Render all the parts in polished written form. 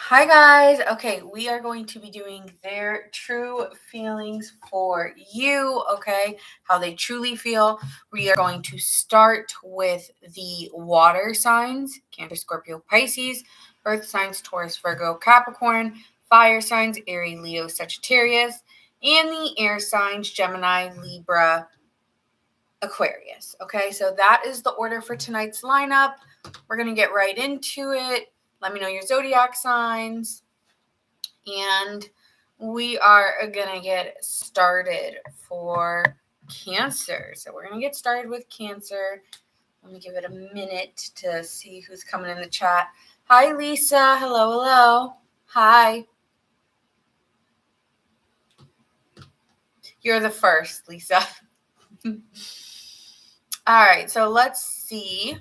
Hi guys. Okay, we are going to be doing their true feelings for you, okay? How they truly feel. We are going to start with the water signs, Cancer, Scorpio, Pisces, earth signs, Taurus, Virgo, Capricorn, fire signs, Aries, Leo, Sagittarius, and the air signs, Gemini, Libra, Aquarius. Okay, so that is the order for tonight's lineup. We're going to get right into it. Let me know your zodiac signs. And we are going to get started for Cancer. So we're going to get started with Cancer. Let me give it a minute to see who's coming in the chat. Hi, Lisa. Hello, hello. Hi. You're the first, Lisa. All right, so let's see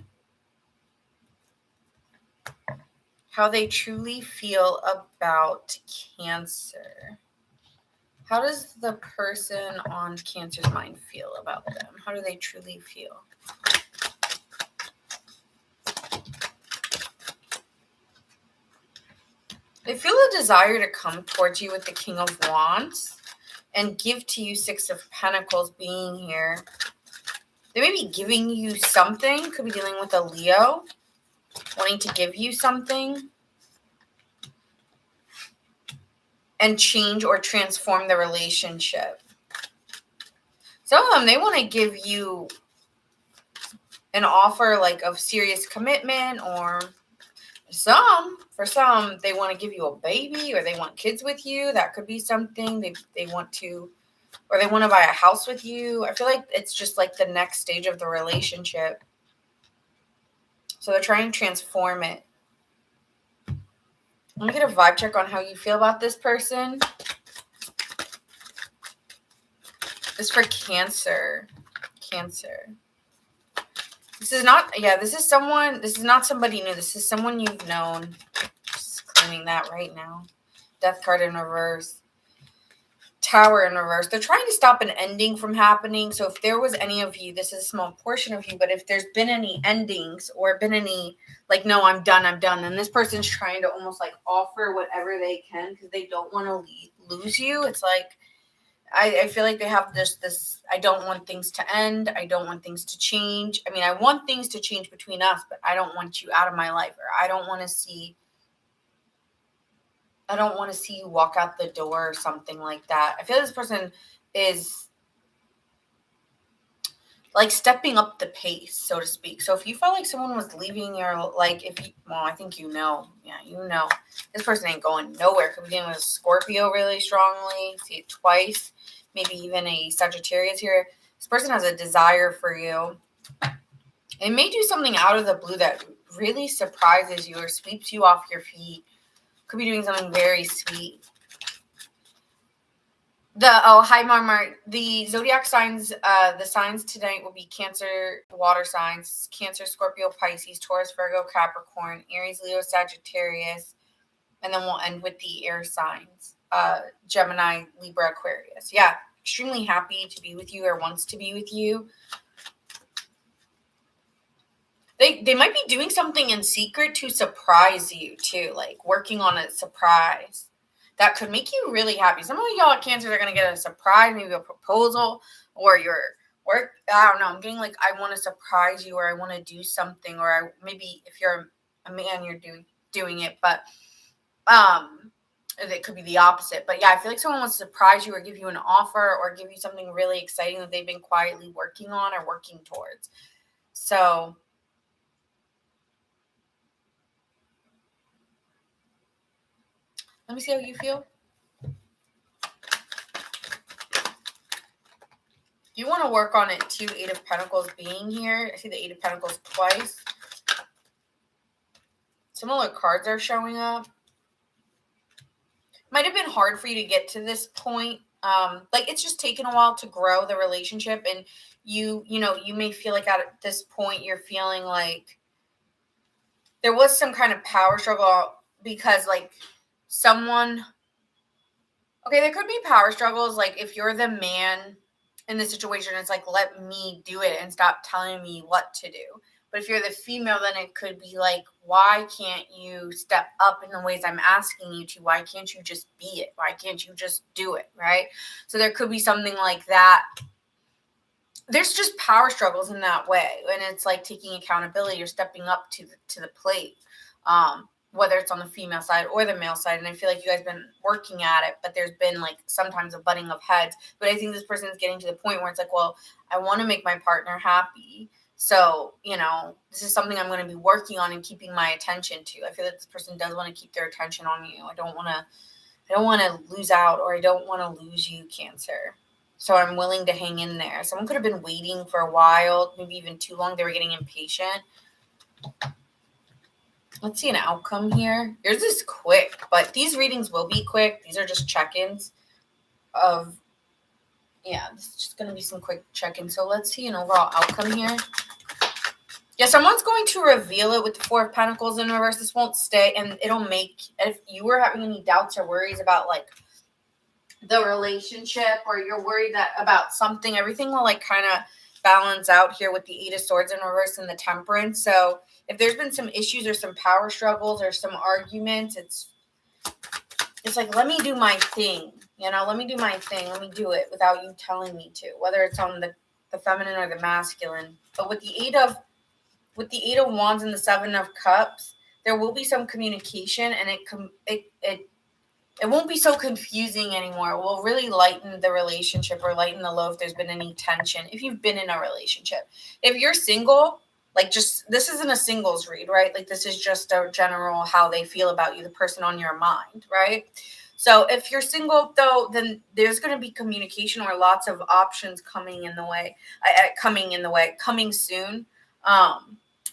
how they truly feel about Cancer. How does the person on Cancer's mind feel about them? How do they truly feel? They feel a desire to come towards you with the King of Wands and give to you Six of Pentacles being here. They may be giving you something. Could be dealing with a Leo, wanting to give you something and change or transform the relationship. Some of them, they want to give you an offer like of serious commitment, or for some, they want to give you a baby or they want kids with you. That could be something they want to, or they want to buy a house with you. I feel like it's just like the next stage of the relationship. So they're trying to transform it. Let me get a vibe check on how you feel about this person. This is for Cancer. Cancer. This is not somebody new. This is someone you've known. Just claiming that right now. Death card in reverse. Tower in reverse. They're trying to stop an ending from happening. So if there was any of you, this is a small portion of you, but if there's been any endings or been any, like, no, I'm done, then this person's trying to almost like offer whatever they can because they don't want to lose you. It's like, I feel like they have this, I don't want things to end. I don't want things to change. I mean, I want things to change between us, but I don't want you out of my life, or I don't want to see you walk out the door or something like that. I feel this person is like stepping up the pace, so to speak. So if you felt like someone was leaving your, like, I think you know. Yeah, this person ain't going nowhere. Could be dealing with a Scorpio really strongly. See it twice. Maybe even a Sagittarius here. This person has a desire for you. It may do something out of the blue that really surprises you or sweeps you off your feet. Could be doing something very sweet. Hi, Marmar. The zodiac signs, the signs tonight will be Cancer, water signs, Cancer, Scorpio, Pisces, Taurus, Virgo, Capricorn, Aries, Leo, Sagittarius, and then we'll end with the air signs, Gemini, Libra, Aquarius. Yeah, extremely happy to be with you or wants to be with you. They might be doing something in secret to surprise you too, like working on a surprise that could make you really happy. Some of y'all at Cancer are going to get a surprise, maybe a proposal, or your work. I don't know. I'm getting like, I want to surprise you, or I want to do something, or maybe if you're a man, you're doing it, but it could be the opposite. But yeah, I feel like someone wants to surprise you or give you an offer or give you something really exciting that they've been quietly working on or working towards. So let me see how you feel. You want to work on it too. Eight of Pentacles being here. I see the Eight of Pentacles twice. Similar cards are showing up. Might have been hard for you to get to this point. Like it's just taken a while to grow the relationship, and you may feel like at this point you're feeling like there was some kind of power struggle because like there could be power struggles. Like if you're the man in the situation, it's like, let me do it and stop telling me what to do. But if you're the female, then it could be like, why can't you step up in the ways I'm asking you to? Why can't you just be it? Why can't you just do it, right? So there could be something like that. There's just power struggles in that way, and it's like taking accountability or stepping up to the plate, whether it's on the female side or the male side. And I feel like you guys been working at it, but there's been like sometimes a butting of heads. But I think this person is getting to the point where it's like, well, I want to make my partner happy, so this is something I'm going to be working on and keeping my attention to. I feel like this person does want to keep their attention on you. I don't want to lose out, or I don't want to lose you, Cancer. So I'm willing to hang in there. Someone could have been waiting for a while, maybe even too long. They were getting impatient. Let's see an outcome here. Yours is quick, but these readings will be quick. These are just check-ins of, this is just going to be some quick check-ins. So let's see an overall outcome here. Yeah, someone's going to reveal it with the Four of Pentacles in reverse. This won't stay, and it'll make, if you were having any doubts or worries about like the relationship, or you're worried about something, everything will like kind of balance out here with the Eight of Swords in reverse and the Temperance. So if there's been some issues or some power struggles or some arguments, it's like, let me do my thing, let me do my thing. Let me do it without you telling me to, whether it's on the feminine or the masculine. But with the Eight of Wands and the Seven of Cups, there will be some communication, and it won't be so confusing anymore. It will really lighten the relationship or lighten the load if there's been any tension. If you've been in a relationship, if you're single, like, just, this isn't a singles read, right? Like, this is just a general how they feel about you, the person on your mind, right? So if you're single, though, then there's going to be communication or lots of options coming soon.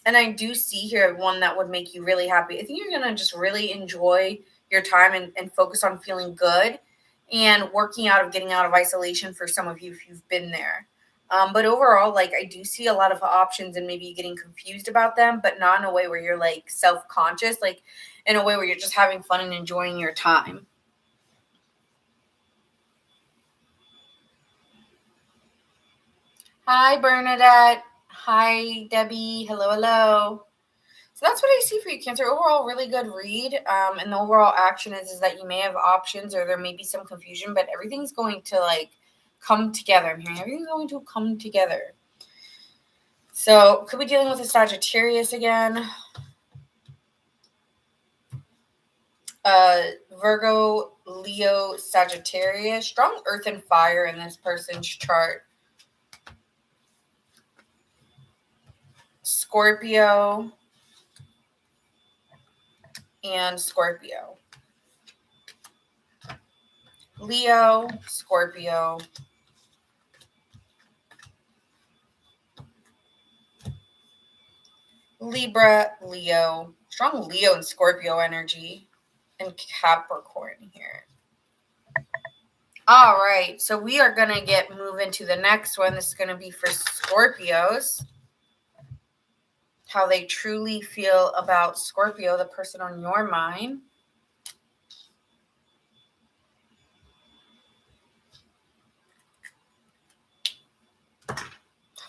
And I do see here one that would make you really happy. I think you're going to just really enjoy your time and focus on feeling good and working out of getting out of isolation for some of you if you've been there. But overall, like, I do see a lot of options, and maybe getting confused about them, but not in a way where you're like self-conscious, like in a way where you're just having fun and enjoying your time. Hi, Bernadette. Hi, Debbie. Hello. So that's what I see for you, Cancer. Overall, really good read. And the overall action is that you may have options, or there may be some confusion, but everything's going to like come together. I'm hearing everything's going to come together. So could be dealing with a Sagittarius again. Virgo, Leo, Sagittarius. Strong earth and fire in this person's chart. Scorpio and Scorpio. Leo, Scorpio. Libra, Leo. Strong Leo and Scorpio energy. And Capricorn here. All right. So we are going to move into the next one. This is going to be for Scorpios. How they truly feel about Scorpio, the person on your mind. I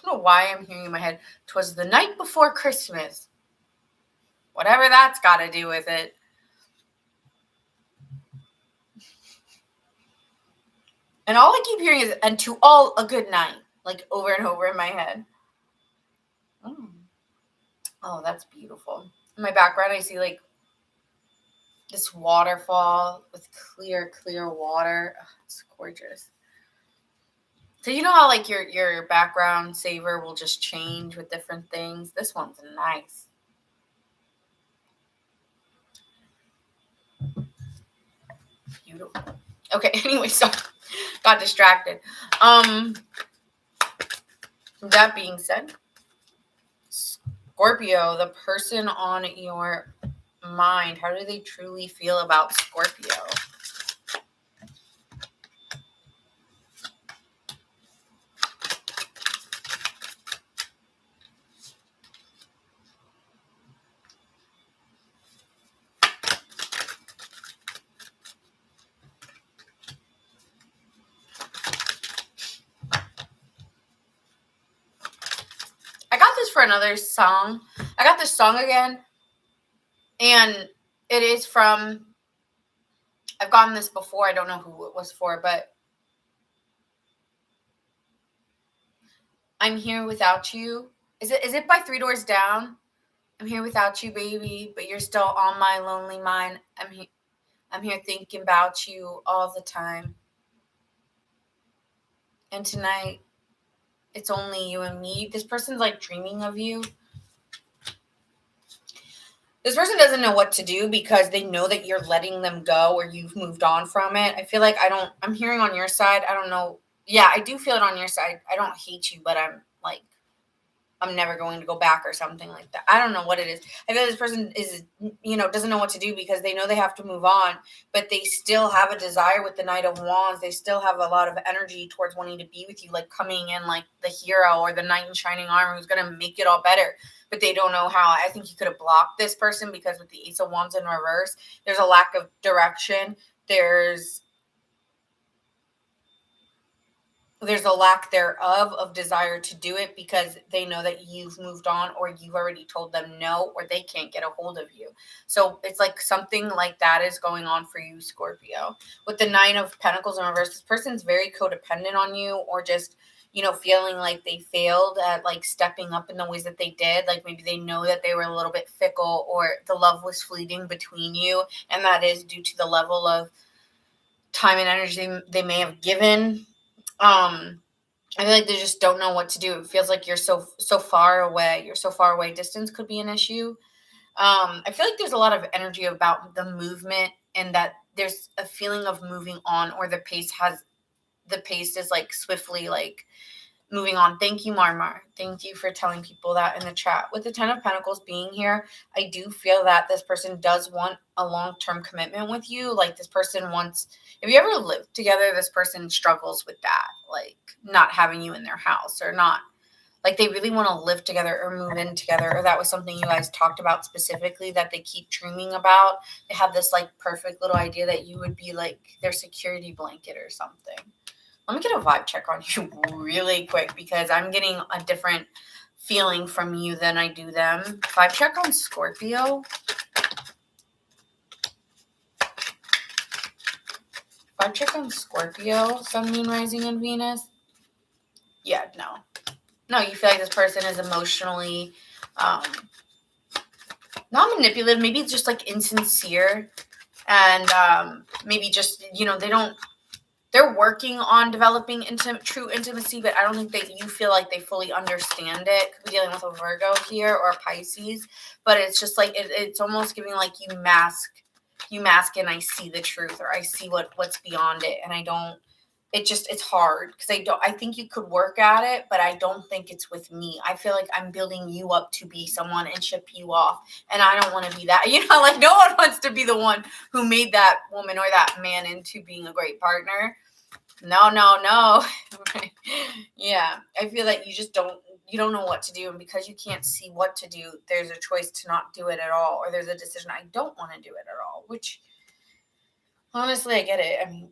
don't know why I'm hearing in my head, 'twas the night before Christmas. Whatever that's got to do with it. And all I keep hearing is, and to all a good night, like over and over in my head. Oh, that's beautiful. In my background, I see like this waterfall with clear water. Oh, it's gorgeous. So you know how like your background saver will just change with different things? This one's nice. Beautiful. Okay, anyway, so got distracted. That being said, Scorpio, the person on your mind, how do they truly feel about Scorpio? another song. I got this song again, and it is from, I've gotten this before. I don't know who it was for, but I'm here without you. Is it by Three Doors Down? I'm here without you, baby, but you're still on my lonely mind. I'm here thinking about you all the time. And tonight, it's only you and me. This person's like dreaming of you. This person doesn't know what to do because they know that you're letting them go or you've moved on from it. I feel like I'm hearing on your side. I don't know. Yeah, I do feel it on your side. I don't hate you, but I'm never going to go back or something like that. I don't know what it is. I feel like this person doesn't know what to do because they know they have to move on, but they still have a desire with the Knight of Wands. They still have a lot of energy towards wanting to be with you, like coming in like the hero or the knight in shining armor who's going to make it all better, but they don't know how. I think you could have blocked this person because with the Ace of Wands in reverse, there's a lack of direction. There's a lack thereof of desire to do it because they know that you've moved on or you've already told them no, or they can't get a hold of you. So it's like something like that is going on for you, Scorpio. With the Nine of Pentacles in reverse, this person's very codependent on you, or just, feeling like they failed at like stepping up in the ways that they did. Like maybe they know that they were a little bit fickle or the love was fleeting between you. And that is due to the level of time and energy they may have given. I feel like they just don't know what to do. It feels like you're so far away. You're so far away. Distance could be an issue. I feel like there's a lot of energy about the movement, and that there's a feeling of moving on, or the pace is like swiftly like moving on. Thank you, Marmar. Thank you for telling people that in the chat. With the Ten of Pentacles being here, I do feel that this person does want a long-term commitment with you. Like this person wants, if you ever lived together, this person struggles with that, like not having you in their house, or not, like they really want to live together or move in together, or that was something you guys talked about specifically that they keep dreaming about. They have this like perfect little idea that you would be like their security blanket or something. Let me get a vibe check on you really quick because I'm getting a different feeling from you than I do them. Vibe check on Scorpio. Vibe check on Scorpio, Sun, Moon, Rising, and Venus. Yeah, no. No, you feel like this person is emotionally not manipulative. Maybe it's just like insincere. And maybe just, they're working on developing true intimacy, but I don't think that you feel like they fully understand it. Could be dealing with a Virgo here or a Pisces, but it's just like it's almost giving like you mask and I see the truth, or I see what's beyond it, and I don't. It's hard because I think you could work at it, but I don't think it's with me. I feel like I'm building you up to be someone and ship you off. And I don't want to be that, like no one wants to be the one who made that woman or that man into being a great partner. No. Yeah. I feel like you don't know what to do. And because you can't see what to do, there's a choice to not do it at all. Or there's a decision, I don't want to do it at all, which honestly, I get it. I mean,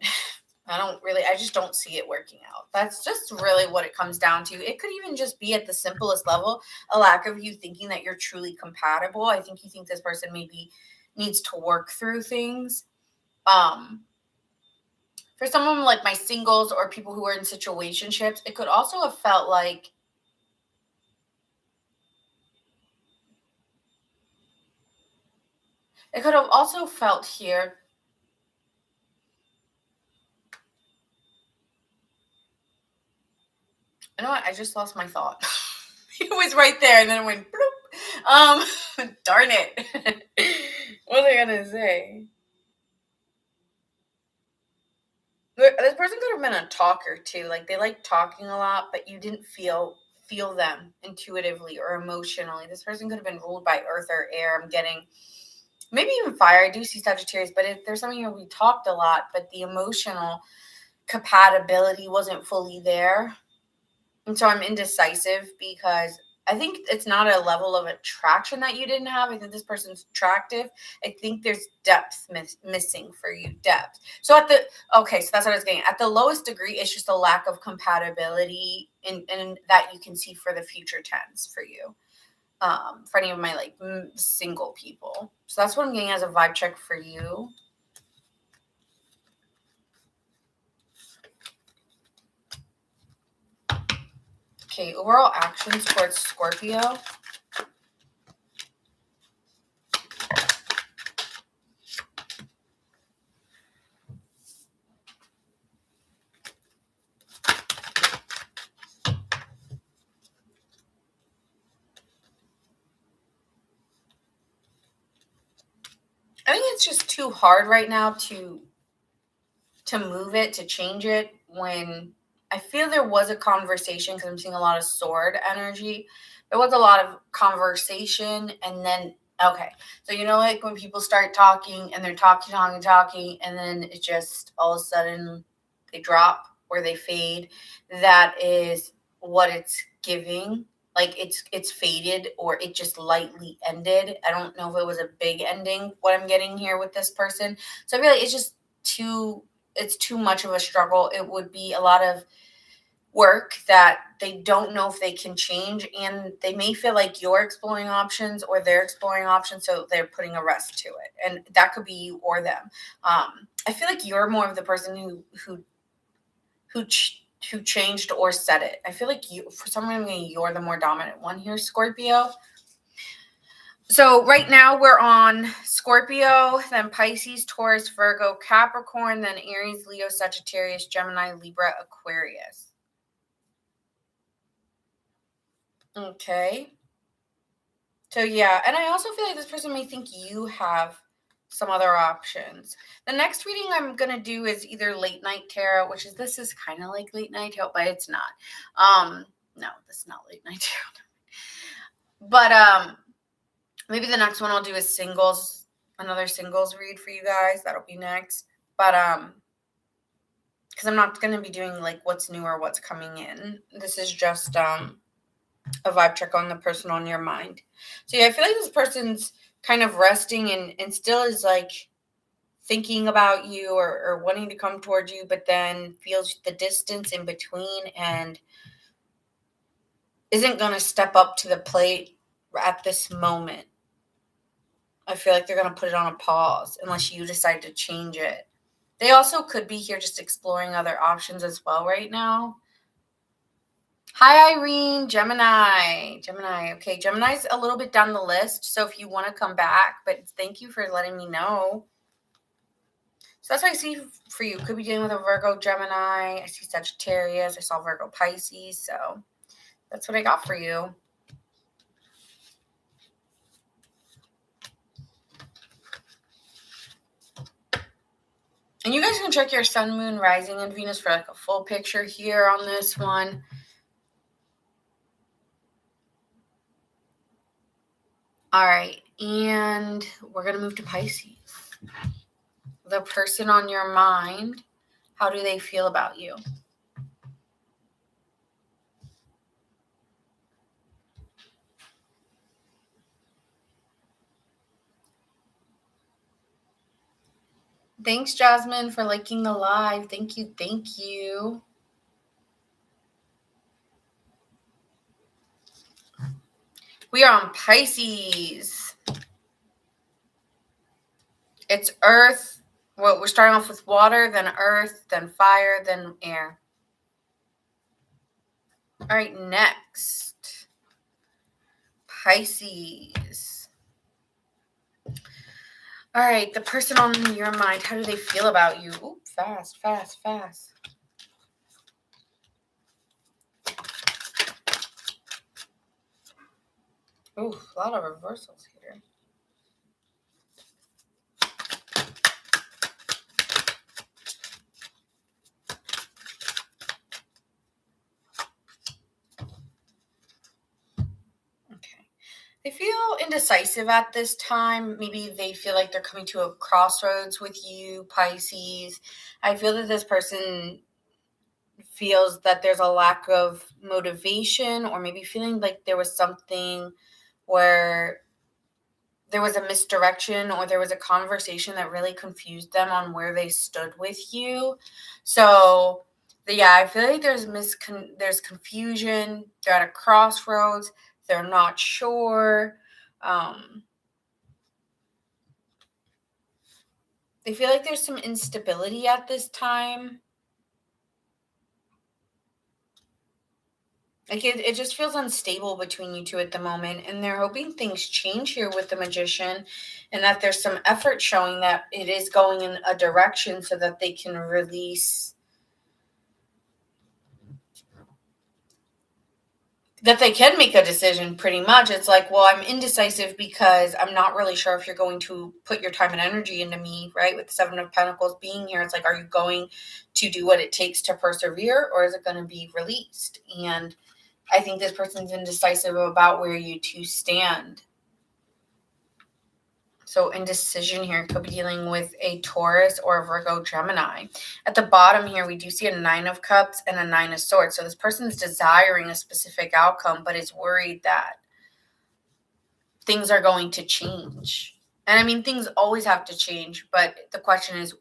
I just don't see it working out. That's just really what it comes down to. It could even just be at the simplest level, a lack of you thinking that you're truly compatible. I think you think this person maybe needs to work through things. For someone like my singles or people who are in situationships, it could also have felt like here. You know what? I just lost my thought. It was right there, and then it went bloop. Darn it. What was I gonna say? This person could have been a talker too. Like they like talking a lot, but you didn't feel them intuitively or emotionally. This person could have been ruled by earth or air. I'm getting maybe even fire. I do see Sagittarius, but if there's something we talked a lot, but the emotional compatibility wasn't fully there. And so I'm indecisive because I think it's not a level of attraction that you didn't have. I think this person's attractive. I think there's depth missing for you, depth. So so that's what I was getting. At the lowest degree, it's just a lack of compatibility in that you can see for the future tense for you. for any of my like single people. So that's what I'm getting as a vibe check for you. Okay, overall actions towards Scorpio. I think it's just too hard right now to move it, to change it, when I feel there was a conversation, because I'm seeing a lot of sword energy. There was a lot of conversation, and then, okay. So, like when people start talking and they're talking, and then it just all of a sudden they drop or they fade. That is what it's giving. Like it's faded, or it just lightly ended. I don't know if it was a big ending, what I'm getting here with this person. So I feel like it's too much of a struggle. It would be a lot of work that they don't know if they can change, and they may feel like you're exploring options or they're exploring options, so they're putting a rest to it, and that could be you or them. I feel like you're more of the person who changed or said it. I feel like you, for some reason, you're the more dominant one here, Scorpio. So right now we're on Scorpio, then Pisces, Taurus, Virgo, Capricorn, then Aries, Leo, Sagittarius, Gemini, Libra, Aquarius. Okay. So yeah, and I also feel like this person may think you have some other options. The next reading I'm going to do is either late night tarot, this is kind of like late night tarot, but it's not. No, this is not late night tarot. But maybe the next one I'll do is another singles read for you guys. That'll be next. But because I'm not going to be doing like what's new or what's coming in. This is just a vibe check on the person on your mind. So yeah, I feel like this person's kind of resting and still is like thinking about you or wanting to come towards you, but then feels the distance in between and isn't going to step up to the plate at this moment. I feel like they're going to put it on a pause unless you decide to change it. They also could be here just exploring other options as well right now. Hi, Irene, Gemini. Okay, Gemini's a little bit down the list, so if you want to come back, but thank you for letting me know. So that's what I see for you. Could be dealing with a Virgo, Gemini. I see Sagittarius. I saw Virgo, Pisces. So that's what I got for you. And you guys can check your sun, moon, rising, and Venus for like a full picture here on this one. All right, and we're going to move to Pisces. The person on your mind, how do they feel about you? Thanks, Jasmine, for liking the live. Thank you. We are on Pisces. It's earth. Well, we're starting off with water, then earth, then fire, then air. All right, next. Pisces. All right, the person on your mind, how do they feel about you? Ooh, fast. Ooh, a lot of reversals here. Okay. They feel indecisive at this time. Maybe they feel like they're coming to a crossroads with you, Pisces. I feel that this person feels that there's a lack of motivation, or maybe feeling like there was something where there was a misdirection or there was a conversation that really confused them on where they stood with you. So yeah, I feel like there's confusion. They're at a crossroads. They're not sure. They feel like there's some instability at this time. Like it just feels unstable between you two at the moment. And they're hoping things change here with the Magician, and that there's some effort showing that it is going in a direction so that they can release, that they can make a decision pretty much. It's like, well, I'm indecisive because I'm not really sure if you're going to put your time and energy into me, right? With the Seven of Pentacles being here, it's like, are you going to do what it takes to persevere, or is it going to be released? And I think this person's indecisive about where you two stand. So indecision here could be dealing with a Taurus or a Virgo Gemini. At the bottom here, we do see a Nine of Cups and a Nine of Swords. So this person's desiring a specific outcome, but is worried that things are going to change. And I mean, things always have to change, but the question is,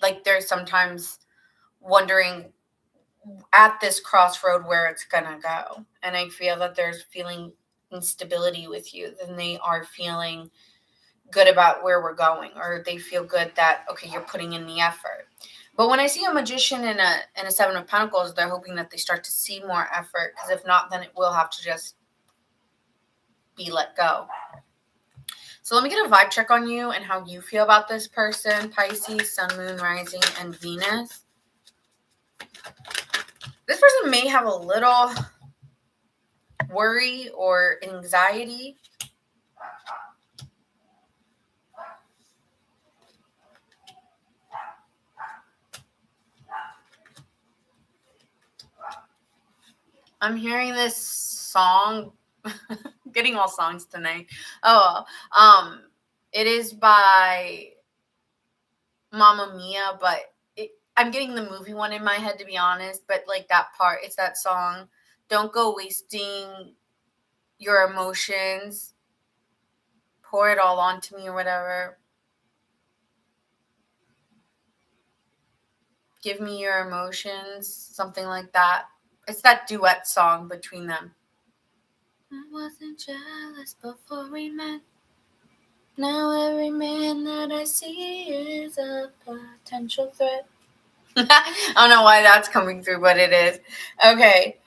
like, they're sometimes wondering at this crossroad where it's gonna go. And I feel that there's feeling instability with you than they are feeling good about where we're going, or they feel good that, okay, you're putting in the effort. But when I see a Magician and a Seven of Pentacles, they're hoping that they start to see more effort, because if not, then it will have to just be let go. So let me get a vibe check on you and how you feel about this person. Pisces, Sun, Moon, Rising, and Venus. This person may have a little worry or anxiety. I'm hearing this song. Getting all songs tonight. Oh, it is by Mamma Mia, but I'm getting the movie one in my head, to be honest. But like that part, it's that song. Don't go wasting your emotions. Pour it all onto me, or whatever. Give me your emotions, something like that. It's that duet song between them. I wasn't jealous before we met. Now every man that I see is a potential threat. I don't know why that's coming through, but it is. Okay.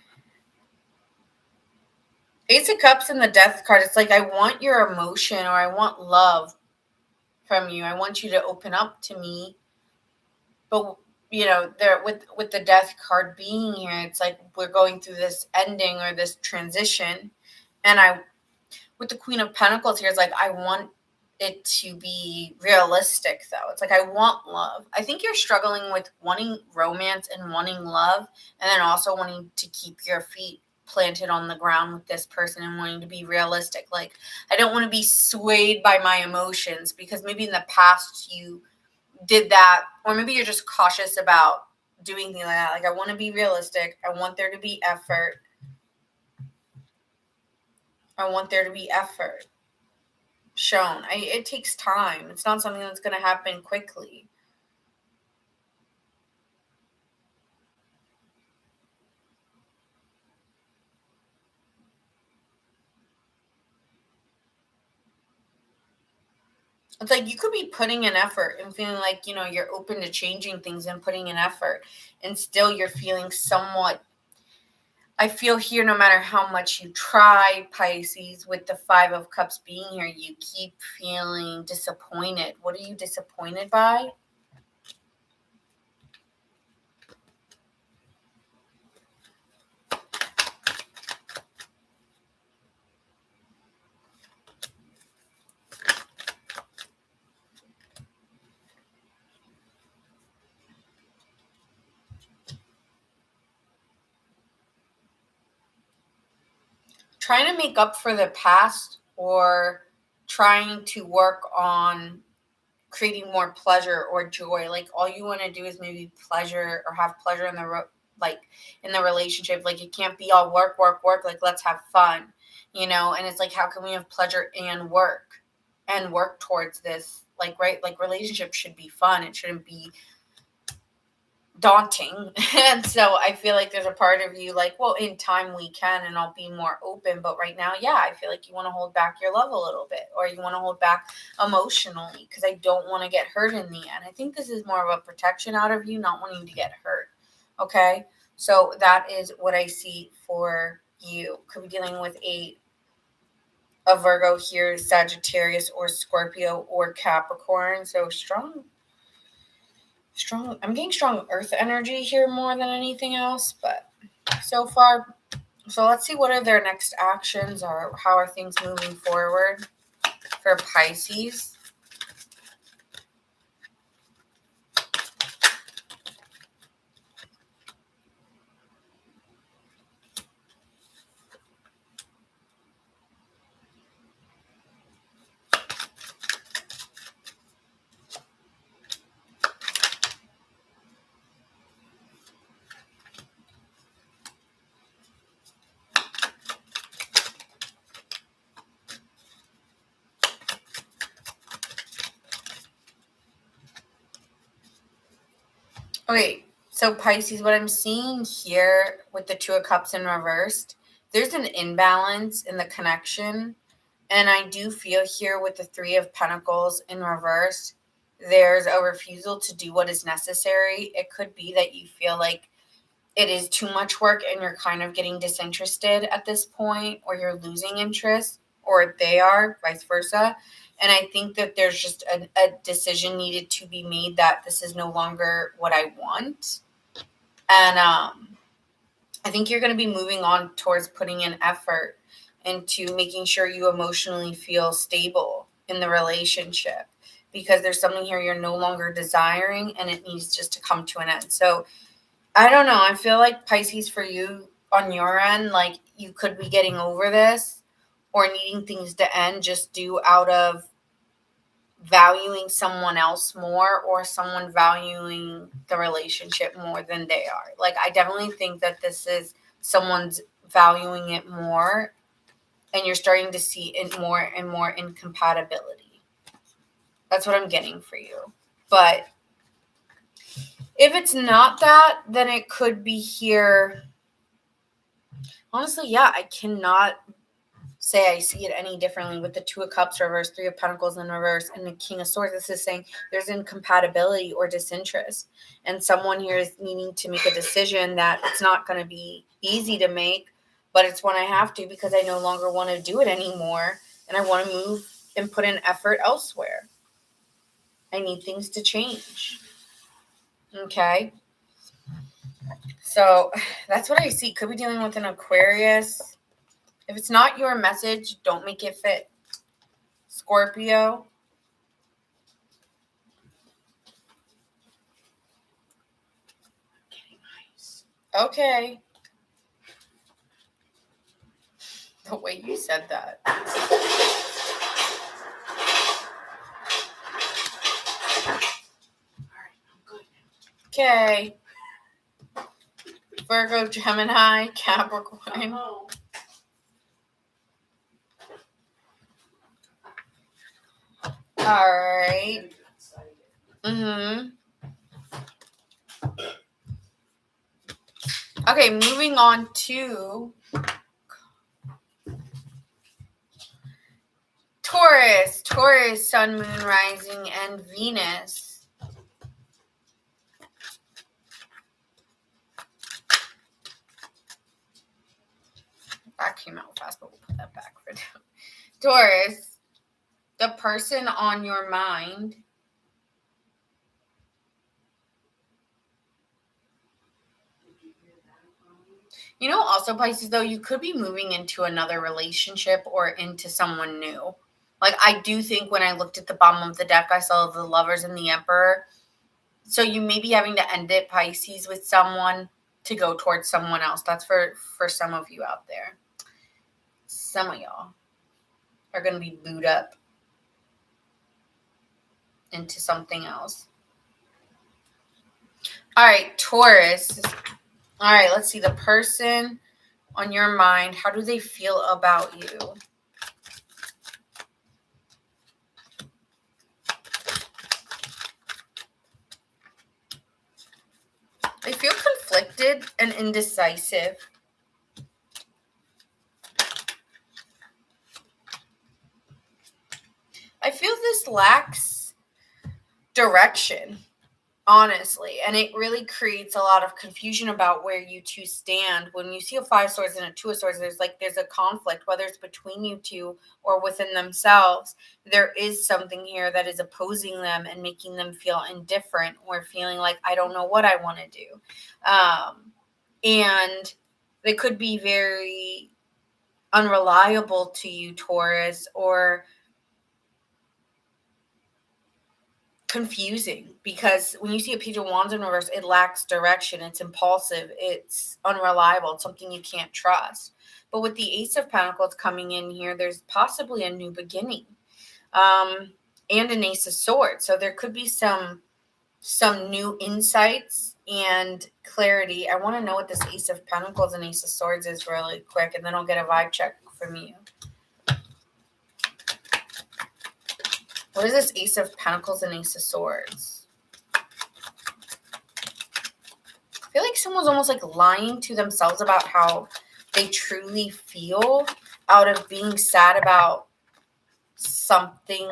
Ace of Cups and the Death card. It's like, I want your emotion, or I want love from you. I want you to open up to me. But you know, there with the Death card being here, it's like we're going through this ending or this transition. And with the Queen of Pentacles here, it's like, I want it to be realistic, though. It's like, I want love. I think you're struggling with wanting romance and wanting love, and then also wanting to keep your feet planted on the ground with this person and wanting to be realistic. Like, I don't want to be swayed by my emotions, because maybe in the past you did that, or maybe you're just cautious about doing things like that. Like, I want to be realistic. I want there to be effort. I want there to be effort shown. It takes time. It's not something that's going to happen quickly. It's like you could be putting in effort and feeling like, you know, you're open to changing things and putting in effort, and still you're feeling somewhat, I feel here, no matter how much you try, Pisces, with the Five of Cups being here, you keep feeling disappointed. What are you disappointed by? Trying to make up for the past, or trying to work on creating more pleasure or joy. Like, all you want to do is maybe pleasure, or have pleasure in the like in the relationship. Like, it can't be all work, work, work. Like, let's have fun, you know. And it's like, how can we have pleasure and work towards this? Like, right, like, relationships should be fun. It shouldn't be daunting. And so I feel like there's a part of you like, well, in time we can, and I'll be more open. But right now, yeah, I feel like you want to hold back your love a little bit, or you want to hold back emotionally because I don't want to get hurt in the end. I think this is more of a protection out of you, not wanting to get hurt. Okay. So that is what I see for you. Could be dealing with a Virgo here, Sagittarius or Scorpio or Capricorn. So strong. I'm getting strong earth energy here more than anything else, but so far. So let's see what are their next actions, or how are things moving forward for Pisces. Okay, so Pisces, what I'm seeing here with the Two of Cups in reversed, there's an imbalance in the connection. And I do feel here with the Three of Pentacles in reverse, there's a refusal to do what is necessary. It could be that you feel like it is too much work and you're kind of getting disinterested at this point, or you're losing interest, or they are, vice versa. And I think that there's just a decision needed to be made that this is no longer what I want. And I think you're going to be moving on towards putting in effort into making sure you emotionally feel stable in the relationship, because there's something here you're no longer desiring and it needs just to come to an end. So I don't know. I feel like Pisces, for you on your end, like you could be getting over this or needing things to end just due out of valuing someone else more, or someone valuing the relationship more than they are. Like, I definitely think that this is someone's valuing it more, and you're starting to see it more and more incompatibility. That's what I'm getting for you. But if it's not that, then it could be here. Honestly, yeah, I cannot say I see it any differently with the Two of Cups reverse, Three of Pentacles in reverse, and the King of Swords. This is saying there's incompatibility or disinterest, and someone here is needing to make a decision that it's not going to be easy to make, but it's one I have to, because I no longer want to do it anymore, and I want to move and put in effort elsewhere. I need things to change. Okay. So that's what I see. Could be dealing with an Aquarius. If it's not your message, don't make it fit. Scorpio. Okay. The way you said that. Okay. Virgo, Gemini, Capricorn. All right. Okay, moving on to Taurus, Sun, Moon, Rising, and Venus. That came out fast, but we'll put that back for now. Taurus, the person on your mind. You know, also Pisces, though, you could be moving into another relationship or into someone new. Like, I do think when I looked at the bottom of the deck, I saw the Lovers and the Emperor. So you may be having to end it, Pisces, with someone to go towards someone else. That's for some of you out there. Some of y'all are going to be booed up into something else. All right, Taurus. All right, let's see. The person on your mind, how do they feel about you? conflicted and indecisive. I feel this lacks direction, honestly, and it really creates a lot of confusion about where you two stand. When you see a five swords and a two of swords, there's a conflict, whether it's between you two or within themselves. There is something here that is opposing them and making them feel indifferent or feeling like, I don't know what I want to do. And they could be very unreliable to you, Taurus, or confusing, because when you see a page of wands in reverse, it lacks direction, it's impulsive, it's unreliable, it's something you can't trust. But with the ace of pentacles coming in here, there's possibly a new beginning, and an ace of swords, so there could be some new insights and clarity. I want to know what this ace of pentacles and ace of swords is really quick, and then I'll get a vibe check from you. What is this ace of pentacles and ace of swords? I feel like someone's almost like lying to themselves about how they truly feel out of being sad about something.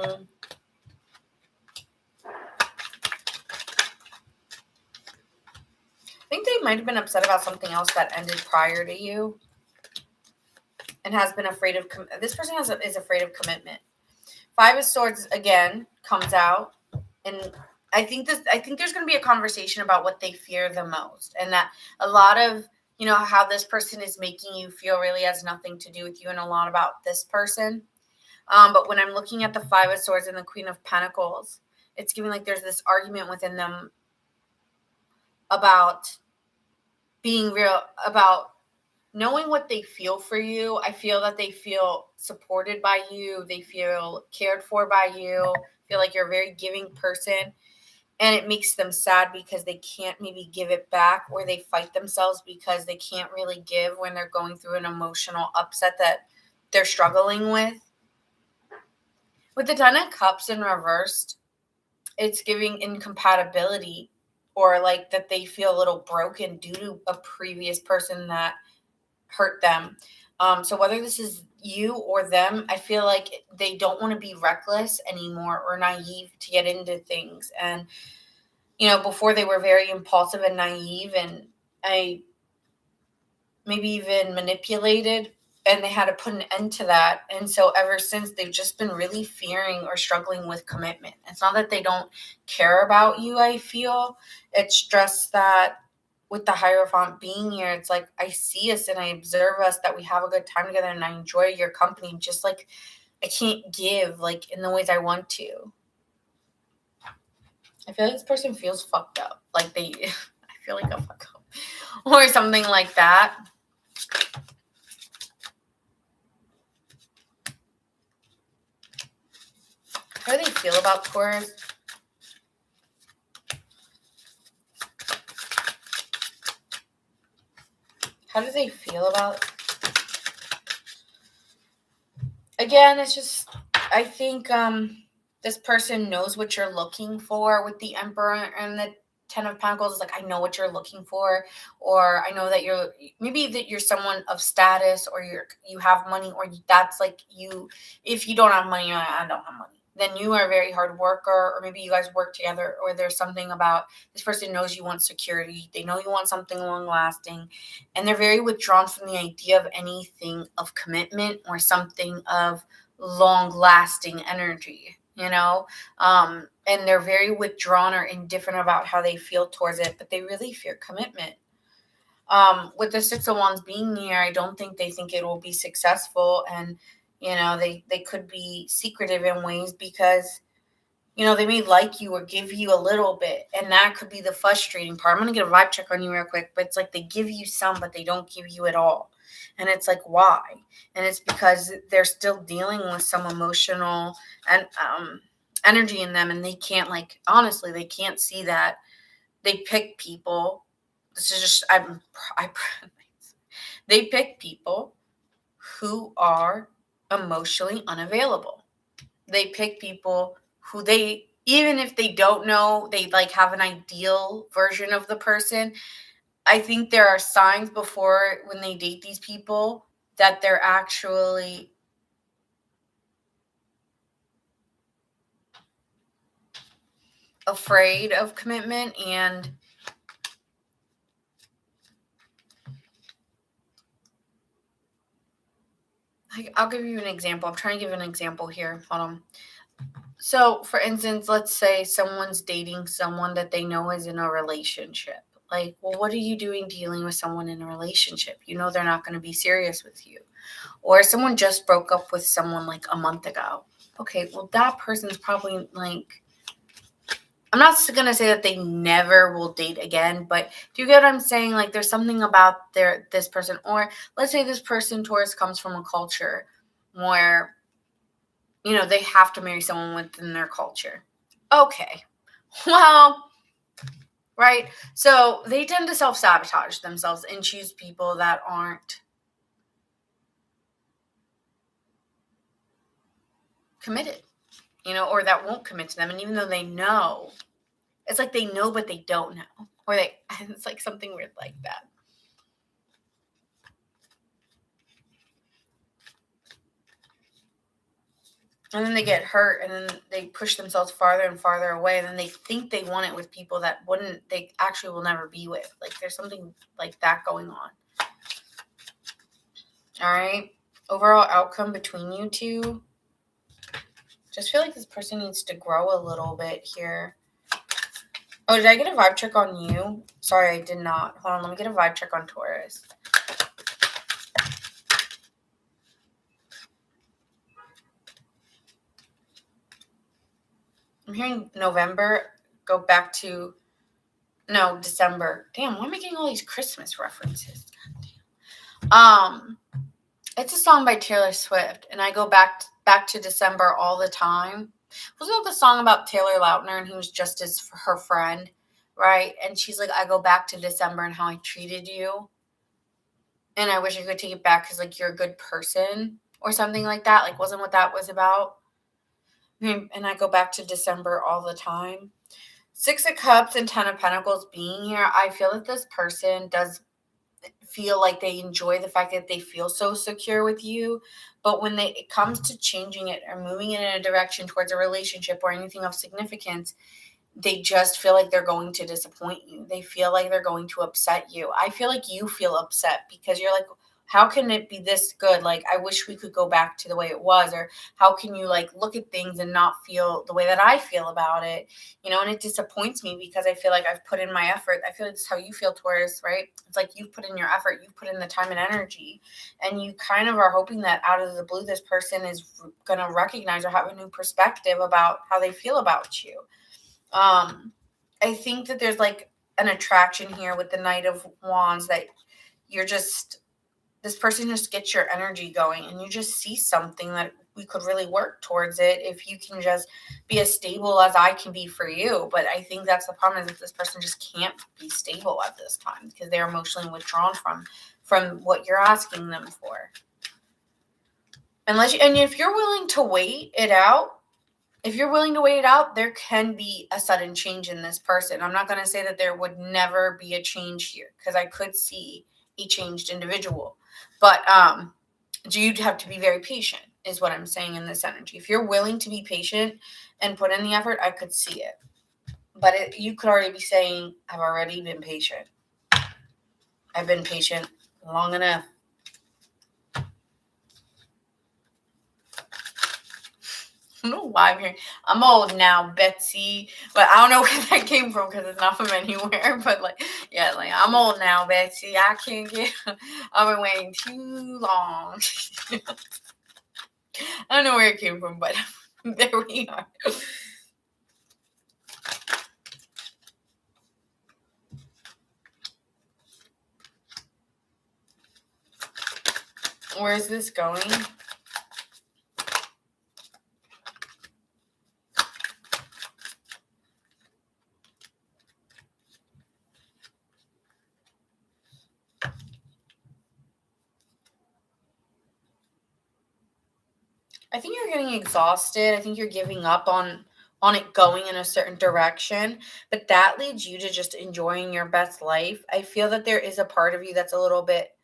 I think they might have been upset about something else that ended prior to you and has been afraid of, this person is afraid of commitment. Five of Swords again comes out, and I think there's going to be a conversation about what they fear the most, and that a lot of, how this person is making you feel really has nothing to do with you and a lot about this person. But when I'm looking at the Five of Swords and the Queen of Pentacles, it's giving like there's this argument within them about being real, about knowing what they feel for you. I feel that they feel supported by you. They feel cared for by you. Feel like you're a very giving person. And it makes them sad because they can't maybe give it back, or they fight themselves because they can't really give when they're going through an emotional upset that they're struggling with. With the Ten of Cups in reversed, it's giving incompatibility, or like that they feel a little broken due to a previous person that hurt them. So whether this is you or them, I feel like they don't want to be reckless anymore or naive to get into things. And, before they were very impulsive and naive, and maybe even manipulated, and they had to put an end to that. And so ever since, they've just been really fearing or struggling with commitment. It's not that they don't care about you, I feel. It's just that with the Hierophant being here, it's like I see us and I observe us, that we have a good time together and I enjoy your company. Just like I can't give like in the ways I want to. I feel like this person feels fucked up. Like I feel like a fuck up or something like that. How do they feel about Taurus? How do they feel about? Again, it's just, I think this person knows what you're looking for with the Emperor and the Ten of Pentacles. Is like, I know what you're looking for, or I know that you're someone of status, or you have money, or that's like you. If you don't have money, I don't have money, then you are a very hard worker, or maybe you guys work together, or there's something about this person knows you want security. They know you want something long lasting, and they're very withdrawn from the idea of anything of commitment or something of long lasting energy, and they're very withdrawn or indifferent about how they feel towards it, but they really fear commitment. With the Six of Wands being here, I don't think they think it will be successful, and they could be secretive in ways because they may like you or give you a little bit, and that could be the frustrating part. I'm going to get a vibe check on you real quick, but it's like they give you some, but they don't give you it all. And it's like, why? And it's because they're still dealing with some emotional and energy in them, and they can't, honestly, they can't see that. They pick people. This is just, they pick people who are emotionally unavailable. They pick people who even if they don't know, they have an ideal version of the person. I think there are signs before when they date these people that they're actually afraid of commitment. And I'll give you an example. I'm trying to give an example here. Hold on. So, for instance, let's say someone's dating someone that they know is in a relationship. Like, well, what are you doing dealing with someone in a relationship? You know they're not going to be serious with you. Or someone just broke up with someone like a month ago. Okay, well, that person's probably like, I'm not going to say that they never will date again, but do you get what I'm saying? Like, there's something about this person. Or let's say this person, Taurus, comes from a culture where, they have to marry someone within their culture. Okay. Well, right. So they tend to self-sabotage themselves and choose people that aren't committed, or that won't commit to them. And even though they know, it's like they know, but they don't know. Or it's like something weird like that. And then they get hurt, and then they push themselves farther and farther away. And then they think they want it with people that they actually will never be with. Like there's something like that going on. All right. Overall outcome between you two. Just feel like this person needs to grow a little bit here. Oh, did I get a vibe check on you? Sorry, I did not. Hold on, let me get a vibe check on Taurus. I'm hearing November. Go back to December. Damn, why am I getting all these Christmas references? It's a song by Taylor Swift, and I go back to December all the time. Wasn't that the song about Taylor Lautner and he was just her friend, right? And she's like, I go back to December and how I treated you, and I wish I could take it back because like you're a good person or something like that. Like wasn't what that was about. And I go back to December all the time. 6 of Cups and 10 of Pentacles being here, I feel that this person does feel like they enjoy the fact that they feel so secure with you. But when it comes to changing it or moving it in a direction towards a relationship or anything of significance, they just feel like they're going to disappoint you. They feel like they're going to upset you. I feel like you feel upset because you're like, how can it be this good? Like, I wish we could go back to the way it was. Or how can you like look at things and not feel the way that I feel about it? And it disappoints me because I feel like I've put in my effort. I feel like this is how you feel, Taurus, right? It's like you've put in your effort, you've put in the time and energy, and you kind of are hoping that out of the blue, this person is going to recognize or have a new perspective about how they feel about you. I think that there's like an attraction here with the Knight of Wands that this person just gets your energy going and you just see something that we could really work towards it if you can just be as stable as I can be for you. But I think that's the problem is that this person just can't be stable at this time because they're emotionally withdrawn from what you're asking them for. And if you're willing to wait it out, there can be a sudden change in this person. I'm not going to say that there would never be a change here because I could see a changed individual. But you'd have to be very patient is what I'm saying in this energy. If you're willing to be patient and put in the effort, I could see it. But you could already be saying, I've already been patient. I've been patient long enough. I don't know why I'm here. I'm old now, Betsy. But I don't know where that came from because it's not from anywhere. But I'm old now, Betsy. I can't get. I've been waiting too long. I don't know where it came from, but there we are. Where is this going? I think you're getting exhausted. I think you're giving up on on it going in a certain direction, but that leads you to just enjoying your best life. I feel that there is a part of you that's a little bit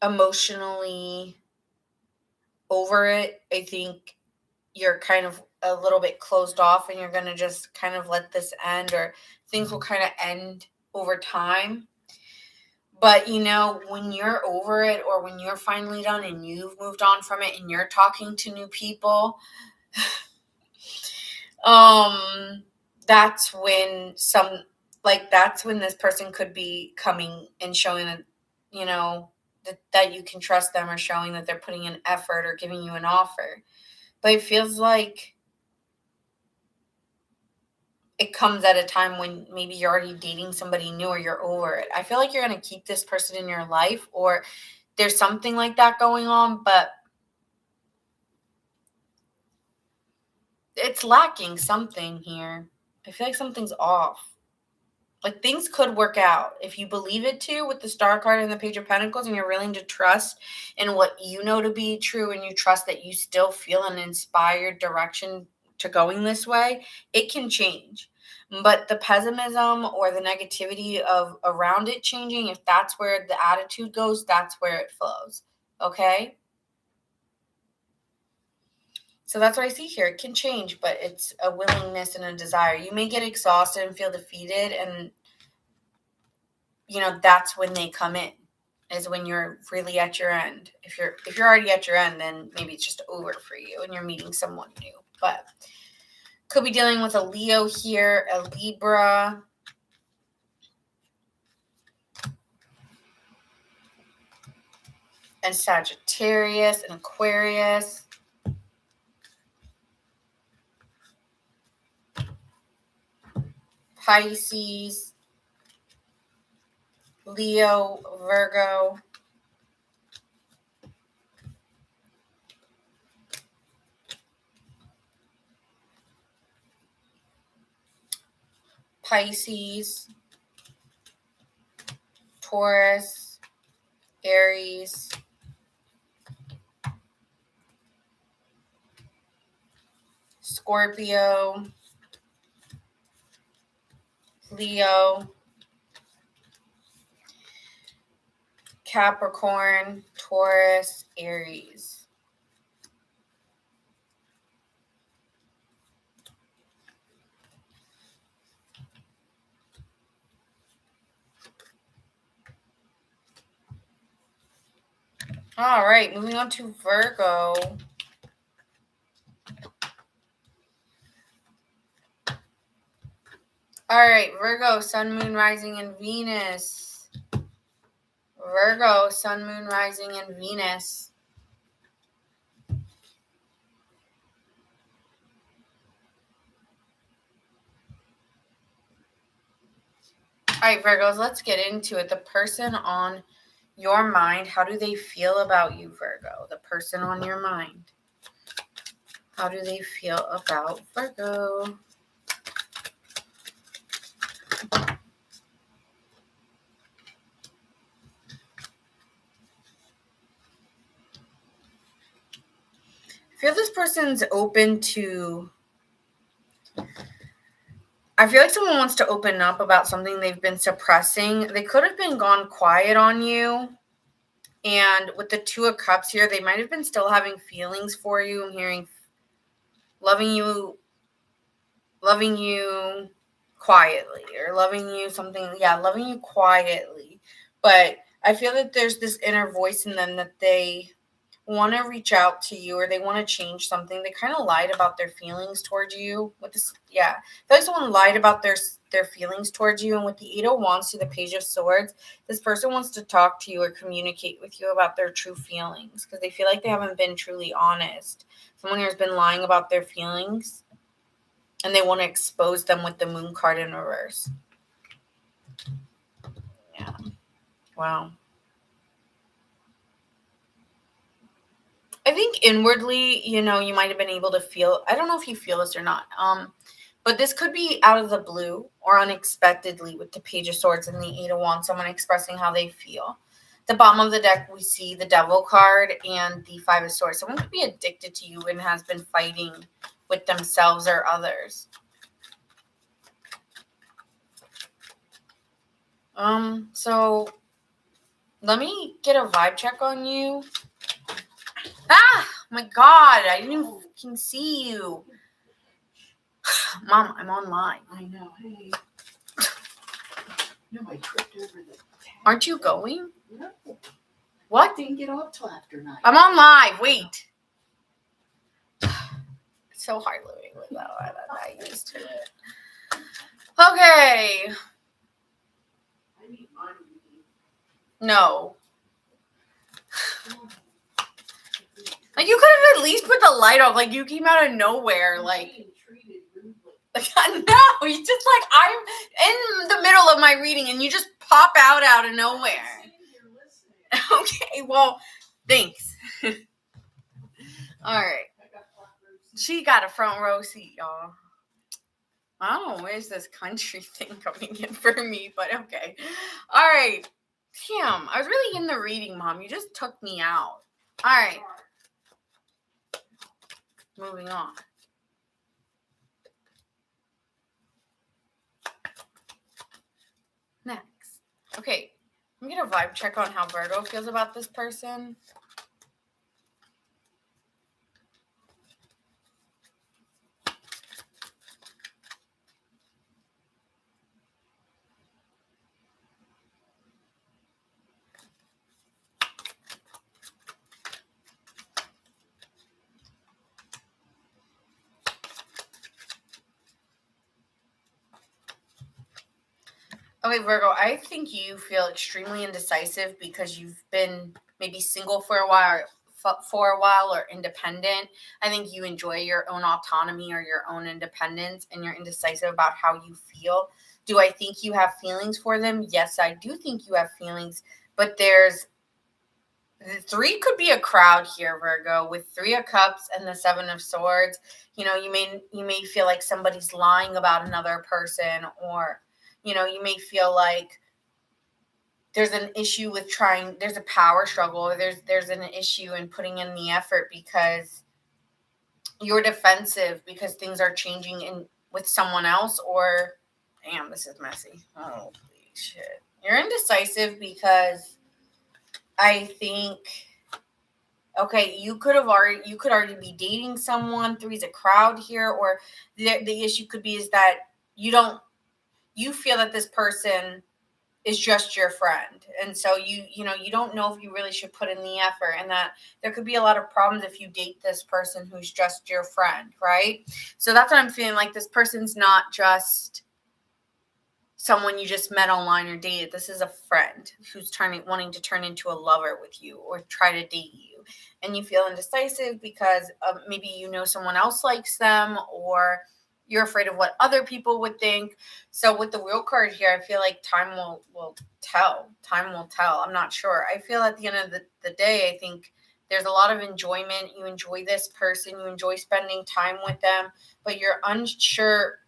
emotionally over it. I think you're kind of a little bit closed off and you're going to just kind of let this end, or things will kind of end over time. But when you're over it, or when you're finally done and you've moved on from it and you're talking to new people, that's when that's when this person could be coming and showing that, that you can trust them, or showing that they're putting in effort or giving you an offer. But it feels like it comes at a time when maybe you're already dating somebody new, or you're over it. I feel like you're going to keep this person in your life, or there's something like that going on, but it's lacking something here. I feel like something's off. Like, things could work out if you believe it to, with the Star card and the Page of Pentacles, and you're willing to trust in what you know to be true, and you trust that you still feel an inspired direction to going this way. It can change. But the pessimism or the negativity of around it changing, if that's where the attitude goes, that's where it flows. Okay? So that's what I see here. It can change, but it's a willingness and a desire. You may get exhausted and feel defeated, and that's when they come in, is when you're really at your end. If you're already at your end, then maybe it's just over for you and you're meeting someone new. But could be dealing with a Leo here, a Libra, and Sagittarius, and Aquarius. Pisces, Leo, Virgo, Pisces, Taurus, Aries, Scorpio, Leo, Capricorn, Taurus, Aries. All right, moving on to Virgo. All right, Virgo, Sun, Moon, Rising, and Venus. Virgo, Sun, Moon, Rising, and Venus. All right, Virgos, let's get into it. The person on your mind, how do they feel about you, Virgo? The person on your mind. How do they feel about Virgo? I feel this person's open to... I feel like someone wants to open up about something they've been suppressing. They could have been gone quiet on you. And with the Two of Cups here, they might have been still having feelings for you. I'm hearing loving you quietly, or loving you quietly. But I feel that there's this inner voice in them that they want to reach out to you, or they want to change something. They kind of lied about their feelings towards you with this. Yeah. I feel like someone lied about their feelings towards you. And with the Eight of Wands to the Page of Swords, this person wants to talk to you or communicate with you about their true feelings, because they feel like they haven't been truly honest. Someone here has been lying about their feelings, and they want to expose them with the Moon card in reverse. Yeah. Wow. I think inwardly, you might have been able to feel, I don't know if you feel this or not, but this could be out of the blue or unexpectedly with the Page of Swords and the Eight of Wands, someone expressing how they feel. The bottom of the deck, we see the Devil card and the Five of Swords. Someone could be addicted to you and has been fighting with themselves or others. So let me get a vibe check on you. Ah, my God, I didn't even fucking see you. Mom, I'm on live. I know. Hey. No, I tripped over the tab. Aren't you going? No. What? I didn't get off till after 9. I'm on live. Wait. It's so hard living without it. I'm not used to it. Okay. I need mine. No. Like, you could have at least put the light off. Like, you came out of nowhere. Like, no, you just like, I'm in the middle of my reading and you just pop out of nowhere. Okay, well, thanks. All right. She got a front row seat, y'all. I don't know where's this country thing coming in for me, but okay. All right. Damn, I was really in the reading, Mom. You just took me out. All right. Moving on. Next. Okay. Let me get a vibe check on how Virgo feels about this person. Okay, Virgo, I think you feel extremely indecisive because you've been maybe single for a while or independent. I think you enjoy your own autonomy or your own independence, and you're indecisive about how you feel. Do I think you have feelings for them? Yes, I do think you have feelings, but the 3 could be a crowd here, Virgo, with 3 of Cups and the 7 of Swords. You know, you may feel like somebody's lying about another person, or you may feel like there's an issue with there's a power struggle, or there's an issue in putting in the effort because you're defensive because things are changing with someone else, or damn, this is messy. Holy shit. You're indecisive because I think, okay, you could already be dating someone. 3's a crowd here, or the issue could be is that you feel that this person is just your friend, and so you don't know if you really should put in the effort, and that there could be a lot of problems if you date this person who's just your friend, right? So that's what I'm feeling, like this person's not just someone you just met online or dated. This is a friend who's wanting to turn into a lover with you or try to date you, and you feel indecisive because maybe someone else likes them, or you're afraid of what other people would think. So with the Wheel card here, I feel like time will tell. Time will tell. I'm not sure. I feel at the end of the day, I think there's a lot of enjoyment. You enjoy this person. You enjoy spending time with them, but you're unsure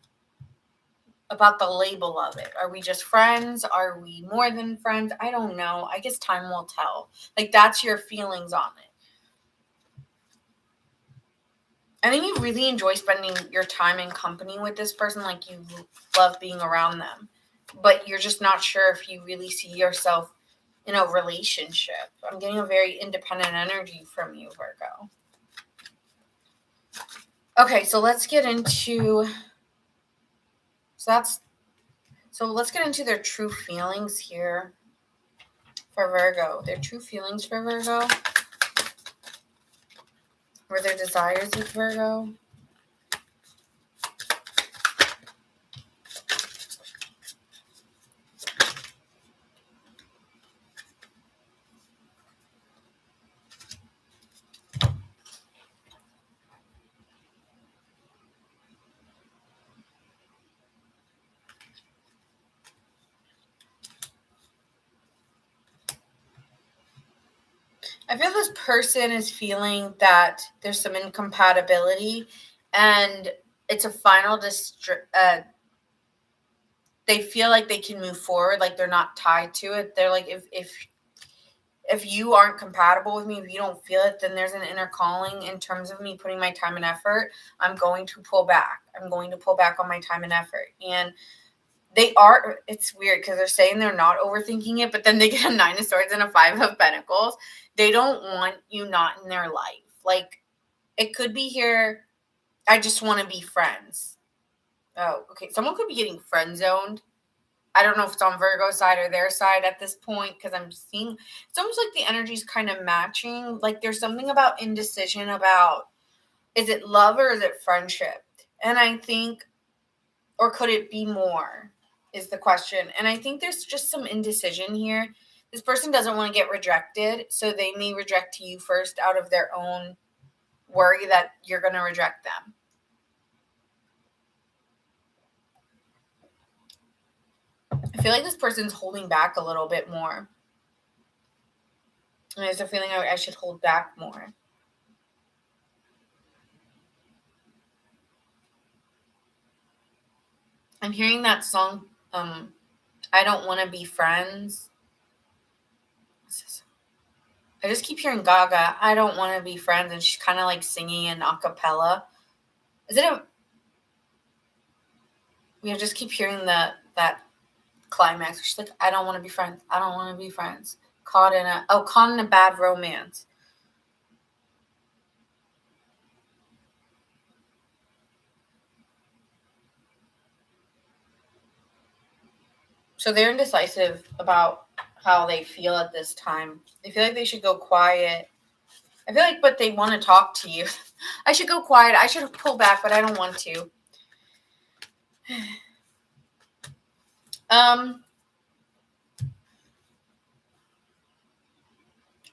about the label of it. Are we just friends? Are we more than friends? I don't know. I guess time will tell. Like, that's your feelings on it. I think you really enjoy spending your time in company with this person. Like, you love being around them, but you're just not sure if you really see yourself in a relationship. I'm getting a very independent energy from you, Virgo. Okay, so let's get into their true feelings here for Virgo. Their true feelings for Virgo. Or their desires with Virgo. I feel this person is feeling that there's some incompatibility, and it's a final they feel like they can move forward, like they're not tied to it. They're like, if if you aren't compatible with me, if you don't feel it, then there's an inner calling in terms of me putting my time and effort. I'm going to pull back. I'm going to pull back on my time and effort. And they are, it's weird because they're saying they're not overthinking it, but then they get a 9 of Swords and a 5 of Pentacles. They don't want you not in their life. Like, it could be here, I just want to be friends. Oh, okay. Someone could be getting friend zoned. I don't know if it's on Virgo's side or their side at this point, because I'm seeing, it's almost like the energy's kind of matching. Like there's something about indecision about, is it love or is it friendship? And I think, or could it be more is the question. And I think there's just some indecision here. This person doesn't want to get rejected, so they may reject you first out of their own worry that you're going to reject them. I feel like this person's holding back a little bit more. And there's a feeling I should hold back more. I'm hearing that song, I Don't Want to Be Friends. I just keep hearing Gaga, I don't want to be friends, and she's kind of like singing in a cappella. Is it a... We just keep hearing that climax. She's like, I don't want to be friends. I don't want to be friends. Caught in a bad romance. So they're indecisive about how they feel at this time. They feel like they should go quiet. I feel like, but they want to talk to you. I should go quiet. I should pull back, but I don't want to.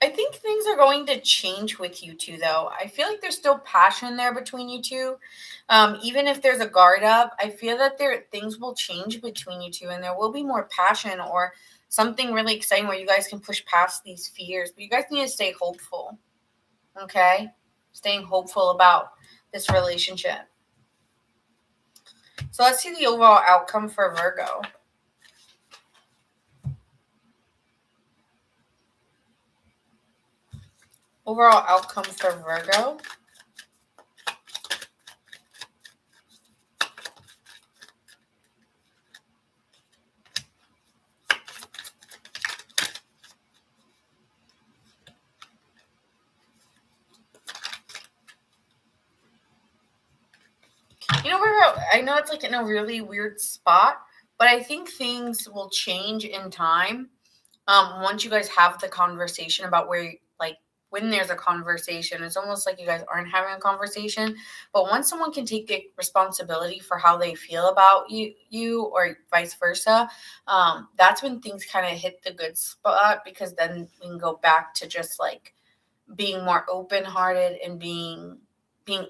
I think things are going to change with you two, though. I feel like there's still passion there between you two. Even if there's a guard up, I feel that things will change between you two, and there will be more passion or something really exciting where you guys can push past these fears. But you guys need to stay hopeful, okay? Staying hopeful about this relationship. So let's see the overall outcome for Virgo. Overall outcome for Virgo. You know, Virgo, I know it's like in a really weird spot, but I think things will change in time. Once you guys have the conversation about where, like, when there's a conversation, it's almost like you guys aren't having a conversation. But once someone can take the responsibility for how they feel about you or vice versa, that's when things kind of hit the good spot, because then we can go back to just like being more open-hearted and being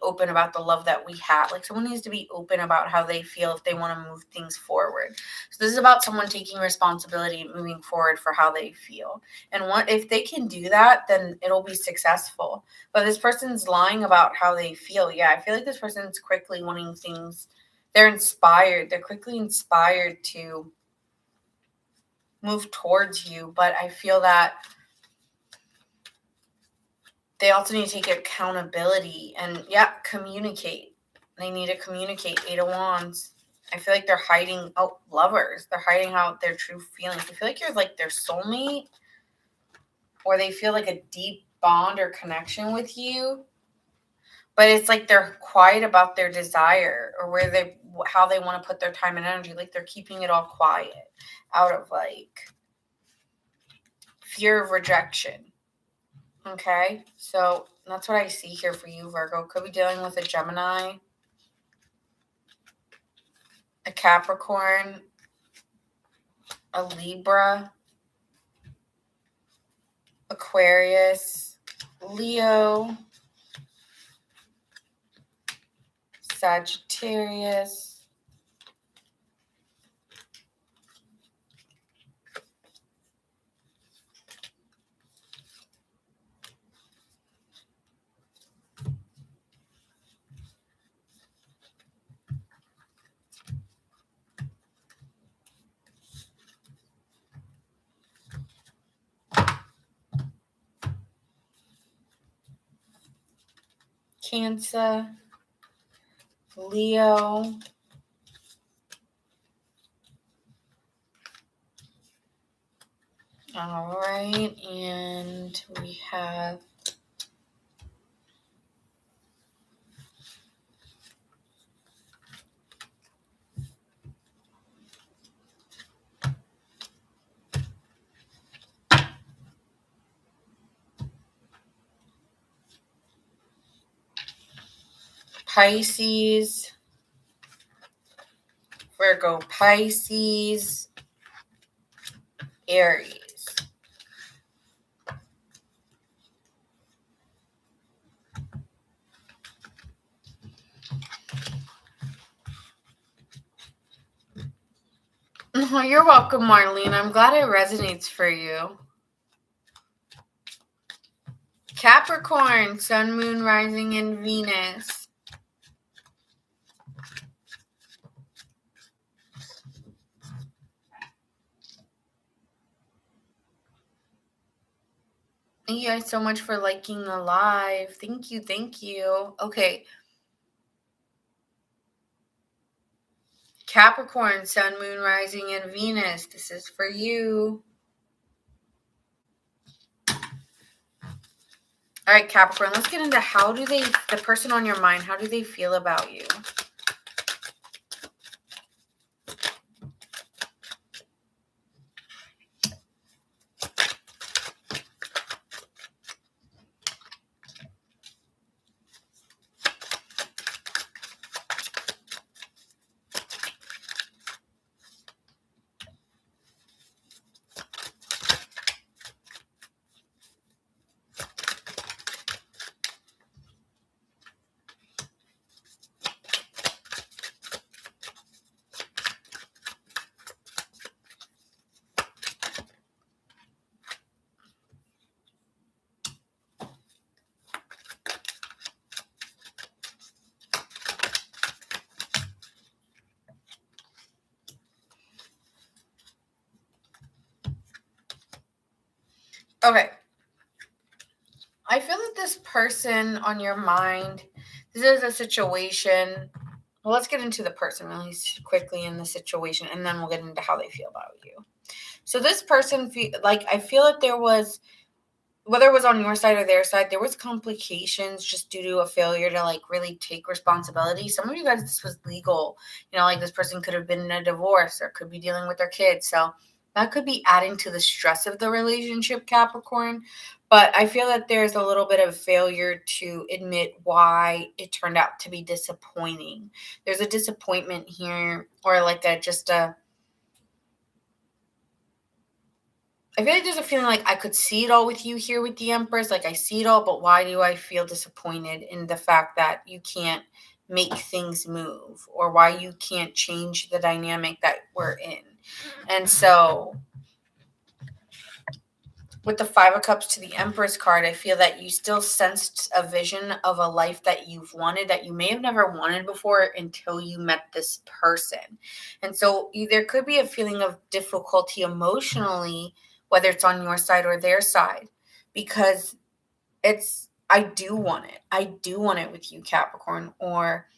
open about the love that we have. Like, someone needs to be open about how they feel if they want to move things forward. So this is about someone taking responsibility, moving forward for how they feel. And if they can do that, then it'll be successful. But this person's lying about how they feel. Yeah, I feel like this person's quickly wanting things. They're inspired. They're quickly inspired to move towards you. But I feel that they also need to take accountability and, communicate. They need to communicate. 8 of Wands. I feel like they're hiding out lovers. They're hiding out their true feelings. I feel like you're like their soulmate, or they feel like a deep bond or connection with you. But it's like they're quiet about their desire or how they want to put their time and energy. Like they're keeping it all quiet out of like fear of rejection. Okay, so that's what I see here for you, Virgo. Could be dealing with a Gemini, a Capricorn, a Libra, Aquarius, Leo, Sagittarius, Cancer, Leo, all right, and we have Pisces, Virgo, Pisces, Aries. Oh, you're welcome, Marlene. I'm glad it resonates for you. Capricorn, Sun, Moon, Rising, and Venus. Thank you guys so much for liking the live. Thank you, thank you. Okay. Capricorn, Sun, Moon, Rising, and Venus. This is for you. All right, Capricorn, let's get into the person on your mind, how do they feel about you? Okay. I feel that this person on your mind, this is a situation. Well, let's get into the person really quickly in the situation, and then we'll get into how they feel about you. So this person, I feel that there was, whether it was on your side or their side, there was complications just due to a failure to really take responsibility. Some of you guys, this was legal. This person could have been in a divorce or could be dealing with their kids. So that could be adding to the stress of the relationship, Capricorn. But I feel that there's a little bit of failure to admit why it turned out to be disappointing. There's a disappointment here, or I feel like there's a feeling like I could see it all with you here with the Empress. I see it all, but why do I feel disappointed in the fact that you can't make things move, or why you can't change the dynamic that we're in? And so with the Five of Cups to the Empress card, I feel that you still sensed a vision of a life that you've wanted, that you may have never wanted before until you met this person. And so there could be a feeling of difficulty emotionally, whether it's on your side or their side, because I do want it. I do want it with you, Capricorn, or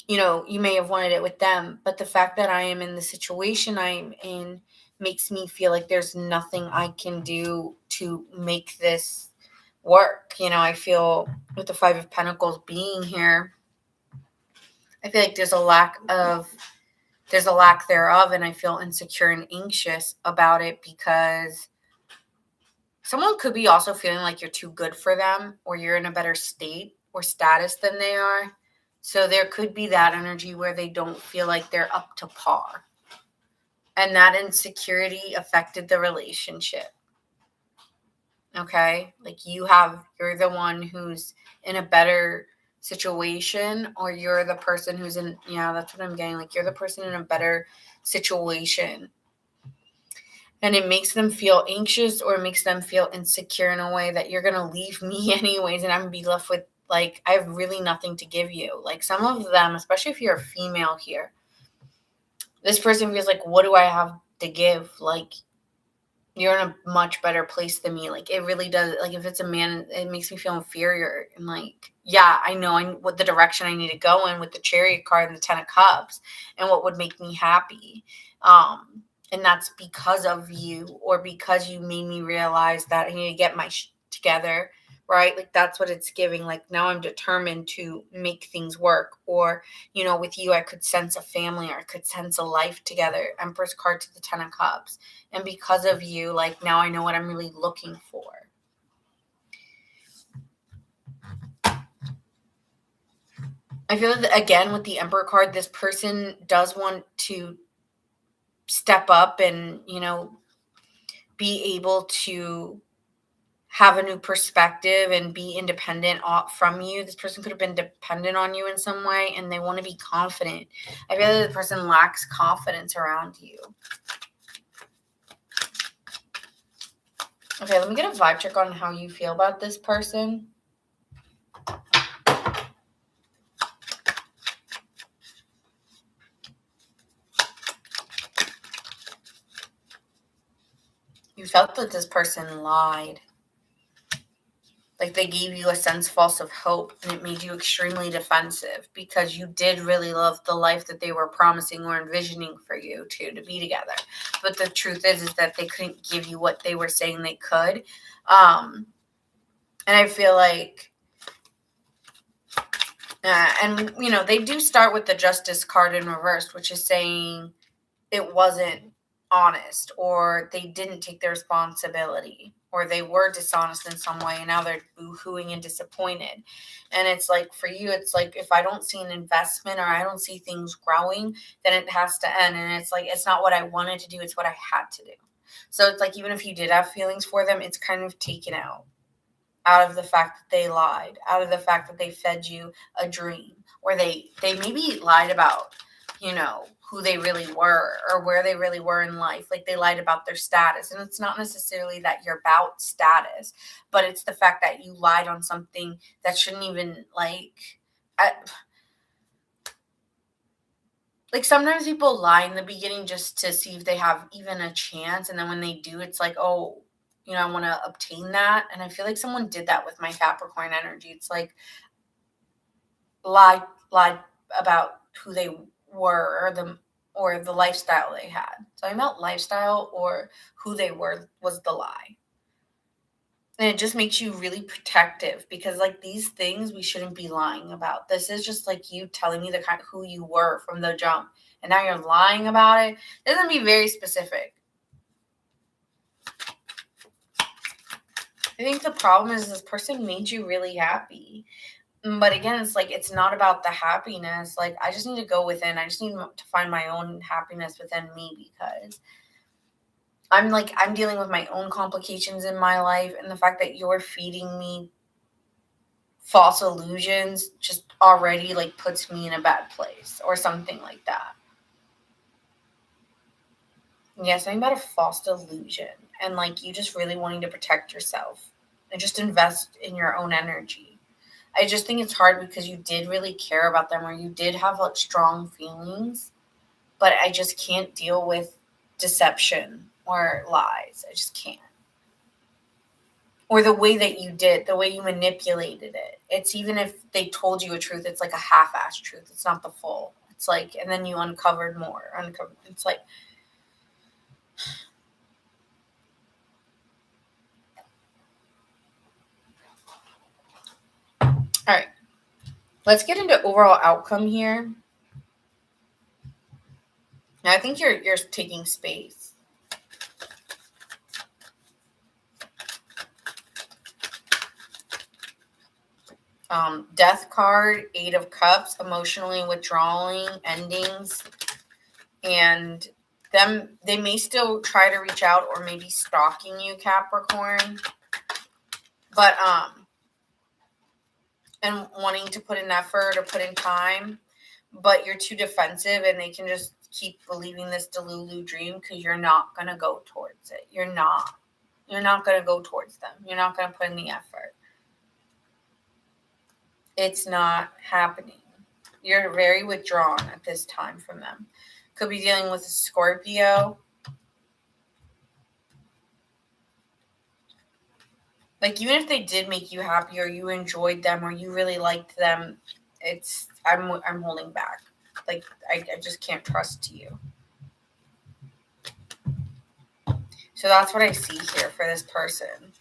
you may have wanted it with them, but the fact that I am in the situation I'm in makes me feel like there's nothing I can do to make this work. I feel with the Five of Pentacles being here, I feel like there's a lack thereof, and I feel insecure and anxious about it because someone could be also feeling like you're too good for them, or you're in a better state or status than they are. So there could be that energy where they don't feel like they're up to par. And that insecurity affected the relationship. Okay? You're the one who's in a better situation, or you're the person who's in, that's what I'm getting. You're the person in a better situation. And it makes them feel anxious, or it makes them feel insecure in a way that you're going to leave me anyways, and I'm going to be left with, I have really nothing to give you. Some of them, especially if you're a female here, this person feels like, what do I have to give? you're in a much better place than me. Like, it really does. Like, if it's a man, it makes me feel inferior. And like, yeah, I know what the direction I need to go in with the Chariot card and the Ten of Cups and what would make me happy. And that's because of you, or because you made me realize that I need to get my together, right? Like, that's what it's giving. Like, now I'm determined to make things work. Or, with you, I could sense a family, or I could sense a life together. Empress card to the Ten of Cups. And because of you, like, now I know what I'm really looking for. I feel that, again, with the Emperor card, this person does want to step up and, be able to have a new perspective and be independent from you. This person could have been dependent on you in some way, and they want to be confident. I feel that the person lacks confidence around you. Okay, let me get a vibe check on how you feel about this person. You felt that this person lied. Like, they gave you a sense false of hope, and it made you extremely defensive because you did really love the life that they were promising or envisioning for you to be together. But the truth is that they couldn't give you what they were saying they could. And I feel like, they do start with the Justice card in reverse, which is saying it wasn't honest, or they didn't take their responsibility, or they were dishonest in some way, and now they're boo-hooing and disappointed. And it's like, for you, it's like, if I don't see an investment or I don't see things growing, then it has to end. And it's like, it's not what I wanted to do, it's what I had to do. So it's like, even if you did have feelings for them, it's kind of taken out of the fact that they lied, out of the fact that they fed you a dream, or they maybe lied about, who they really were or where they really were in life. Like, they lied about their status. And it's not necessarily that you're about status, but it's the fact that you lied on something that shouldn't even, like, sometimes people lie in the beginning just to see if they have even a chance. And then when they do, it's like, oh, I want to obtain that. And I feel like someone did that with my Capricorn energy. It's like, lied about who they were, or the lifestyle they had. So I meant lifestyle, or who they were was the lie. And it just makes you really protective, because like, these things we shouldn't be lying about. This is just like you telling me the kind of who you were from the jump, and now you're lying about it. It doesn't be very specific. I think the problem is this person made you really happy. But again, it's like, it's not about the happiness. Like, I just need to go within. I just need to find my own happiness within me, because I'm dealing with my own complications in my life. And the fact that you're feeding me false illusions just already, like, puts me in a bad place, or something like that. Yeah, something about a false delusion, and like, you just really wanting to protect yourself and just invest in your own energy. I just think it's hard because you did really care about them, or you did have like strong feelings, but I just can't deal with deception or lies. I just can't. Or the way that the way you manipulated it. It's, even if they told you a truth, it's like a half-assed truth. It's not the full. It's like, and then you uncovered more. It's like, all right. Let's get into overall outcome here. Now, I think you're taking space. Death card, Eight of Cups, emotionally withdrawing, endings, and they may still try to reach out, or maybe stalking you, Capricorn, but and wanting to put in effort or put in time, but you're too defensive, and they can just keep believing this Delulu dream, because you're not going to go towards it. You're not going to go towards them. You're not going to put in the effort. It's not happening. You're very withdrawn at this time from them. Could be dealing with a Scorpio. Like, even if they did make you happy or you enjoyed them or you really liked them, I'm holding back. Like, I just can't trust you. So that's what I see here for this person.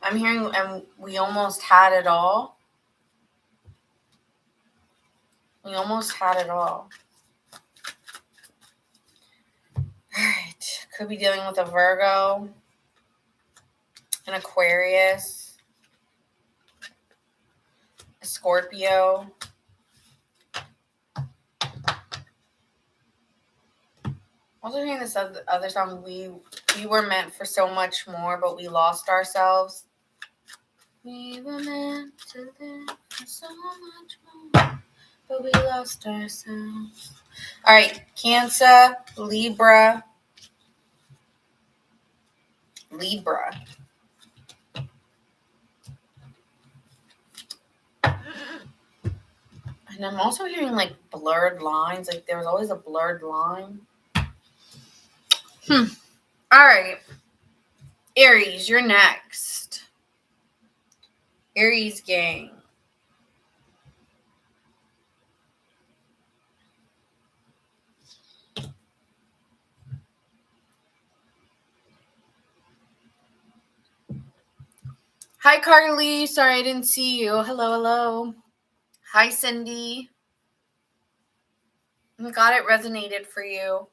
I'm hearing, and we almost had it all. We almost had it all. All right. Could be dealing with a Virgo, an Aquarius, a Scorpio. Also hearing this other song, we were meant for so much more, but we lost ourselves. We were meant to live for so much more, but we lost ourselves. All right, Cancer, Libra. And I'm also hearing like blurred lines. Like there was always a blurred line. All right. Aries, you're next. Aries gang. Hi, Carly. Sorry I didn't see you. Hello. Hi, Cindy. I'm glad it resonated for you.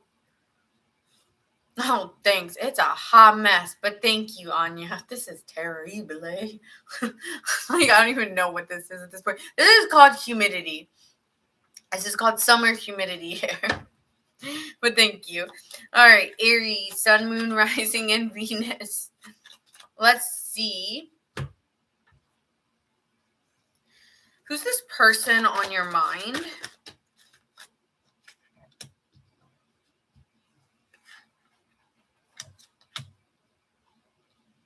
Oh, thanks. It's a hot mess, but thank you, Anya. This is terrible. Like, I don't even know what this is at this point. This is called humidity. This is called summer humidity here. But thank you. All right, Aries, Sun, Moon, Rising, and Venus. Let's see. Who's this person on your mind?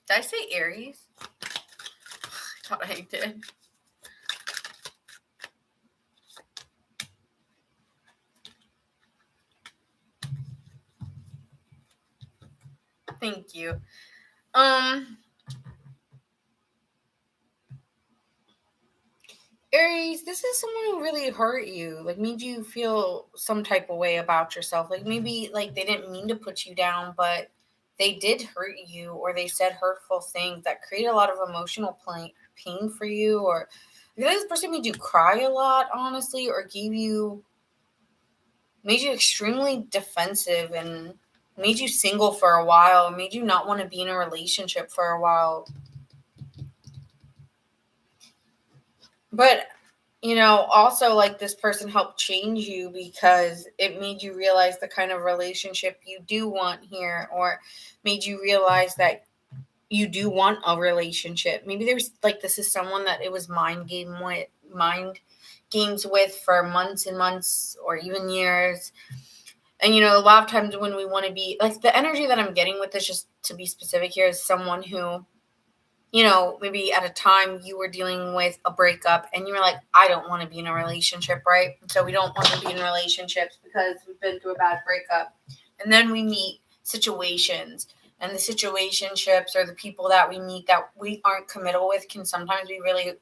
Did I say Aries? I thought I did. Thank you. Aries, this is someone who really hurt you, like made you feel some type of way about yourself. Like maybe like they didn't mean to put you down, but they did hurt you, or they said hurtful things that created a lot of emotional pain for you, or I feel like this person made you cry a lot, honestly, or made you extremely defensive and made you single for a while, made you not want to be in a relationship for a while. But, also like this person helped change you because it made you realize the kind of relationship you do want here, or made you realize that you do want a relationship. Maybe there's like, this is someone that it was mind games with for months and months or even years. And, a lot of times when we want to be like, the energy that I'm getting with this, just to be specific here, is someone who, maybe at a time you were dealing with a breakup and you were like, I don't want to be in a relationship, right? So we don't want to be in relationships because we've been through a bad breakup. And then we meet situations, and the situationships or the people that we meet that we aren't committal with can sometimes be really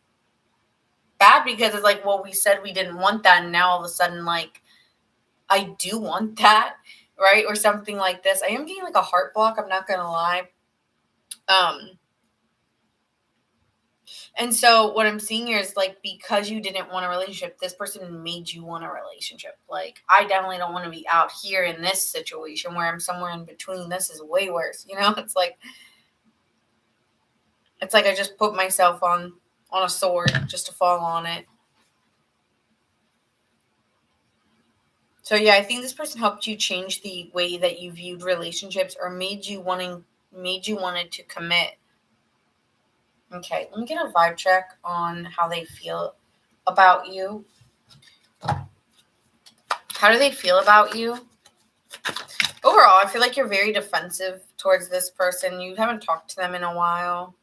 bad, because it's like, well, we said we didn't want that, and now all of a sudden, like, I do want that, right? Or something like this. I am getting like a heart block, I'm not gonna lie. And so what I'm seeing here is like, because you didn't want a relationship, this person made you want a relationship. Like, I definitely don't want to be out here in this situation where I'm somewhere in between. This is way worse. It's like I just put myself on a sword just to fall on it. So yeah, I think this person helped you change the way that you viewed relationships, or made you wanted to commit. Okay, let me get a vibe check on how they feel about you. How do they feel about you? Overall, I feel like you're very defensive towards this person. You haven't talked to them in a while.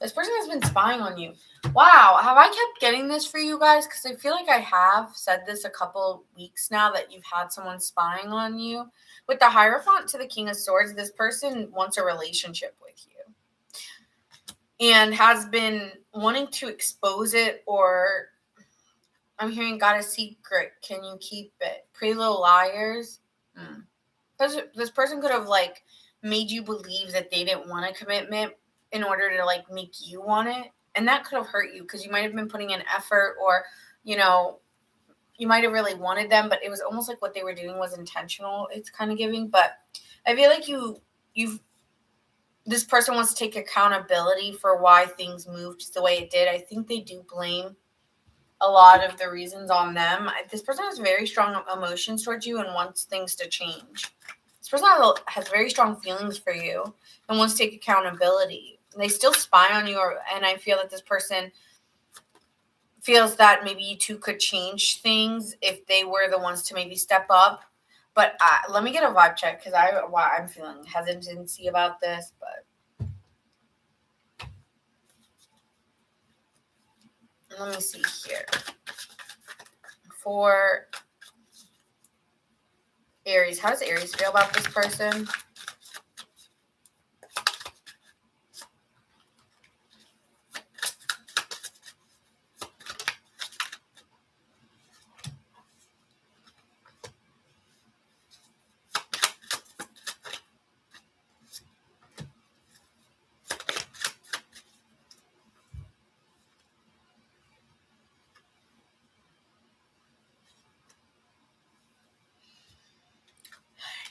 This person has been spying on you. Wow, have I kept getting this for you guys? Because I feel like I have said this a couple weeks now that you've had someone spying on you. With the Hierophant to the King of Swords, this person wants a relationship with you and has been wanting to expose it, or I'm hearing got a secret. Can you keep it? Pretty Little Liars. This person could have like made you believe that they didn't want a commitment in order to like make you want it, and that could have hurt you because you might have been putting in effort, or you know, you might have really wanted them, but it was almost like what they were doing was intentional. It's kind of giving, but I feel like you've this person wants to take accountability for why things moved the way it did. I think they do blame a lot of the reasons on them. This person has very strong emotions towards you and wants things to change. This person has very strong feelings for you and wants to take accountability. They still spy on you, and I feel that this person feels that maybe you two could change things if they were the ones to maybe step up. But let me get a vibe check because I'm feeling hesitancy about this, but let me see here. For Aries, how does Aries feel about this person?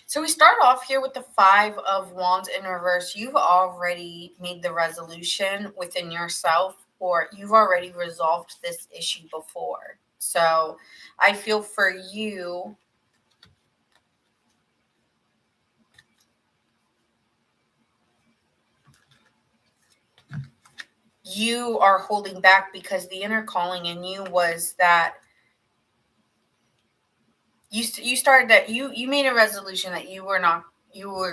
So we start off here with the Five of Wands in reverse. You've already made the resolution within yourself, or you've already resolved this issue before. So I feel for you, you are holding back because the inner calling in you was that you started that you made a resolution that you were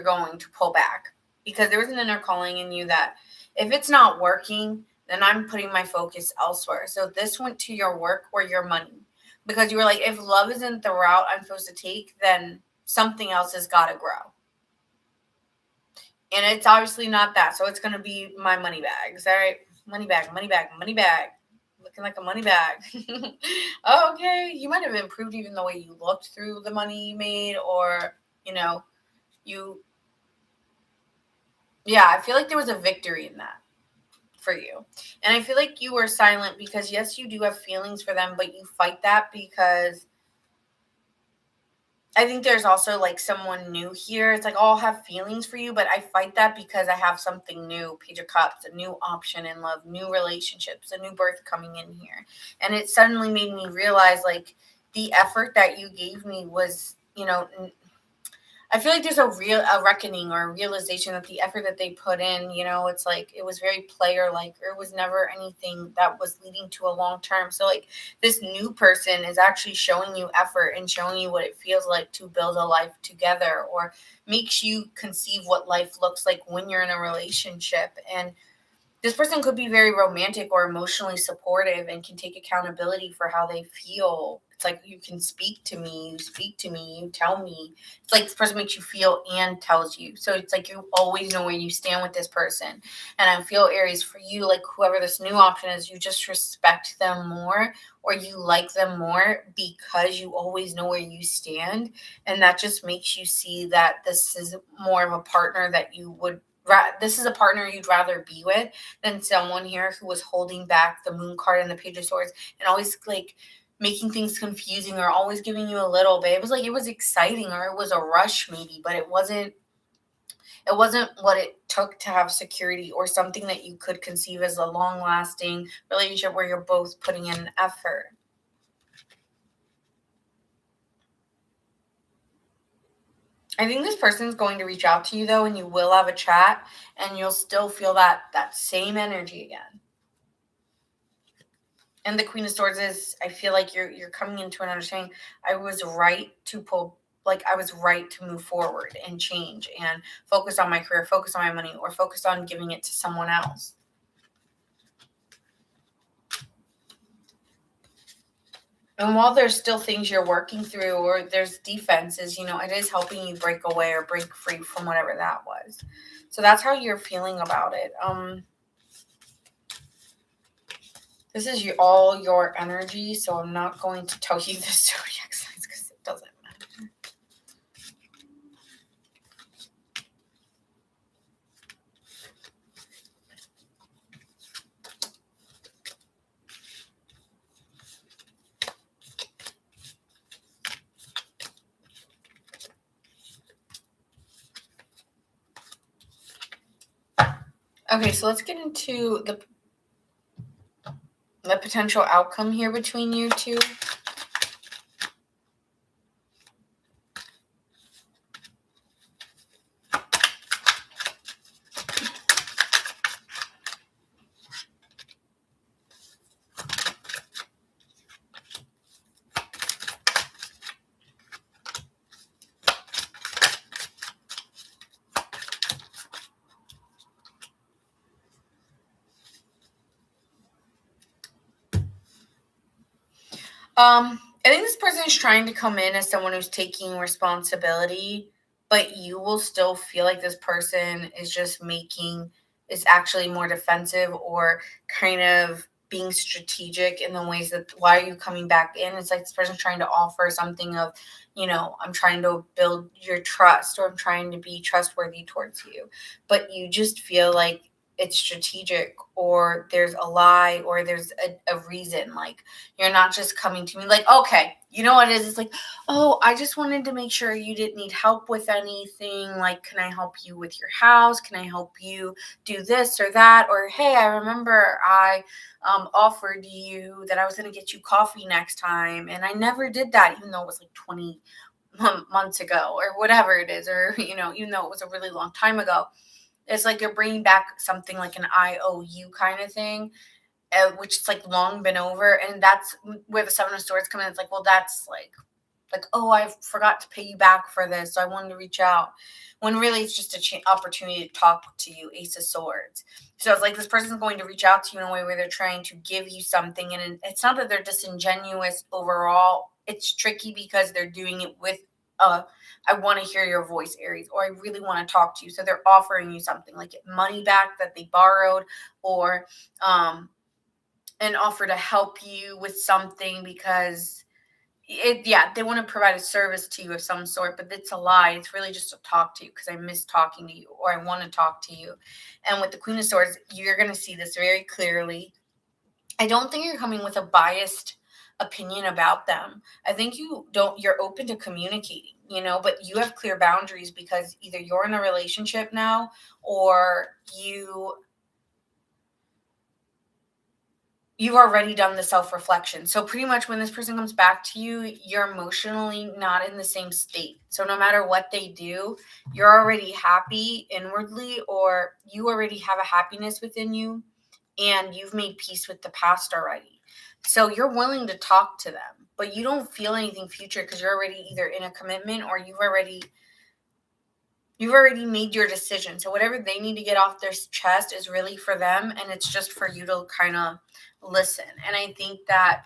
going to pull back because there was an inner calling in you that if it's not working, then I'm putting my focus elsewhere. So this went to your work or your money because you were like, if love isn't the route I'm supposed to take, then something else has got to grow. And it's obviously not that. So it's going to be my money bags. All right. Money bag, money bag, money bag. Looking like a money bag. Okay. You might have improved even the way you looked through the money you made, or, I feel like there was a victory in that for you. And I feel like you were silent because, yes, you do have feelings for them, but you fight that because I think there's also like someone new here. It's like, oh, I'll have feelings for you, but I fight that because I have something new. Page of Cups, a new option in love, new relationships, a new birth coming in here. And it suddenly made me realize like the effort that you gave me was, I feel like there's a reckoning or a realization that the effort that they put in, it's like it was very player like, or it was never anything that was leading to a long term. So like this new person is actually showing you effort and showing you what it feels like to build a life together, or makes you conceive what life looks like when you're in a relationship. And this person could be very romantic or emotionally supportive and can take accountability for how they feel. It's like you can speak to me, you tell me. It's like this person makes you feel and tells you. So it's like you always know where you stand with this person. And I feel, Aries, for you, like whoever this new option is, you just respect them more, or you like them more because you always know where you stand. And that just makes you see that this is more of a partner that you would this is a partner you'd rather be with than someone here who was holding back the Moon card and the Page of Swords and always like making things confusing or always giving you a little bit. It was like it was exciting or it was a rush maybe, but it wasn't what it took to have security or something that you could conceive as a long-lasting relationship where you're both putting in effort. I think this person's going to reach out to you though, and you will have a chat and you'll still feel that same energy again. And the Queen of Swords is, I feel like you're coming into an understanding. I was right to move forward and change and focus on my career, focus on my money, or focus on giving it to someone else. And while there's still things you're working through or there's defenses, it is helping you break away or break free from whatever that was. So that's how you're feeling about it. This is all your energy, so I'm not going to tell you the zodiac signs because it doesn't matter. Okay, so let's get into the potential outcome here between you two. I think this person is trying to come in as someone who's taking responsibility, but you will still feel like this person is actually more defensive or kind of being strategic in the ways that why are you coming back in? It's like this person's trying to offer something of, I'm trying to build your trust or I'm trying to be trustworthy towards you. But you just feel like it's strategic or there's a lie or there's a reason. Like you're not just coming to me like, okay, you know what it is? It's like, oh, I just wanted to make sure you didn't need help with anything. Like, can I help you with your house? Can I help you do this or that? Or, hey, I remember I offered you that I was going to get you coffee next time. And I never did that, even though it was like 20 months ago or whatever it is. Or, even though it was a really long time ago. It's like you're bringing back something like an IOU kind of thing, which is like long been over. And that's where the Seven of Swords come in. It's like, well, that's like, oh, I forgot to pay you back for this. So I wanted to reach out. When really it's just an opportunity to talk to you, Ace of Swords. So it's like this person's going to reach out to you in a way where they're trying to give you something. And it's not that they're disingenuous overall. It's tricky because they're doing it with I want to hear your voice, Aries, or I really want to talk to you. So they're offering you something like money back that they borrowed or an offer to help you with something because they want to provide a service to you of some sort, but it's a lie. It's really just to talk to you because I miss talking to you or I want to talk to you. And with the Queen of Swords, you're going to see this very clearly. I don't think you're coming with a biased opinion about them. I think you're open to communicating, but you have clear boundaries because either you're in a relationship now or you've already done the self-reflection. So pretty much when this person comes back to you, you're emotionally not in the same state. So no matter what they do, you're already happy inwardly or you already have a happiness within you and you've made peace with the past already. So you're willing to talk to them, but you don't feel anything future because you're already either in a commitment or you've already made your decision. So whatever they need to get off their chest is really for them. And it's just for you to kind of listen. And I think that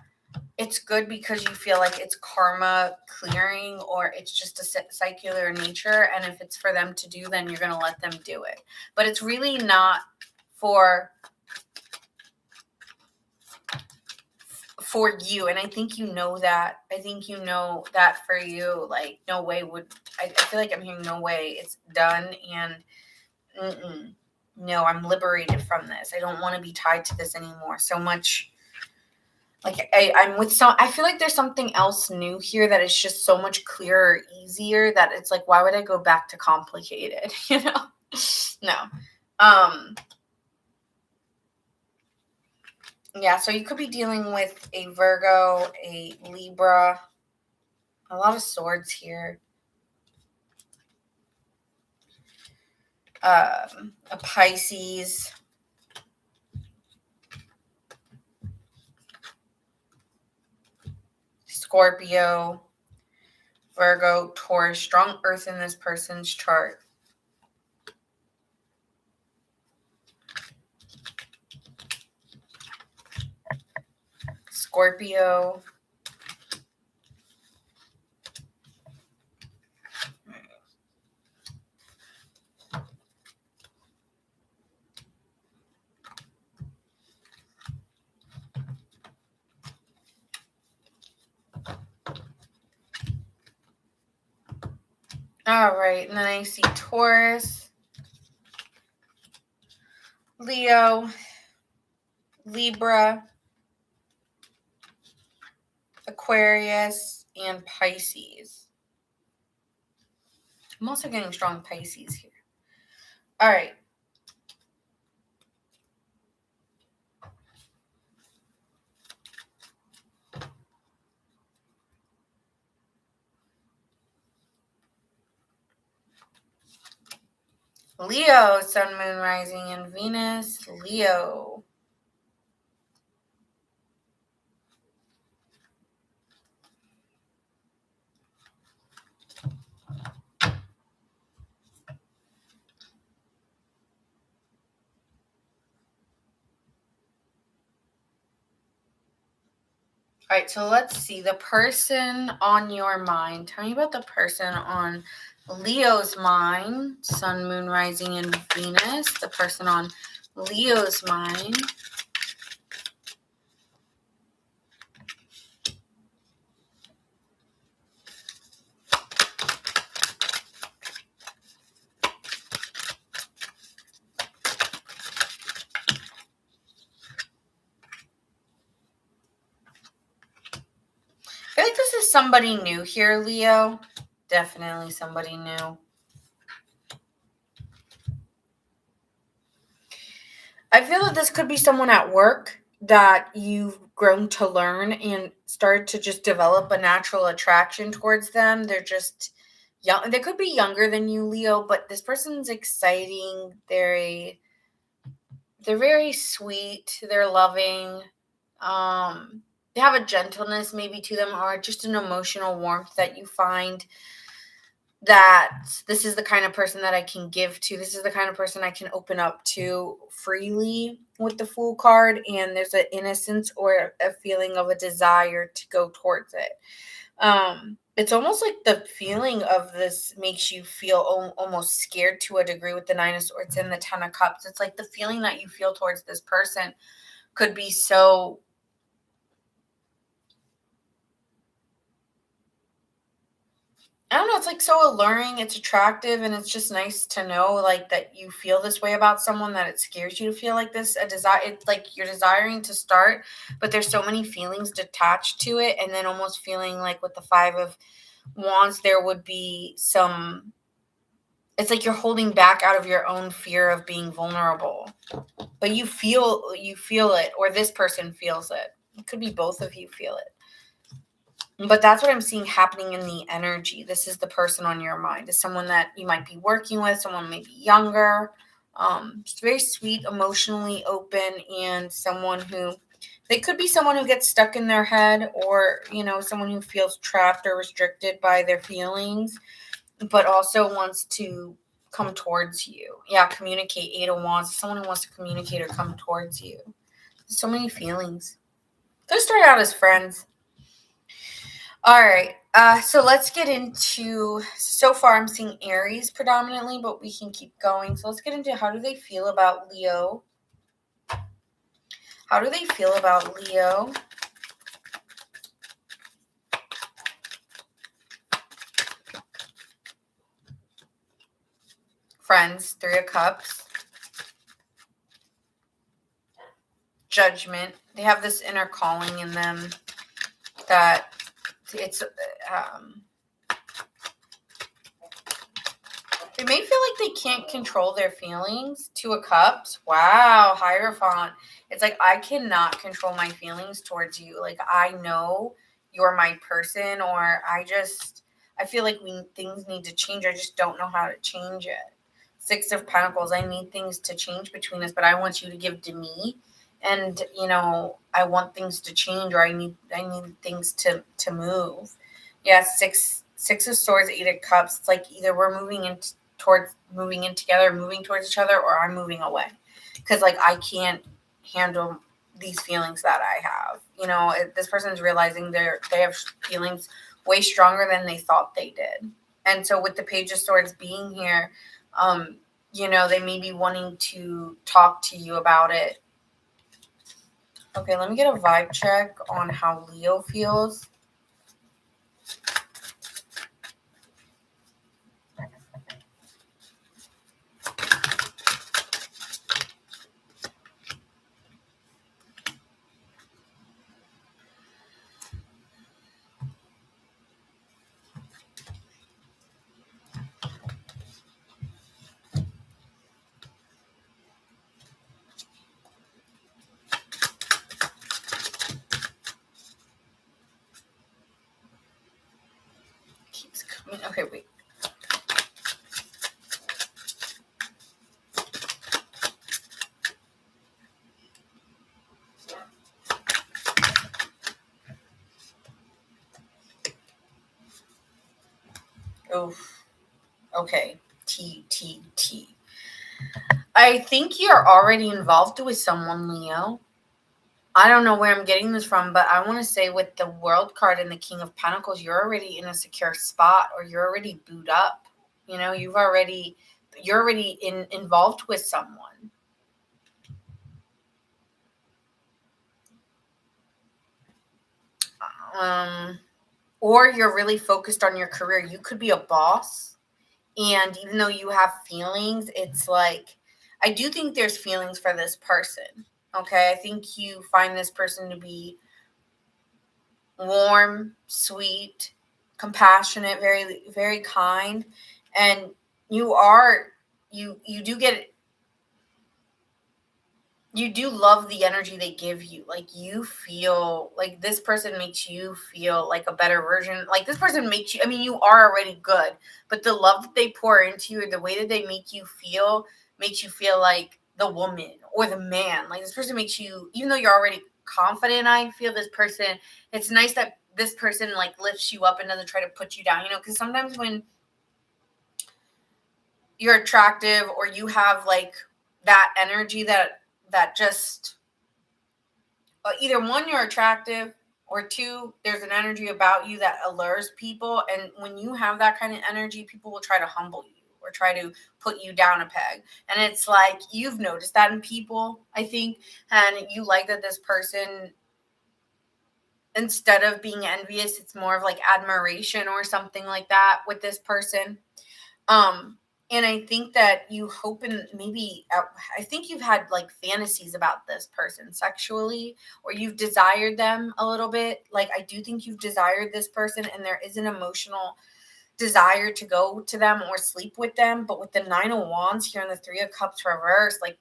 it's good because you feel like it's karma clearing or it's just a secular nature. And if it's for them to do, then you're going to let them do it. But it's really not for you. And I think you know that. I think you know that for you, like no way would, I feel like I'm hearing no way it's done. And no, I'm liberated from this. I don't want to be tied to this anymore. So much like I'm with I feel like there's something else new here that is just so much clearer, easier that it's like, why would I go back to complicated? No. Yeah, so you could be dealing with a Virgo, a Libra, a lot of swords here. A Pisces. Scorpio, Virgo, Taurus, strong earth in this person's chart. Scorpio, All right, and then I see Taurus, Leo, Libra, Aquarius, and Pisces. I'm also getting strong Pisces here. All right. Leo, Sun, Moon, Rising, and Venus. Leo. All right, so let's see. The person on your mind. Tell me about the person on Leo's mind. Sun, Moon, Rising, and Venus. The person on Leo's mind. I feel like this is somebody new here, Leo. Definitely somebody new. I feel that this could be someone at work that you've grown to learn and start to just develop a natural attraction towards them. They're just young. They could be younger than you, Leo, but this person's exciting. They're very sweet. They're loving. They have a gentleness maybe to them, or just an emotional warmth that you find that this is the kind of person that I can give to. This is the kind of person I can open up to freely with the Fool card. And there's an innocence or a feeling of a desire to go towards it. It's almost like the feeling of this makes you feel almost scared to a degree with the Nine of Swords and the Ten of Cups. It's like the feeling that you feel towards this person could be so I don't know, it's like so alluring, it's attractive, and it's just nice to know like that you feel this way about someone, that it scares you to feel like this. A desire, it's like you're desiring to start, but there's so many feelings detached to it, and then almost feeling like with the Five of Wands, there would be some it's like you're holding back out of your own fear of being vulnerable. But you feel it, or this person feels it. It could be both of you feel it. But that's what I'm seeing happening in the energy. This is the person on your mind. It's someone that you might be working with, someone maybe younger. It's very sweet, emotionally open, and someone who they could be someone who gets stuck in their head, or someone who feels trapped or restricted by their feelings, but also wants to come towards you. Yeah, communicate. Eight of Wands. Someone who wants to communicate or come towards you. So many feelings. Could start out as friends. All right. So let's get into, so far I'm seeing Aries predominantly, but we can keep going. So let's get into how do they feel about Leo? How do they feel about Leo? Friends, Three of Cups. Judgment. They have this inner calling in them that it's, they may feel like they can't control their feelings. Two of Cups. Wow, Hierophant. It's like, I cannot control my feelings towards you. Like, I know you're my person, or I feel like things need to change. I just don't know how to change it. Six of Pentacles. I need things to change between us, but I want you to give to me. And, I want things to change, or I need things to move. Yeah, Six of Swords, Eight of Cups. It's like either we're moving in together, moving towards each other, or I'm moving away, because like I can't handle these feelings that I have. This person's realizing they have feelings way stronger than they thought they did. And so with the Page of Swords being here, they may be wanting to talk to you about it. Okay, let me get a vibe check on how Leo feels. Okay, wait. Oof. Okay. T. I think you're already involved with someone, Leo. I don't know where I'm getting this from, but I want to say with the World card and the King of Pentacles, you're already in a secure spot, or you're already booed up. You know, you're already involved with someone. Or you're really focused on your career. You could be a boss, and even though you have feelings, it's like, I do think there's feelings for this person. Okay, I think you find this person to be warm, sweet, compassionate, very, very kind, and you do get, you do love the energy they give you. Like, you feel like this person makes you feel like a better version. Like, this person makes you, I mean, you are already good, but the love that they pour into you, or the way that they make you feel, makes you feel like the woman or the man. Like, this person makes you, even though you're already confident, I feel this person, it's nice that this person like lifts you up and doesn't try to put you down, you know, because sometimes when you're attractive, or you have like that energy that just, either one, you're attractive, or two, there's an energy about you that allures people. And when you have that kind of energy, people will try to humble you or try to put you down a peg. And it's like, you've noticed that in people, I think, and you like that this person, instead of being envious, it's more of like admiration or something like that with this person. Um, and I think that you hope, and maybe, I think you've had like fantasies about this person sexually, or you've desired them a little bit. Like, I do think you've desired this person, and there is an emotional desire to go to them or sleep with them. But with the Nine of Wands here and the Three of Cups reversed, like,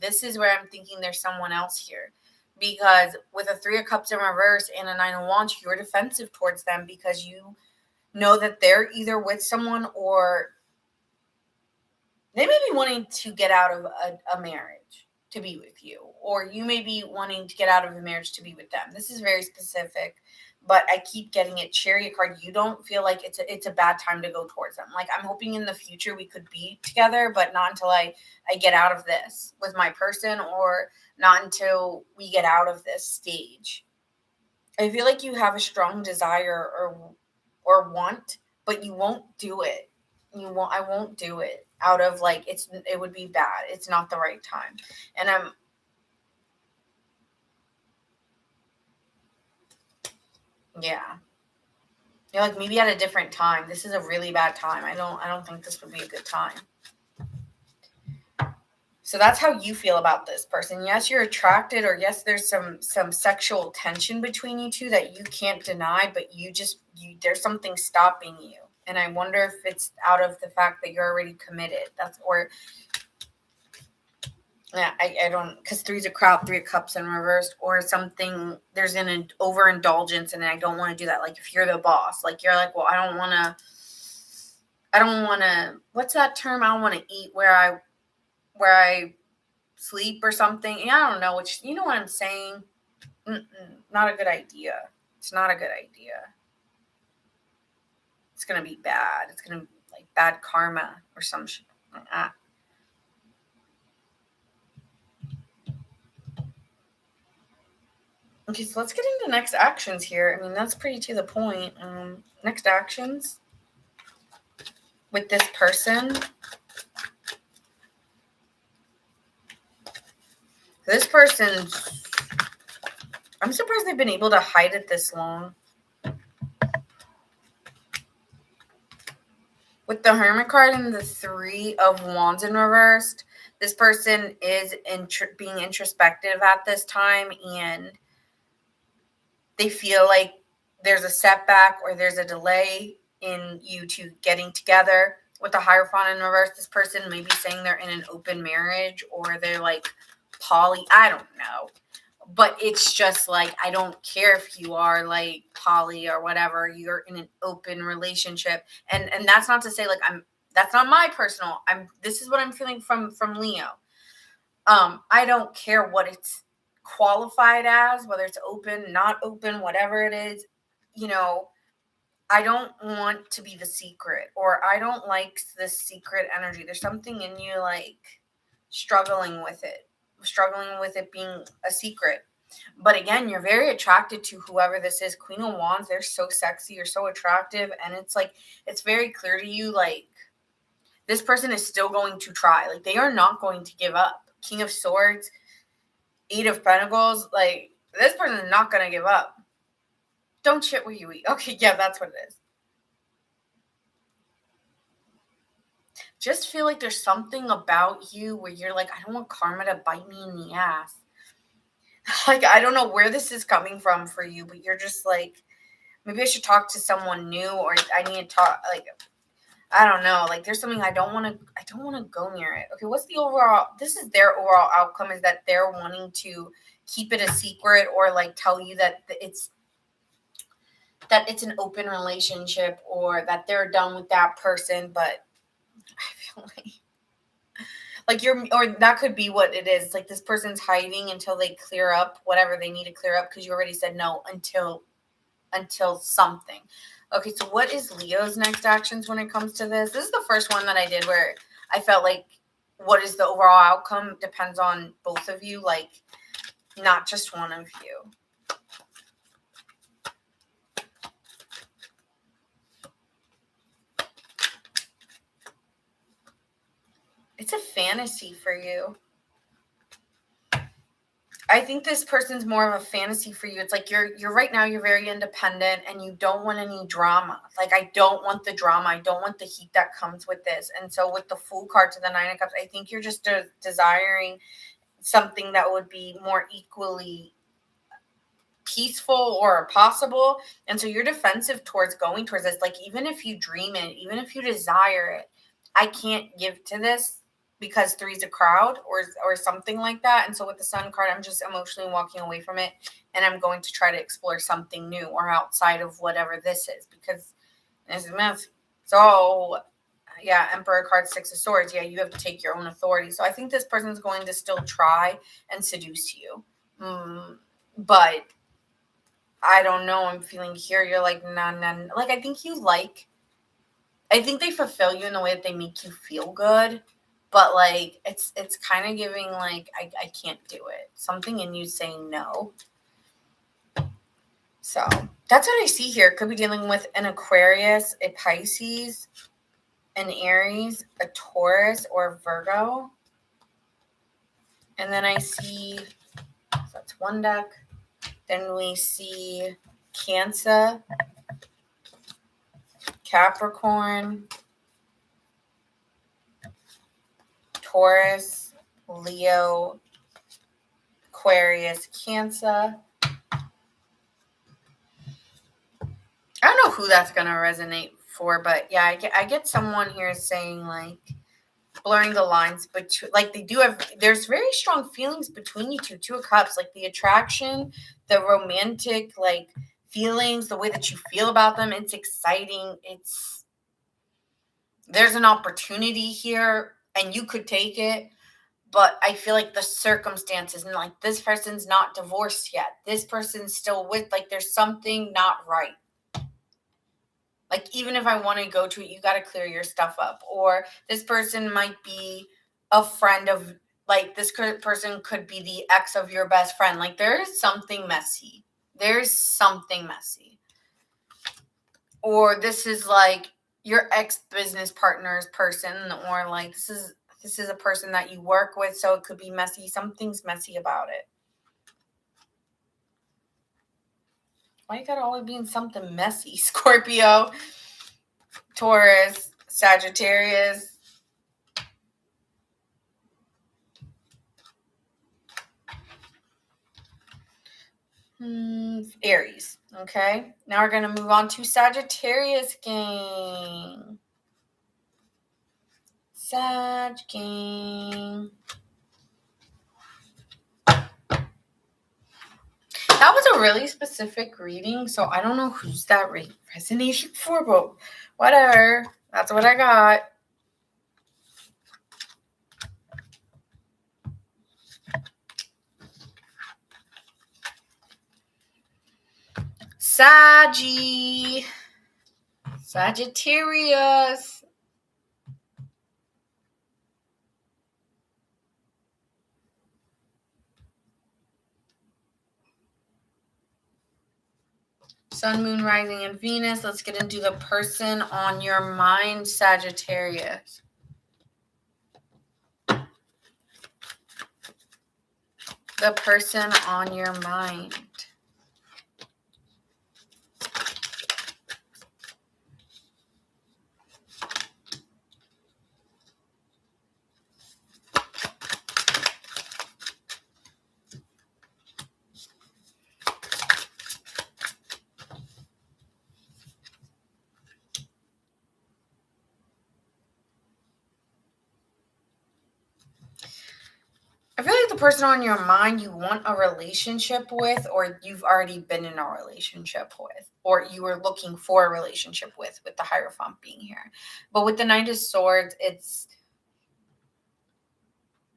this is where I'm thinking there's someone else here. Because with a Three of Cups in reverse and a Nine of Wands, you're defensive towards them because you know that they're either with someone, or they may be wanting to get out of a marriage to be with you, or you may be wanting to get out of a marriage to be with them. This is very specific, but I keep getting it. Chariot card. You don't feel like it's a bad time to go towards them. Like, I'm hoping in the future we could be together, but not until I get out of this with my person, or not until we get out of this stage. I feel like you have a strong desire or want, but you won't do it. I won't do it out of like, it would be bad. It's not the right time. And yeah. You're like, maybe at a different time. This is a really bad time. I don't think this would be a good time. So that's how you feel about this person. Yes, you're attracted, or yes, there's some sexual tension between you two that you can't deny, but there's something stopping you. And I wonder if it's out of the fact that you're already committed. Yeah, I don't, because Three of Cups in reversed, or something, there's an overindulgence, and I don't want to do that. Like, if you're the boss, like, you're like, well, I don't want to, what's that term? I don't want to eat where I sleep or something. Yeah, I don't know, which, you know what I'm saying? Not a good idea. It's not a good idea. It's going to be bad. It's going to be like bad karma or some shit like that. Okay, so let's get into next actions here. I mean, that's pretty to the point. Next actions with this person. This person, I'm surprised they've been able to hide it this long. With the Hermit card and the Three of Wands in reversed, this person is being introspective at this time, and they feel like there's a setback or there's a delay in you two getting together. With the Hierophant in reverse, this person may be saying they're in an open marriage, or they're like poly, I don't know. but it's just like, I don't care if you are like poly or whatever, you're in an open relationship. And that's not to say like that's not my personal, this is what I'm feeling from Leo. I don't care what it's qualified as, whether it's open, not open, whatever it is, you know, I don't want to be the secret, or I don't like this secret energy. There's something in you like struggling with it being a secret. But again, you're very attracted to whoever this is. Queen of Wands, they're so sexy, you're so attractive, and it's like, it's very clear to you, like, this person is still going to try. Like, they are not going to give up. King of Swords, Eight of Pentacles, like, this person is not going to give up. Don't shit where you eat. Okay, yeah, that's what it is. Just feel like there's something about you where you're like, I don't want karma to bite me in the ass. Like, I don't know where this is coming from for you, but you're just like, maybe I should talk to someone new, or I need to talk, like, I don't know. Like, there's something I don't want to go near it. Okay, what's the overall, this is their overall outcome, is that they're wanting to keep it a secret, or like tell you that it's an open relationship, or that they're done with that person. But I feel like or that could be what it is. Like, this person's hiding until they clear up whatever they need to clear up, because you already said no until something. Okay, so what is Leo's next actions when it comes to this? This is the first one that I did where I felt like, what is the overall outcome depends on both of you, like, not just one of you. It's a fantasy for you. I think this person's more of a fantasy for you. It's like you're right now, you're very independent and you don't want any drama. Like, I don't want the drama. I don't want the heat that comes with this. And so with the Fool card to the Nine of Cups, I think you're just desiring something that would be more equally peaceful or possible. And so you're defensive towards going towards this. Like, even if you dream it, even if you desire it, I can't give to this because three's a crowd, or something like that. And so with the Sun card, I'm just emotionally walking away from it, and I'm going to try to explore something new or outside of whatever this is, because this is messy. So yeah, Emperor card, Six of Swords. Yeah, you have to take your own authority. So I think this person's going to still try and seduce you. But I don't know. I'm feeling here. You're like, nah. Like, I think they fulfill you in the way that they make you feel good. But like, it's kind of giving like, I can't do it. Something in you saying no. So that's what I see here. Could be dealing with an Aquarius, a Pisces, an Aries, a Taurus, or a Virgo. And then I see, so that's one deck. Then we see Cancer, Capricorn, Taurus, Leo, Aquarius, Cancer. I don't know who that's going to resonate for, but yeah, I get someone here saying like, blurring the lines between, like, there's very strong feelings between you two. Two of Cups, like the attraction, the romantic, like, feelings, the way that you feel about them, it's exciting. There's an opportunity here and you could take it, but I feel like the circumstances, and like, this person's not divorced yet. This person's still with, like, there's something not right. Like, even if I want to go to it, you got to clear your stuff up. Or this person might be a friend of, like, this person could be the ex of your best friend. Like, there's something messy. There's something messy. Or this is like your ex business partner's person, or like this is a person that you work with, so it could be messy. Something's messy about it. Why you gotta always be in something messy? Scorpio, Taurus, Sagittarius, Aries. Okay, now we're gonna move on to Sagittarius gang. Sag gang. That was a really specific reading, so I don't know who's that resonating for, but whatever. That's what I got. Sagittarius. Sun, Moon, Rising, and Venus. Let's get into the person on your mind, Sagittarius. The person on your mind. I feel like the person on your mind you want a relationship with, or you've already been in a relationship with, or you were looking for a relationship with the Hierophant being here. But with the Knight of Swords, it's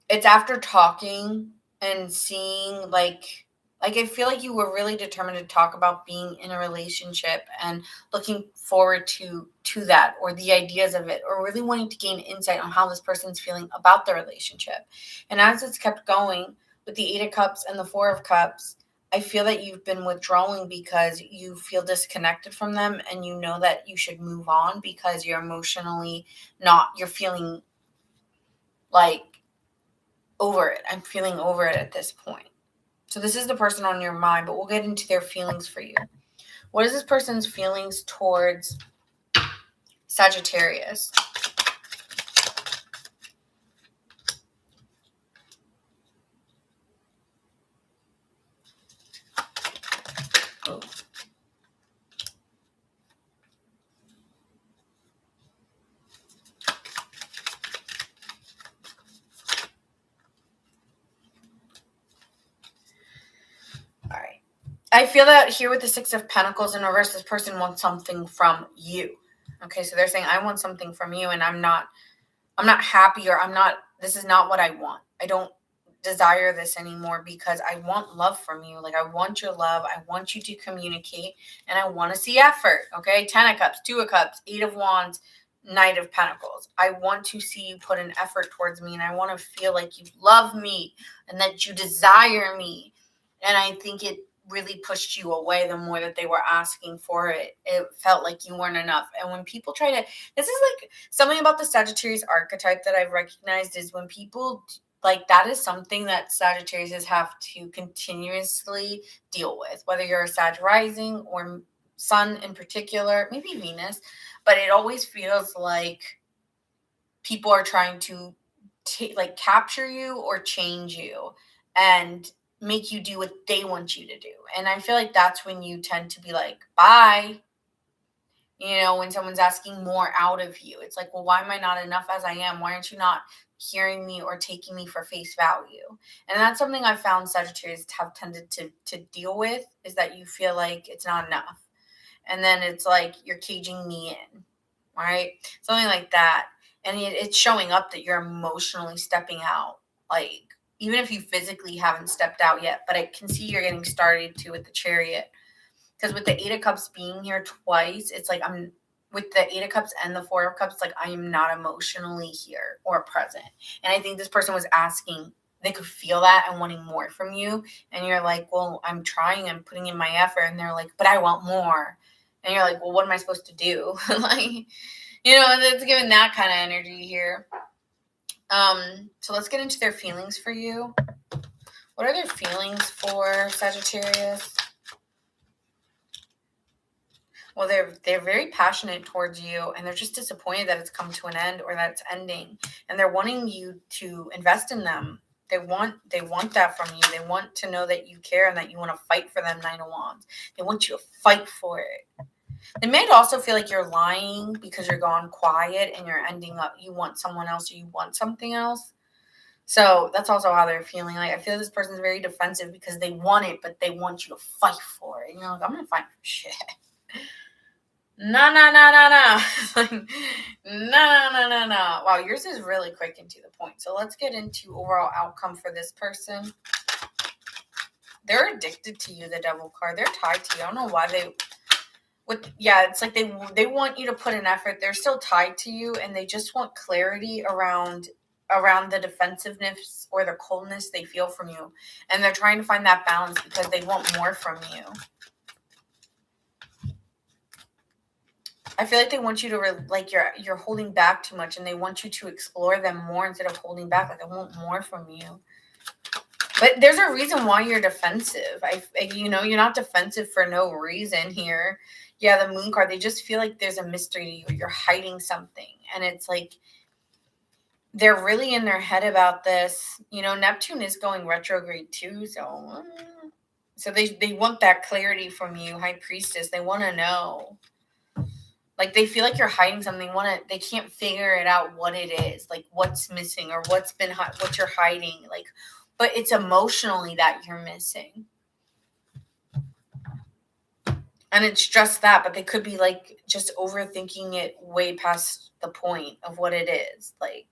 after talking and seeing like I feel like you were really determined to talk about being in a relationship and looking forward to that, or the ideas of it, or really wanting to gain insight on how this person's feeling about the relationship. And as it's kept going with the Eight of Cups and the Four of Cups, I feel that you've been withdrawing because you feel disconnected from them, and you know that you should move on because you're emotionally you're feeling like over it. I'm feeling over it at this point. So this is the person on your mind, but we'll get into their feelings for you. What is this person's feelings towards Sagittarius? Oh. All right. I feel that here with the Six of Pentacles in reverse, this person wants something from you. Okay, so they're saying, I want something from you, and I'm not happy, or this is not what I want. I don't desire this anymore because I want love from you. Like, I want your love. I want you to communicate, and I want to see effort. Okay, 10 of Cups, 2 of Cups, 8 of Wands, Knight of Pentacles. I want to see you put an effort towards me, and I want to feel like you love me and that you desire me. And I think it really pushed you away the more that they were asking for it. It felt like you weren't enough. And when people try to, this is like something about the Sagittarius archetype that I've recognized, is when people like, that is something that Sagittarius have to continuously deal with, whether you're a Sag rising or Sun in particular, maybe Venus, but it always feels like people are trying to capture you or change you and make you do what they want you to do. And I feel like that's when you tend to be like, bye. When someone's asking more out of you, it's like, well, why am I not enough as I am? Why aren't you not hearing me or taking me for face value? And that's something I've found Sagittarius have tended to deal with, is that you feel like it's not enough. And then it's like, you're caging me in, right? Something like that. And it's showing up that you're emotionally stepping out. Like, even if you physically haven't stepped out yet, but I can see you're getting started to with the Chariot. Because with the Eight of Cups being here twice, it's like I'm with the Eight of Cups and the Four of Cups, like I am not emotionally here or present. And I think this person was asking, they could feel that and wanting more from you. And you're like, well, I'm trying, I'm putting in my effort. And they're like, but I want more. And you're like, well, what am I supposed to do? It's giving that kind of energy here. So let's get into their feelings for you. What are their feelings for Sagittarius? Well, they're very passionate towards you, and they're just disappointed that it's come to an end or that it's ending. And they're wanting you to invest in them. They want that from you. They want to know that you care and that you want to fight for them, Nine of Wands. They want you to fight for it. They may also feel like you're lying because you're gone quiet and you're ending up, you want someone else or you want something else. So that's also how they're feeling. Like, I feel this person's very defensive because they want it, but they want you to fight for it. You know, like, I'm gonna fight for shit. No, no, no, no, no. Like, no, no, no, no, no. Wow, yours is really quick and to the point. So let's get into overall outcome for this person. They're addicted to you, the devil card. They're tied to you. I don't know why it's like they want you to put an effort. They're still tied to you, and they just want clarity around the defensiveness or the coldness they feel from you. And they're trying to find that balance because they want more from you. I feel like they want you to like you're holding back too much, and they want you to explore them more instead of holding back. Like, I want more from you. But there's a reason why you're defensive. You're not defensive for no reason here. Yeah, the moon card, they just feel like there's a mystery to you. You're hiding something. And it's like they're really in their head about this. Neptune is going retrograde too. So they want that clarity from you, High Priestess. They want to know. Like, they feel like you're hiding something. They can't figure it out what it is, like what's missing or what you're hiding. Like, but it's emotionally that you're missing. And it's just that, but they could be like just overthinking it way past the point of what it is. Like,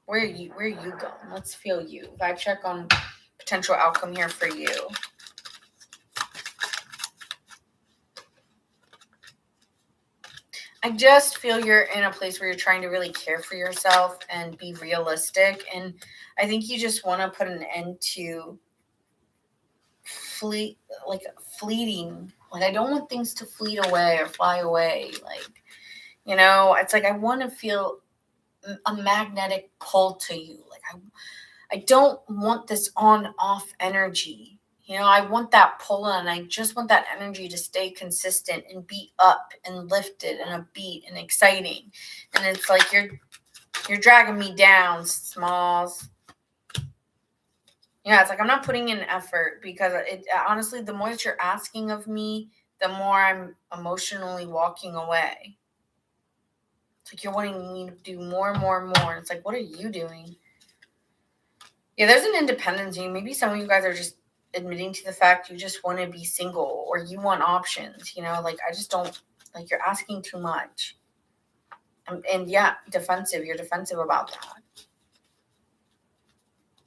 where are you going? Let's feel you. Vibe check on potential outcome here for you. I just feel you're in a place where you're trying to really care for yourself and be realistic. And I think you just want to put an end to fleeting. Like, I don't want things to fleet away or fly away. Like, it's like I want to feel a magnetic pull to you. Like, I don't want this on-off energy. I want that pull, and I just want that energy to stay consistent and be up and lifted and upbeat and exciting. And it's like you're dragging me down, Smalls. Yeah, it's like I'm not putting in effort because honestly, the more that you're asking of me, the more I'm emotionally walking away. It's like you're wanting me to do more and more and more. It's like, what are you doing? Yeah, there's an independence in you. Maybe some of you guys are just admitting to the fact you just want to be single or you want options. Like, I just don't, like, you're asking too much. And yeah, defensive. You're defensive about that.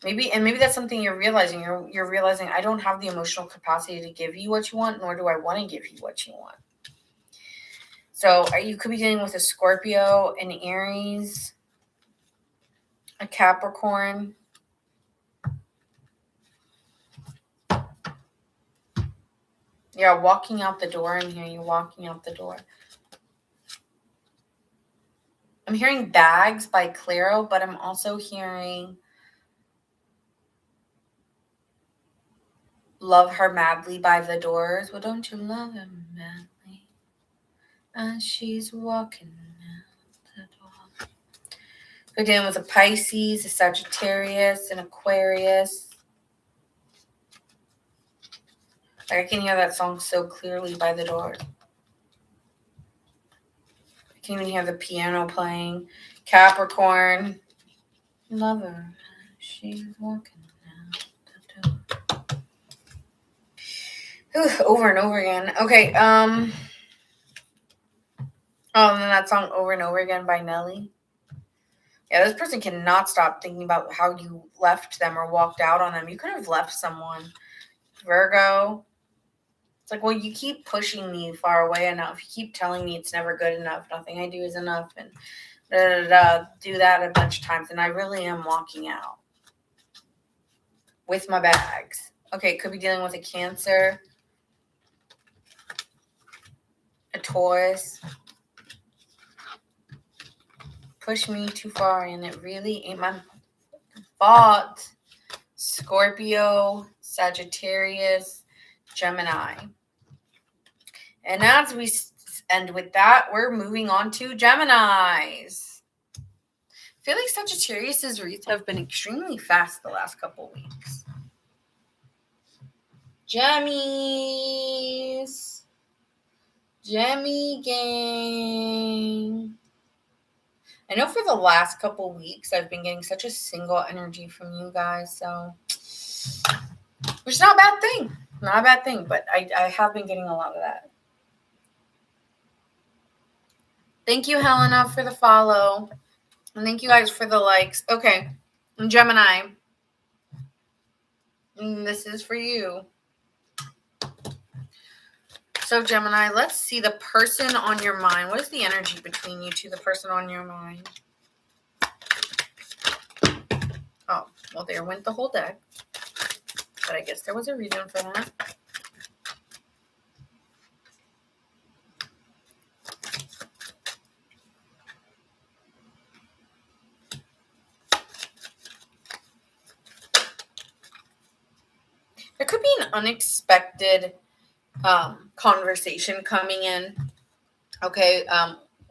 Maybe that's something you're realizing. You're realizing I don't have the emotional capacity to give you what you want, nor do I want to give you what you want. So you could be dealing with a Scorpio, an Aries, a Capricorn. Yeah, walking out the door in here. You're walking out the door. I'm hearing Bags by Clairo, but I'm also hearing Love Her Madly by The Doors. Well, don't you love her madly as she's walking out the door? We're dealing with a Pisces, a Sagittarius, an Aquarius. Like, I can hear that song so clearly by The Doors. I can even hear the piano playing. Capricorn. Love her. She's walking out the door. Over and over again. Okay. And then that song Over and Over Again by Nelly. Yeah, this person cannot stop thinking about how you left them or walked out on them. You could have left someone. Virgo. It's like, well, you keep pushing me far away enough. You keep telling me it's never good enough. Nothing I do is enough. And do that a bunch of times. And I really am walking out with my bags. Okay, could be dealing with a Cancer, a Taurus. Push me too far, and it really ain't my fault. Scorpio, Sagittarius, Gemini. And as we end with that, we're moving on to Geminis. I feel like Sagittarius's reads have been extremely fast the last couple weeks. Gemmies. Gemmy gang. I know for the last couple weeks I've been getting such a single energy from you guys, so which is not a bad thing. Not a bad thing, but I have been getting a lot of that. Thank you, Helena, for the follow. And thank you guys for the likes. Okay, Gemini, this is for you. So, Gemini, let's see the person on your mind. What is the energy between you two, the person on your mind? Oh, well, there went the whole deck. But I guess there was a reason for that. There could be an unexpected conversation coming in, okay,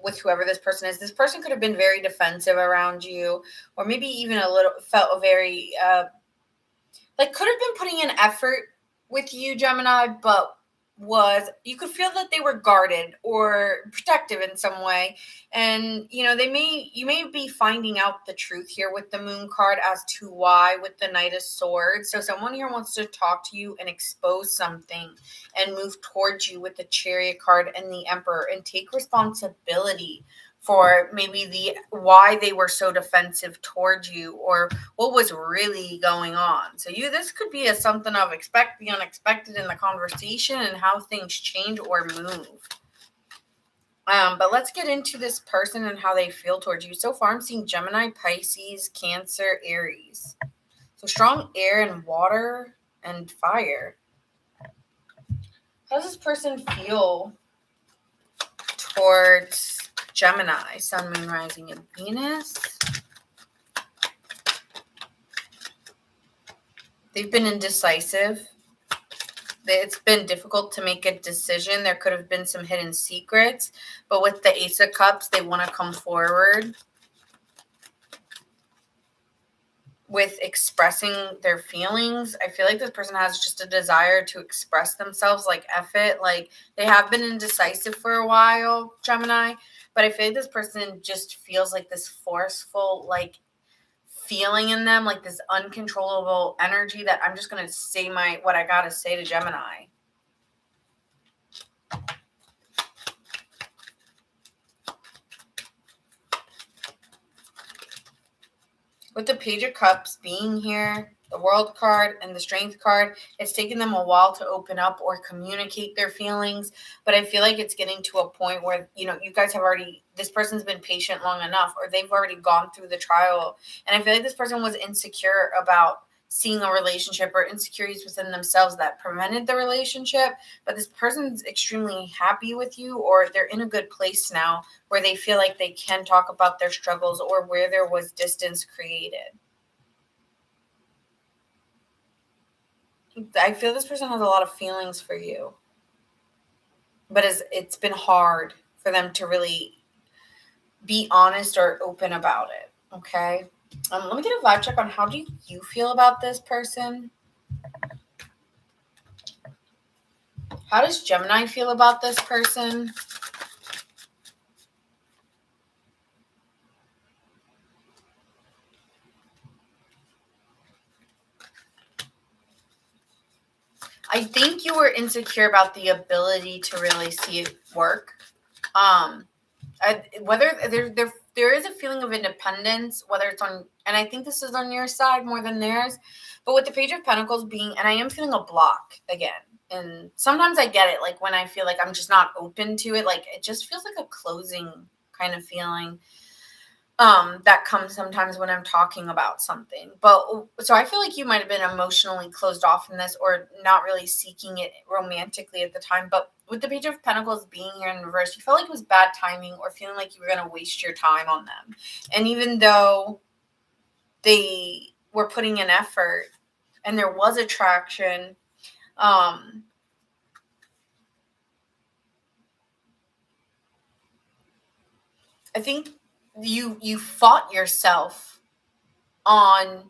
with whoever this person is. This person could have been very defensive around you, or maybe even a little felt very like could have been putting in effort with you, Gemini, but you could feel that they were guarded or protective in some way. And you may be finding out the truth here with the moon card as to why with the Knight of Swords. So someone here wants to talk to you and expose something and move towards you with the Chariot card and the Emperor and take responsibility for maybe why they were so defensive towards you or what was really going on. So this could be something of expect the unexpected in the conversation and how things change or move. But let's get into this person and how they feel towards you. So far, I'm seeing Gemini, Pisces, Cancer, Aries. So strong air and water and fire. How does this person feel towards Gemini, Sun, Moon, Rising, and Venus? They've been indecisive. It's been difficult to make a decision. There could have been some hidden secrets, but with the Ace of Cups, they want to come forward with expressing their feelings. I feel like this person has just a desire to express themselves, like F it. Like they have been indecisive for a while, Gemini, but I feel like this person just feels like this forceful, like feeling in them, like this uncontrollable energy that I'm just going to say what I got to say to Gemini. With the Page of Cups being here, the World card and the Strength card, it's taken them a while to open up or communicate their feelings. But I feel like it's getting to a point where, you guys have this person's been patient long enough, or they've already gone through the trial. And I feel like this person was insecure about seeing a relationship or insecurities within themselves that prevented the relationship. But this person's extremely happy with you, or they're in a good place now where they feel like they can talk about their struggles or where there was distance created. I feel this person has a lot of feelings for you, but it's been hard for them to really be honest or open about it. Okay. Let me get a vibe check on how do you feel about this person? How does Gemini feel about this person? I think you were insecure about the ability to really see it work. Whether there is a feeling of independence, whether it's on, and I think this is on your side more than theirs, but with the Page of Pentacles being, and I am feeling a block again. And sometimes I get it, like when I feel like I'm just not open to it, like it just feels like a closing kind of feeling. That comes sometimes when I'm talking about something. But so I feel like you might have been emotionally closed off in this or not really seeking it romantically at the time. But with the Page of Pentacles being here in reverse, you felt like it was bad timing or feeling like you were going to waste your time on them. And even though they were putting in effort and there was attraction, I think you fought yourself on,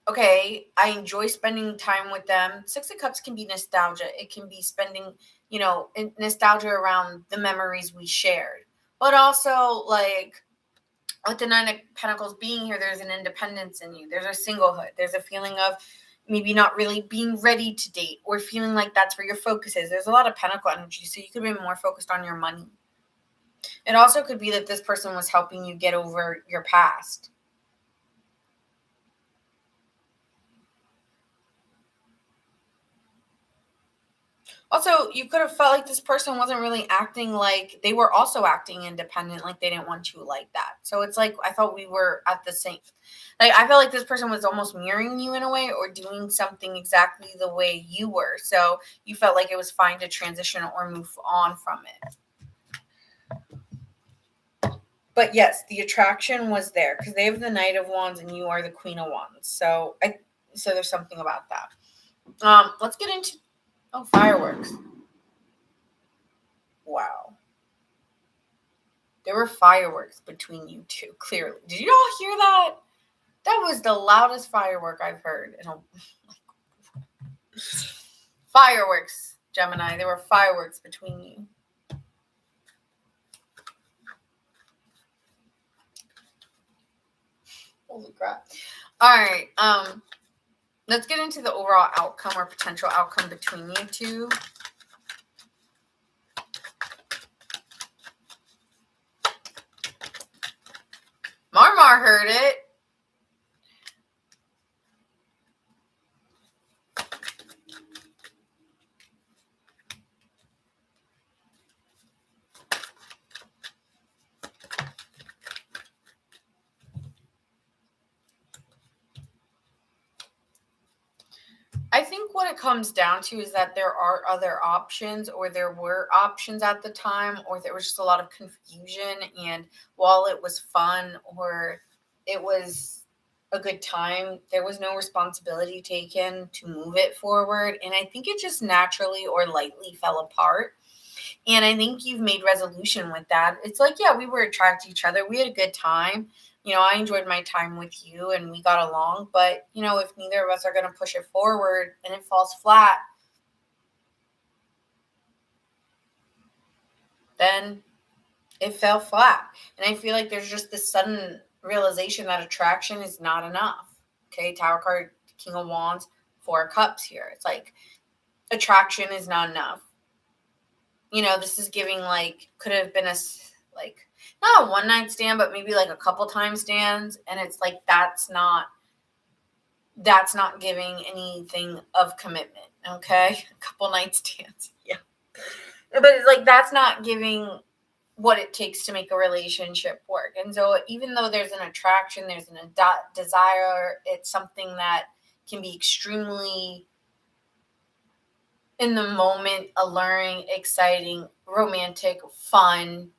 okay, I enjoy spending time with them. Six of Cups can be nostalgia. It can be spending, nostalgia around the memories we shared. But also, like, with the Nine of Pentacles being here, there's an independence in you. There's a singlehood. There's a feeling of maybe not really being ready to date or feeling like that's where your focus is. There's a lot of Pentacle energy, so you could be more focused on your money. It also could be that this person was helping you get over your past. Also, you could have felt like this person wasn't really acting like they were also acting independent, like they didn't want you like that. So it's like I thought we were at the same. Like I felt like this person was almost mirroring you in a way or doing something exactly the way you were. So you felt like it was fine to transition or move on from it. But yes, the attraction was there because they have the Knight of Wands and you are the Queen of Wands. So there's something about that. Let's get into fireworks. Wow. There were fireworks between you two, clearly. Did you all hear that? That was the loudest firework I've heard. Fireworks, Gemini. There were fireworks between you. Holy crap. All right. Let's get into the overall outcome or potential outcome between you two. Marmar heard it. I think what it comes down to is that there are other options, or there were options at the time, or there was just a lot of confusion. And while it was fun or it was a good time, there was no responsibility taken to move it forward. And I think it just naturally or lightly fell apart. And I think you've made resolution with that. It's like, yeah, we were attracted to each other. We had a good time. I enjoyed my time with you and we got along. But, if neither of us are going to push it forward and it falls flat, then it fell flat. And I feel like there's just this sudden realization that attraction is not enough. Okay, Tower card, King of Wands, Four of Cups here. It's like attraction is not enough. This is giving could have been not a one night stand, but maybe a couple time stands. And it's like, that's not giving anything of commitment. Okay. A couple night stands. Yeah. But it's like, that's not giving what it takes to make a relationship work. And so even though there's an attraction, there's a desire, it's something that can be extremely in the moment, alluring, exciting, romantic, fun.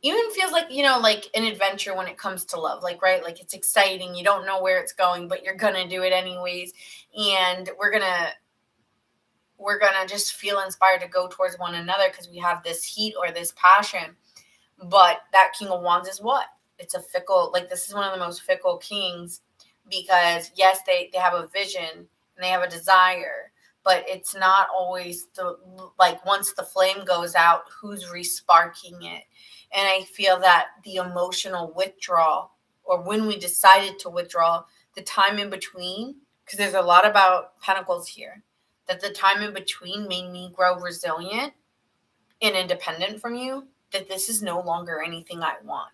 Even feels like, like an adventure when it comes to love, right? It's exciting. You don't know where it's going, but you're going to do it anyways. And we're going to just feel inspired to go towards one another because we have this heat or this passion. But that King of Wands is what? It's a fickle, this is one of the most fickle kings because yes, they have a vision and they have a desire, but it's not always once the flame goes out, who's resparking it. And I feel that the emotional withdrawal, or when we decided to withdraw, the time in between, because there's a lot about Pentacles here, that the time in between made me grow resilient and independent from you, that this is no longer anything I want.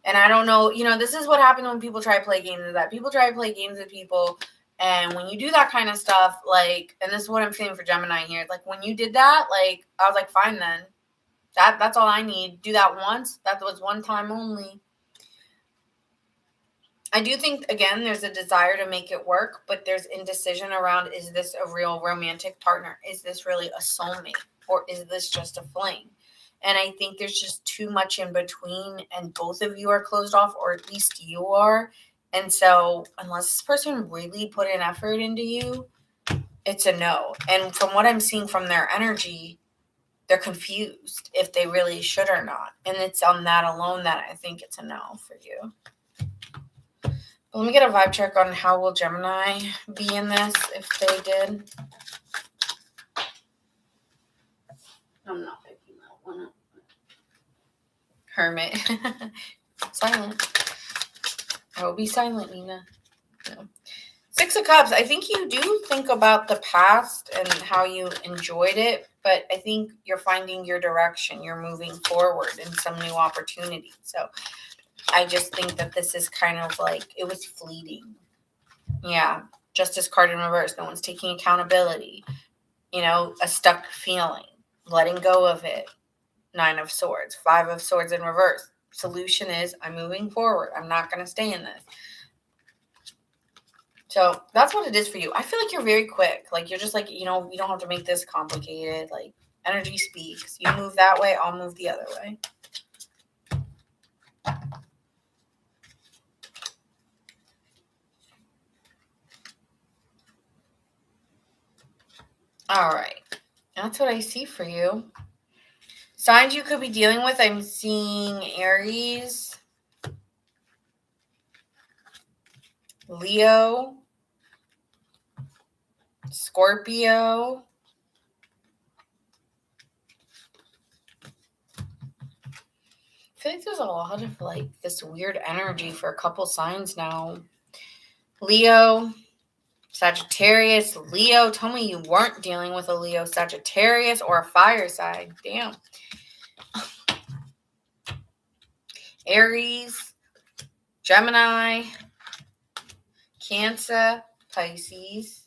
And I don't know, this is what happens when people try to play games with that. People try to play games with people. And when you do that kind of stuff, and this is what I'm feeling for Gemini here, when you did that, I was like, fine then. That's all I need. Do that once. That was one time only. I do think, again, there's a desire to make it work, but there's indecision around, is this a real romantic partner? Is this really a soulmate? Or is this just a fling? And I think there's just too much in between, and both of you are closed off, or at least you are. And so unless this person really put an effort into you, it's a no. And from what I'm seeing from their energy, they're confused if they really should or not. And it's on that alone that I think it's a no for you. But let me get a vibe check on how will Gemini be in this if they did. I'm not picking that one up. Hermit. Silent. I will be silent, Nina. No. Six of Cups. I think you do think about the past and how you enjoyed it, but I think you're finding your direction. You're moving forward in some new opportunities. So I just think that this is kind of like, it was fleeting. Yeah. Justice card in reverse. No one's taking accountability. A stuck feeling. Letting go of it. 9 of Swords. 5 of Swords in reverse. Solution is, I'm moving forward. I'm not going to stay in this. So that's what it is for you. I feel like you're very quick. Like, you're just like, you don't have to make this complicated. Like, energy speaks. You move that way, I'll move the other way. All right. That's what I see for you. Signs you could be dealing with, I'm seeing Aries, Leo, Scorpio, I feel like there's a lot of like this weird energy for a couple signs now. Leo, Sagittarius, Leo. Tell me you weren't dealing with a Leo, Sagittarius, or a fire sign. Damn. Aries, Gemini, Cancer, Pisces.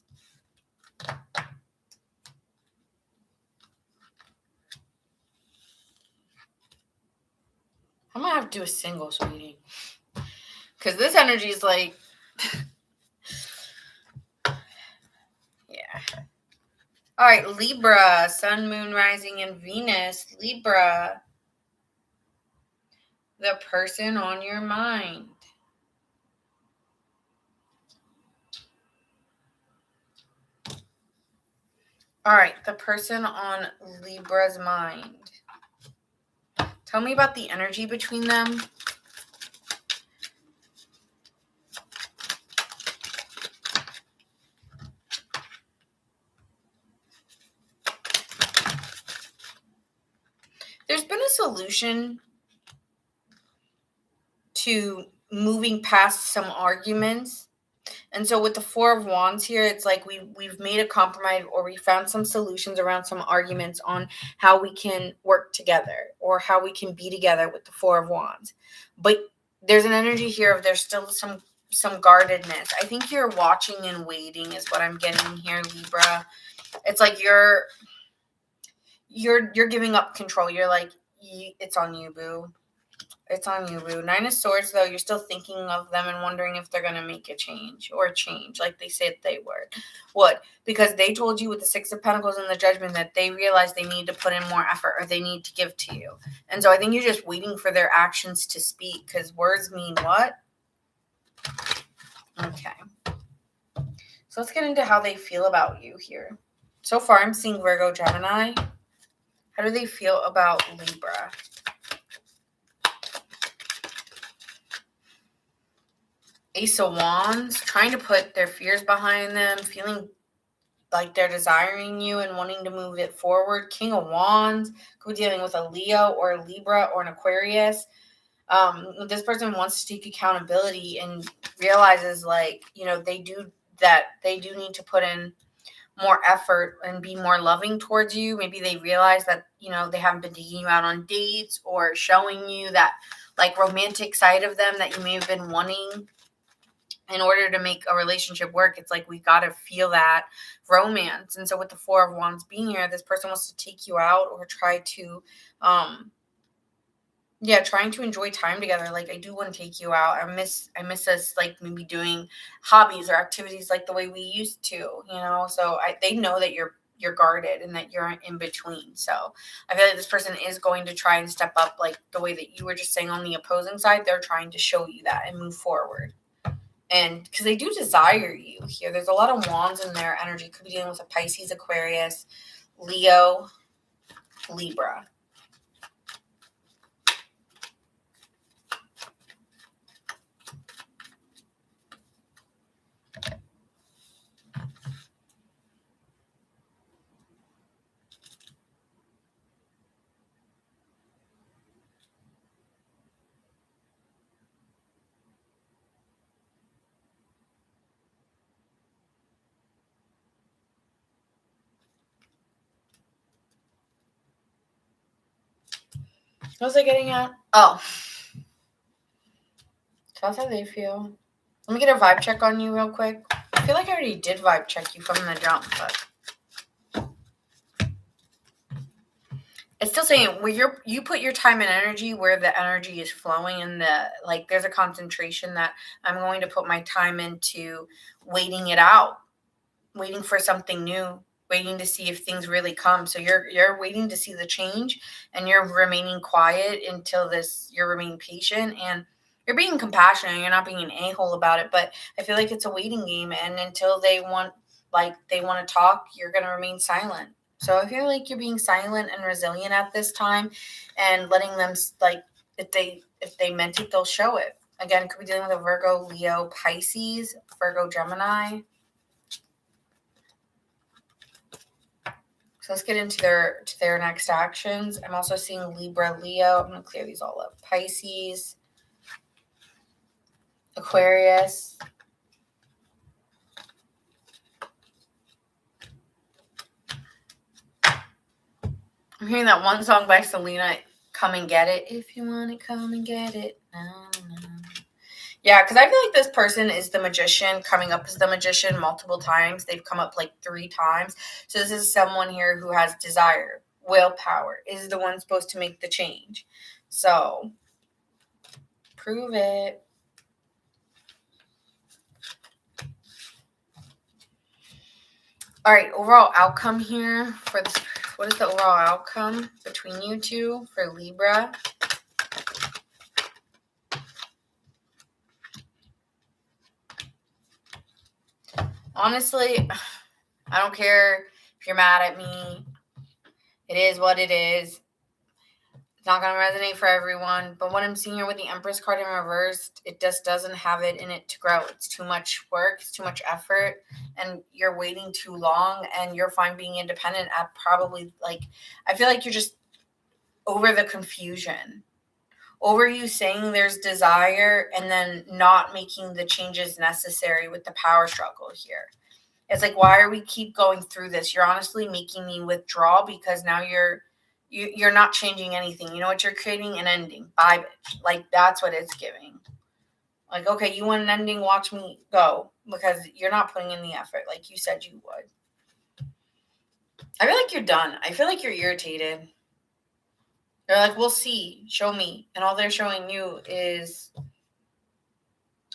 I'm going to have to do a singles reading. Because this energy is like... yeah. All right, Libra, Sun, Moon, Rising, and Venus. Libra, the person on your mind. All right, the person on Libra's mind. Tell me about the energy between them. There's been a solution to moving past some arguments. And so with the Four of Wands here, it's like we've made a compromise, or we found some solutions around some arguments on how we can work together or how we can be together with the Four of Wands. But there's an energy here of there's still some guardedness. I think you're watching and waiting is what I'm getting here, Libra. It's like you're giving up control. You're like, it's on you, boo. It's on you, boo. 9 of Swords, though, you're still thinking of them and wondering if they're going to make a change like they said they would. Because they told you with the 6 of Pentacles and the Judgment that they realize they need to put in more effort or they need to give to you. And so I think you're just waiting for their actions to speak, because words mean what? Okay. So let's get into how they feel about you here. So far, I'm seeing Virgo, Gemini. How do they feel about Libra? Ace of Wands, trying to put their fears behind them, feeling like they're desiring you and wanting to move it forward. King of Wands, could be dealing with a Leo or a Libra or an Aquarius. This person wants to take accountability and realizes they do need to put in more effort and be more loving towards you. Maybe they realize that, they haven't been taking you out on dates or showing you that like romantic side of them that you may have been wanting. In order to make a relationship work, it's like we got to feel that romance. And so with the Four of Wands being here, this person wants to take you out or try to, trying to enjoy time together. Like, I do want to take you out. I miss us, like, maybe doing hobbies or activities like the way we used to, So they know that you're guarded and that you're in between. So I feel like this person is going to try and step up, like the way that you were just saying on the opposing side. They're trying to show you that and move forward. And because they do desire you here. There's a lot of wands in their energy. Could be dealing with a Pisces, Aquarius, Leo, Libra. What was I getting at? Oh. So that's how they feel. Let me get a vibe check on you real quick. I feel like I already did vibe check you from the jump, but it's still saying where you put your time and energy where the energy is flowing, and there's a concentration that I'm going to put my time into waiting it out, waiting for something new, waiting to see if things really come. So you're waiting to see the change, and you're remaining quiet until you're remaining patient, and you're being compassionate. You're not being an a-hole about it, but I feel like it's a waiting game, and until they want to talk, you're going to remain silent. So I feel like you're being silent and resilient at this time, and letting them, if they meant it, they'll show it. Again, could be dealing with a Virgo, Leo, Pisces, Virgo, Gemini. So let's get into their next actions. I'm also seeing Libra, Leo. I'm going to clear these all up. Pisces, Aquarius, I'm hearing that one song by Selena, Come and Get It. If you want it, come and get it. No. Yeah, because I feel like this person is the magician, coming up as the magician multiple times. They've come up like 3 times. So this is someone here who has desire, willpower, is the one supposed to make the change. So prove it. All right, overall outcome here for this. What is the overall outcome between you two for Libra? Honestly, I don't care if you're mad at me. It is what it is. It's not going to resonate for everyone. But what I'm seeing here with the Empress card in reverse, it just doesn't have it in it to grow. It's too much work. It's too much effort. And you're waiting too long. And you're fine being independent at probably, I feel like you're just over the confusion. Over you saying there's desire and then not making the changes necessary with the power struggle here. It's like, why are we keep going through this? You're honestly making me withdraw because now you're not changing anything. You know what? You're creating an ending. Bye, bitch. Like, that's what it's giving. Like, okay, you want an ending? Watch me go, because you're not putting in the effort like you said you would. I feel like you're done. I feel like you're irritated. They're like, we'll see. Show me. And all they're showing you is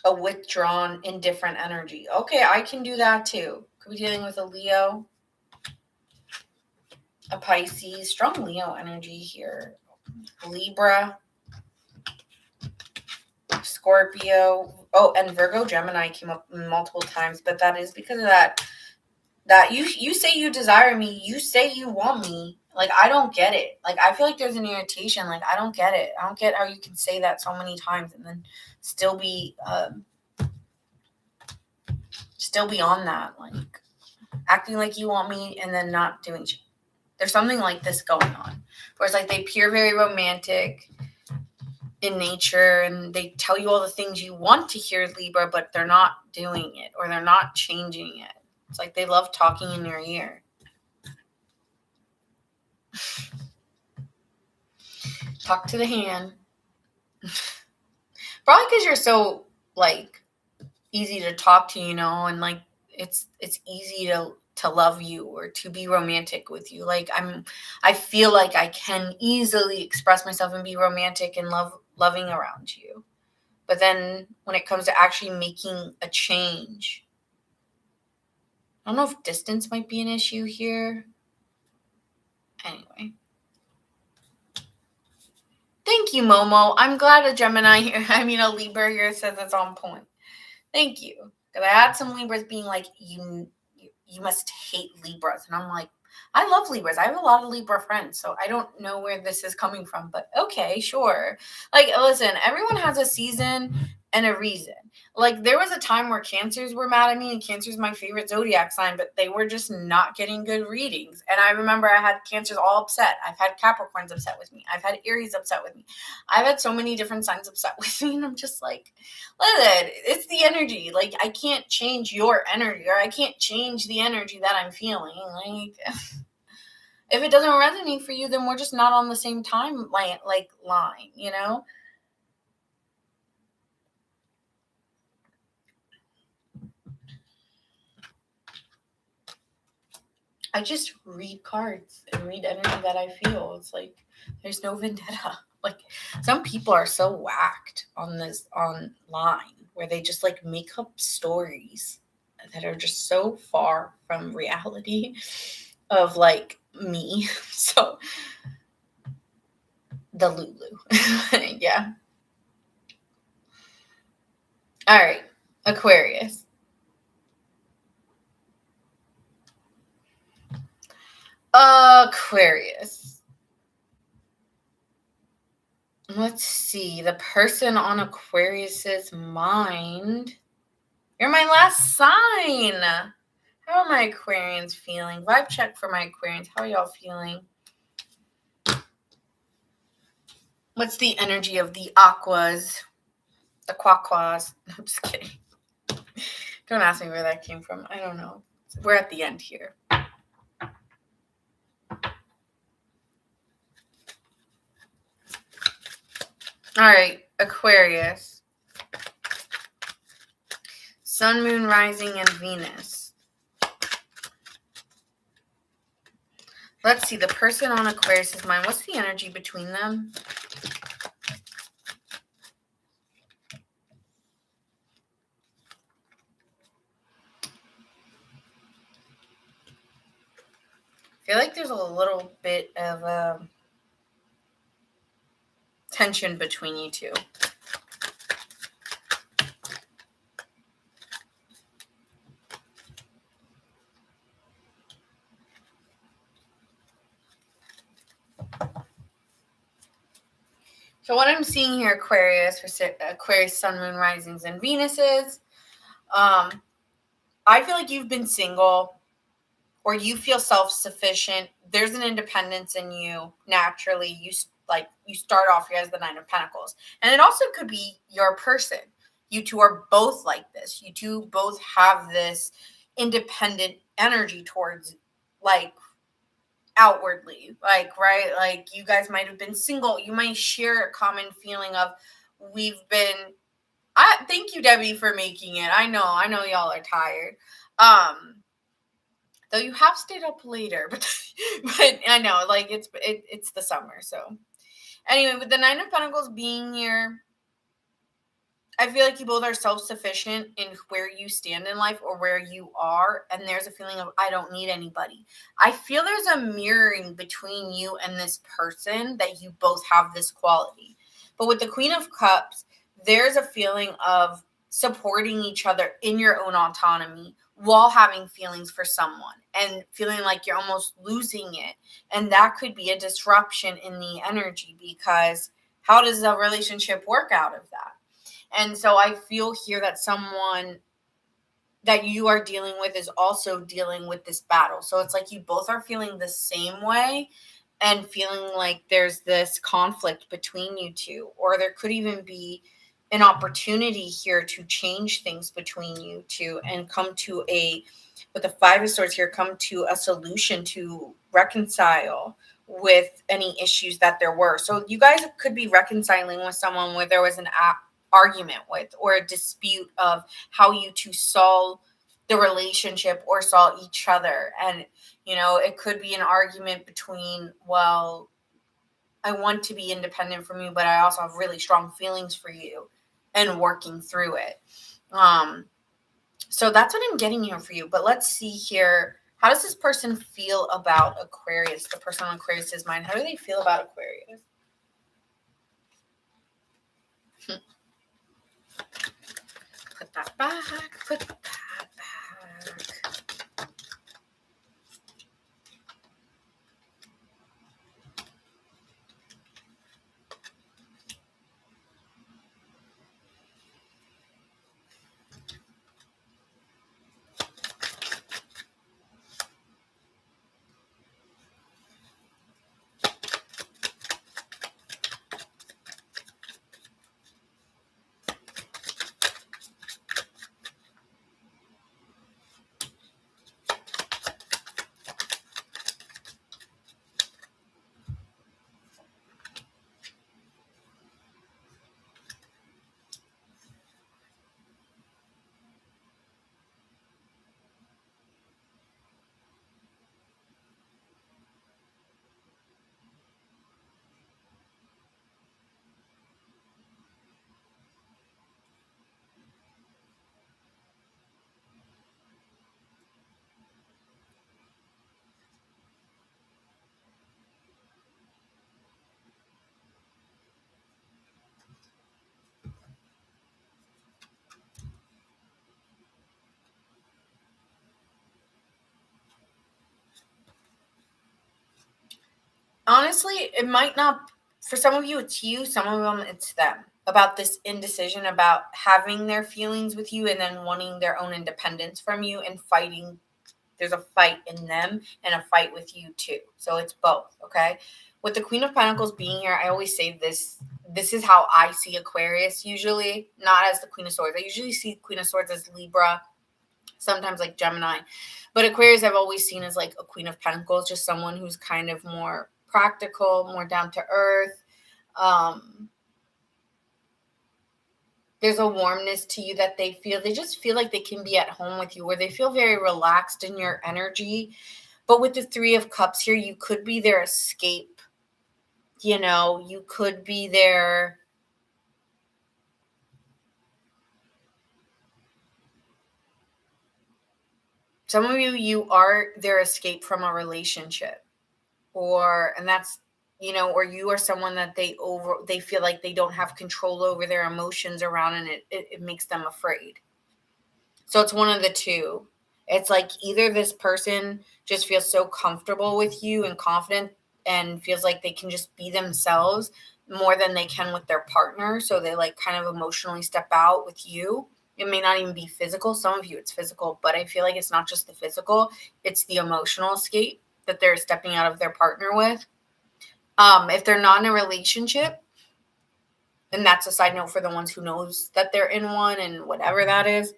a withdrawn, indifferent energy. Okay, I can do that too. Could be dealing with a Leo, a Pisces, strong Leo energy here. Libra, Scorpio. Oh, and Virgo, Gemini came up multiple times, but that is because of that you say you desire me, you say you want me. Like, I don't get it. Like, I feel like there's an irritation. Like, I don't get it. I don't get how you can say that so many times and then still be on that, like acting like you want me and then not doing shit. There's something like this going on, where it's like they appear very romantic in nature and they tell you all the things you want to hear, Libra, but they're not doing it or they're not changing it. It's like they love talking in your ear. Talk to the hand. Probably because you're so easy to talk to, and it's easy to love you or to be romantic with you. I feel like I can easily express myself and be romantic and loving around you. But then when it comes to actually making a change, I don't know if distance might be an issue here. Anyway. Thank you, Momo. I'm glad a Gemini here, a Libra here says it's on point. Thank you. Because I had some Libras being like, you must hate Libras. And I'm like, I love Libras. I have a lot of Libra friends, so I don't know where this is coming from. But okay, sure. Listen, everyone has a season and a reason. There was a time where Cancers were mad at me, and Cancer's my favorite zodiac sign, but they were just not getting good readings. And I remember I had Cancers all upset. I've had Capricorns upset with me. I've had Aries upset with me. I've had so many different signs upset with me, and I'm just like, listen, it's the energy. I can't change your energy, or I can't change the energy that I'm feeling. If it doesn't resonate for you, then we're just not on the same time line, you know? I just read cards and read energy that I feel. It's like there's no vendetta. Like some people are so whacked on this online where they just like make up stories that are just so far from reality of like me. So the Lulu. Yeah. All right. Aquarius. Aquarius. Let's see. The person on Aquarius's mind. You're my last sign. How are my Aquarians feeling? Vibe check for my Aquarians. How are y'all feeling? What's the energy of the aquas? The quaquas? I'm just kidding. Don't ask me where that came from. I don't know. We're at the end here. All right, Aquarius. Sun, Moon, Rising, and Venus. Let's see, the person on Aquarius's mind, what's the energy between them? I feel like there's a little bit of tension between you two. So what I'm seeing here, Aquarius, for Aquarius, Sun, Moon, Risings, and Venuses, I feel like you've been single or you feel self-sufficient. There's an independence in you naturally. You start off here as the Nine of Pentacles. And it also could be your person. You two are both like this. You two both have this independent energy towards like outwardly, like, right? Like you guys might have been single. You might share a common feeling of thank you, Debbie, for making it. I know y'all are tired. Though you have stayed up later, but I know, like it's the summer. So anyway, with the Nine of Pentacles being here, I feel like you both are self-sufficient in where you stand in life or where you are. And there's a feeling of, I don't need anybody. I feel there's a mirroring between you and this person that you both have this quality. But with the Queen of Cups, there's a feeling of supporting each other in your own autonomy while having feelings for someone and feeling like you're almost losing it. And that could be a disruption in the energy, because how does a relationship work out of that? And so I feel here that someone that you are dealing with is also dealing with this battle. So it's like you both are feeling the same way and feeling like there's this conflict between you two. Or there could even be an opportunity here to change things between you two and come to with the Five of Swords here, come to a solution to reconcile with any issues that there were. So you guys could be reconciling with someone where there was an argument with or a dispute of how you two saw the relationship or saw each other. And it could be an argument between, well, I want to be independent from you, but I also have really strong feelings for you, and working through it. So that's what I'm getting here for you. But let's see here, how does this person feel about Aquarius? The person on Aquarius's mind, how do they feel about Aquarius? Put that back. Put that back. honestly, it might not, for some of you, it's you, some of them, it's them. About this indecision about having their feelings with you and then wanting their own independence from you and fighting. There's a fight in them and a fight with you too. So it's both, okay? With the Queen of Pentacles being here, I always say this. This is how I see Aquarius usually, not as the Queen of Swords. I usually see Queen of Swords as Libra, sometimes like Gemini. But Aquarius I've always seen as like a Queen of Pentacles, just someone who's kind of more practical, more down to earth. There's a warmness to you that they feel. They just feel like they can be at home with you, or they feel very relaxed in your energy. But with the Three of Cups here, you could be their escape. You know, you could be their... Some of you are their escape from a relationship. And that's, you know, or you are someone that they feel like they don't have control over their emotions around, and it makes them afraid. So it's one of the two. It's like either this person just feels so comfortable with you and confident and feels like they can just be themselves more than they can with their partner. So they like kind of emotionally step out with you. It may not even be physical. Some of you it's physical, but I feel like it's not just the physical, it's the emotional escape that they're stepping out of their partner with. If they're not in a relationship, and that's a side note for the ones who knows that they're in one and whatever that is.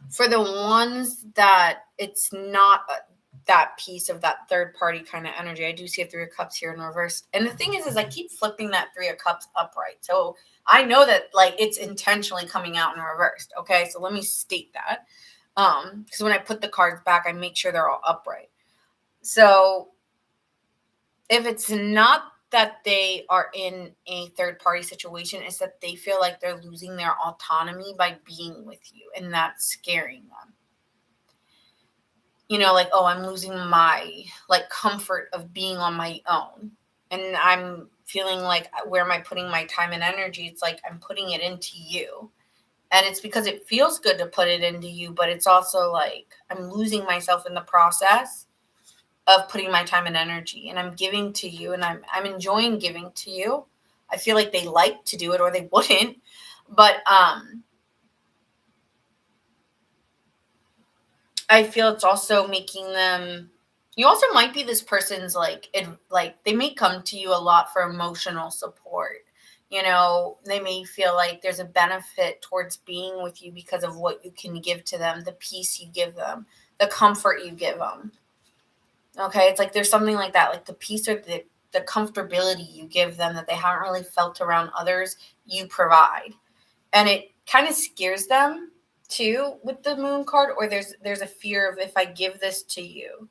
For the ones that it's not that piece of that third party kind of energy, I do see a Three of Cups here in reverse. And the thing is I keep flipping that Three of Cups upright. So I know that like it's intentionally coming out in reversed. Okay, so let me state that. Because when I put the cards back, I make sure they're all upright. So if it's not that they are in a third party situation, it's that they feel like they're losing their autonomy by being with you, and that's scaring them. You know, like, oh, I'm losing my like comfort of being on my own, and I'm feeling like, where am I putting my time and energy? It's like I'm putting it into you, and it's because it feels good to put it into you, but it's also like I'm losing myself in the process of putting my time and energy, and I'm giving to you, and I'm enjoying giving to you. I feel like they like to do it or they wouldn't, but I feel it's also making them... You also might be this person's like they may come to you a lot for emotional support. You know, they may feel like there's a benefit towards being with you because of what you can give to them, the peace you give them, the comfort you give them. Okay, it's like there's something like that, like the peace or the comfortability you give them that they haven't really felt around others, you provide. And it kind of scares them too with the Moon card, or there's a fear of, if I give this to you,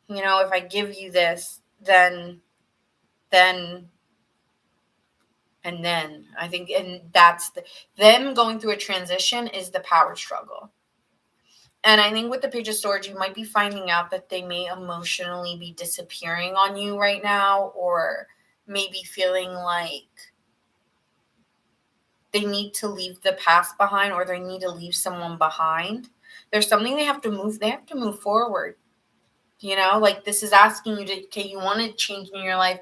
you know, if I give you this, then I think, and that's them going through a transition is the power struggle. And I think with the Page of Swords, you might be finding out that they may emotionally be disappearing on you right now, or maybe feeling like they need to leave the past behind, or they need to leave someone behind. There's something they have to move forward. You know, like this is asking you to, okay, you want to change in your life.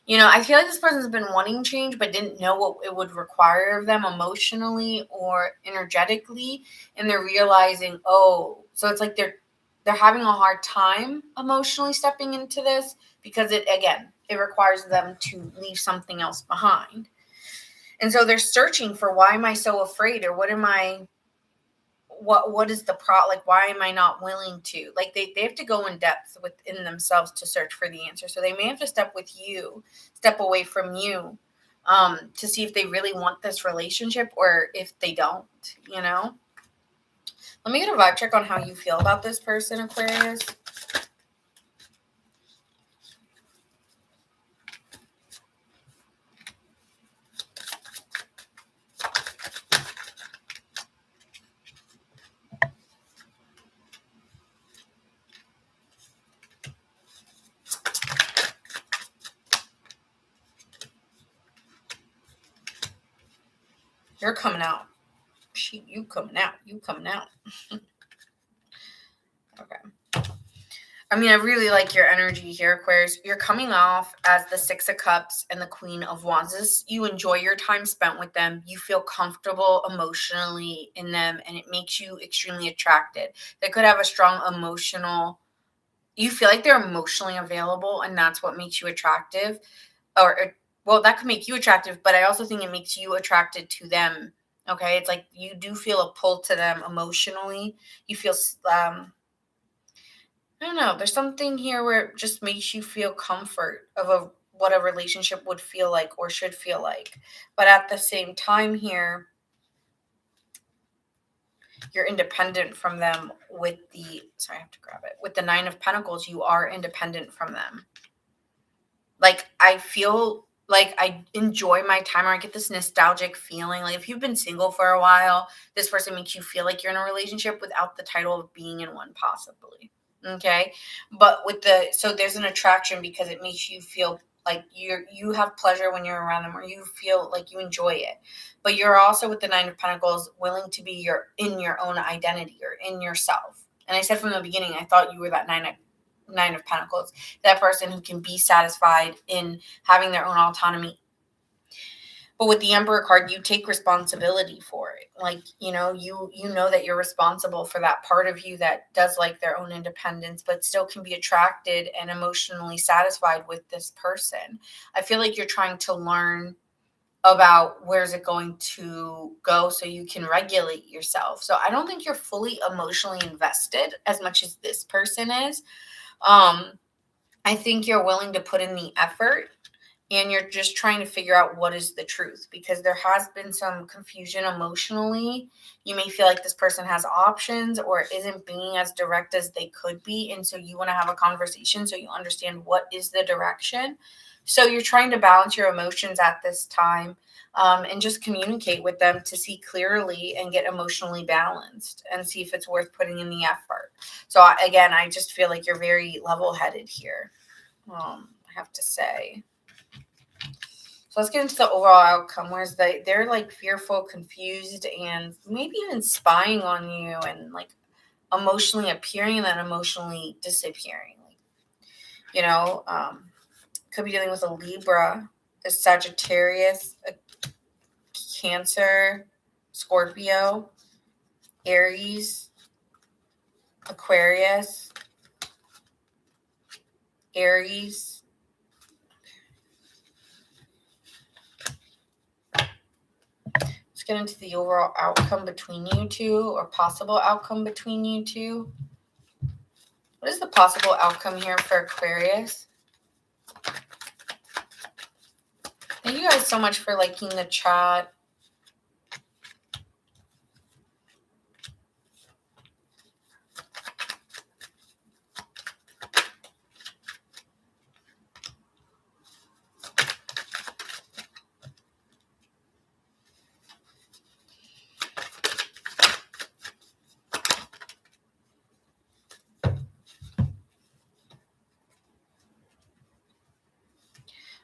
You know, I feel like this person's been wanting change, but didn't know what it would require of them emotionally or energetically. And they're realizing, oh, so it's like they're having a hard time emotionally stepping into this because it requires them to leave something else behind. And so they're searching for, why am I so afraid? Or what is the like, why am I not willing to? Like they have to go in depth within themselves to search for the answer. So they may have to step away from you, to see if they really want this relationship or if they don't, you know. Let me get a vibe check on how you feel about this person, Aquarius. You're coming out. You coming out. Okay. I mean, I really like your energy here, Aquarius. You're coming off as the Six of Cups and the Queen of Wands. You enjoy your time spent with them. You feel comfortable emotionally in them, and it makes you extremely attracted. They could have a strong emotional, you feel like they're emotionally available, and that's what makes you attractive. Well, that could make you attractive, but I also think it makes you attracted to them. Okay, it's like you do feel a pull to them emotionally. You feel I don't know. There's something here where it just makes you feel comfort of what a relationship would feel like or should feel like. But at the same time here, you're independent from them with sorry, I have to grab it. With the Nine of Pentacles, you are independent from them. Like, I feel like I enjoy my time, or I get this nostalgic feeling. Like, if you've been single for a while, this person makes you feel like you're in a relationship without the title of being in one, possibly. Okay. But so there's an attraction because it makes you feel like you have pleasure when you're around them, or you feel like you enjoy it. But you're also, with the Nine of Pentacles, willing to be in your own identity or in yourself. And I said from the beginning, I thought you were that Nine of Pentacles, that person who can be satisfied in having their own autonomy. But with the Emperor card, you take responsibility for it. Like, you know that you're responsible for that part of you that does like their own independence, but still can be attracted and emotionally satisfied with this person. I feel like you're trying to learn about where's it going to go so you can regulate yourself. So I don't think you're fully emotionally invested as much as this person is. I think you're willing to put in the effort, and you're just trying to figure out what is the truth, because there has been some confusion emotionally. You may feel like this person has options or isn't being as direct as they could be. And so you want to have a conversation so you understand what is the direction. So you're trying to balance your emotions at this time, and just communicate with them to see clearly and get emotionally balanced and see if it's worth putting in the effort. So again, I just feel like you're very level-headed here. I have to say. So let's get into the overall outcome, whereas they're like fearful, confused, and maybe even spying on you, and like emotionally appearing and then emotionally disappearing. Like, could be dealing with a Libra, a Sagittarius, a Cancer, Scorpio, Aries, Aquarius, Aries. Let's get into the overall outcome between you two, or possible outcome between you two. What is the possible outcome here for Aquarius? Thank you guys so much for liking the chat.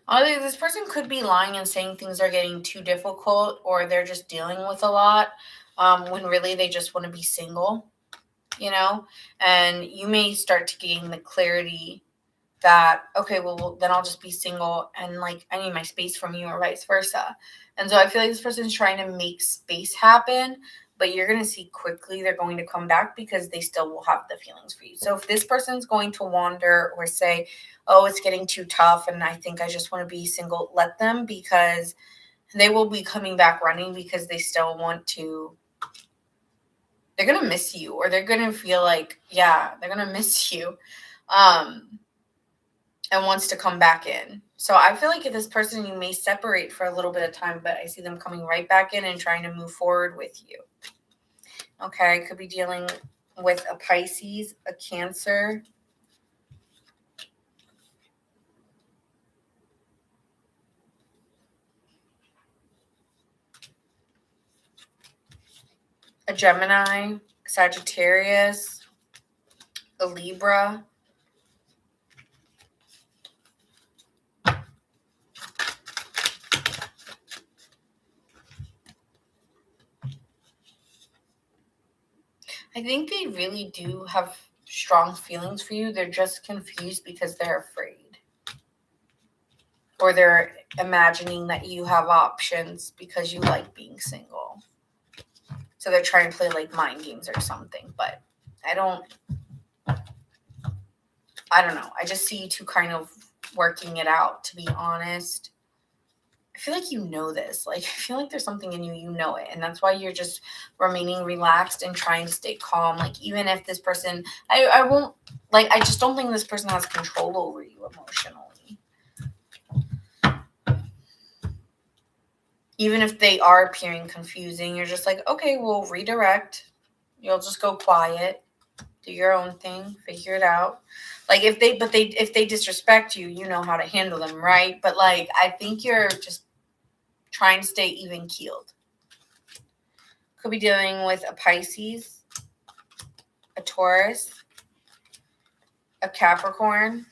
Honestly, this person could be lying and saying things are getting too difficult, or they're just dealing with a lot, when really they just want to be single, and you may start to gain the clarity that, okay, well, then I'll just be single, and like I need my space from you, or vice versa. And so I feel like this person's trying to make space happen, but you're going to see quickly they're going to come back because they still will have the feelings for you. So if this person's going to wander or say, oh, it's getting too tough and I think I just want to be single, let them, because they will be coming back running, because they still want to, they're going to miss you, or they're going to feel like, yeah, they're going to miss you. And wants to come back in. So I feel like if this person, you may separate for a little bit of time, but I see them coming right back in and trying to move forward with you. Okay, I could be dealing with a Pisces, a Cancer, a Gemini, Sagittarius, a Libra, I think they really do have strong feelings for you. They're just confused because they're afraid. Or they're imagining that you have options because you like being single. So they're trying to play like mind games or something. But I don't know. I just see you two kind of working it out, to be honest. I feel like you know this. Like, I feel like there's something in you, you know it. And that's why you're just remaining relaxed and trying to stay calm. Like, even if this person, I won't, like, I just don't think this person has control over you emotionally. Even if they are appearing confusing, you're just like, okay, we'll redirect. You'll just go quiet, do your own thing, figure it out. Like, if they disrespect you, you know how to handle them, right? But like, I think you're just trying to stay even keeled. Could be dealing with a Pisces, a Taurus, a Capricorn,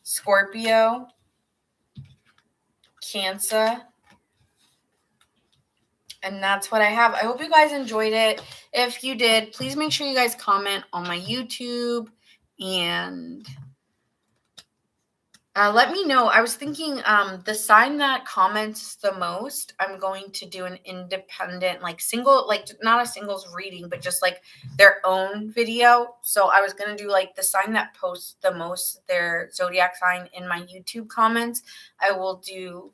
Scorpio, Cancer. And that's what I have. I hope you guys enjoyed it. If you did, please make sure you guys comment on my YouTube and let me know. I was thinking the sign that comments the most, I'm going to do an independent, like single, like not a singles reading, but just like their own video. So I was going to do like the sign that posts the most, their zodiac sign in my YouTube comments. I will do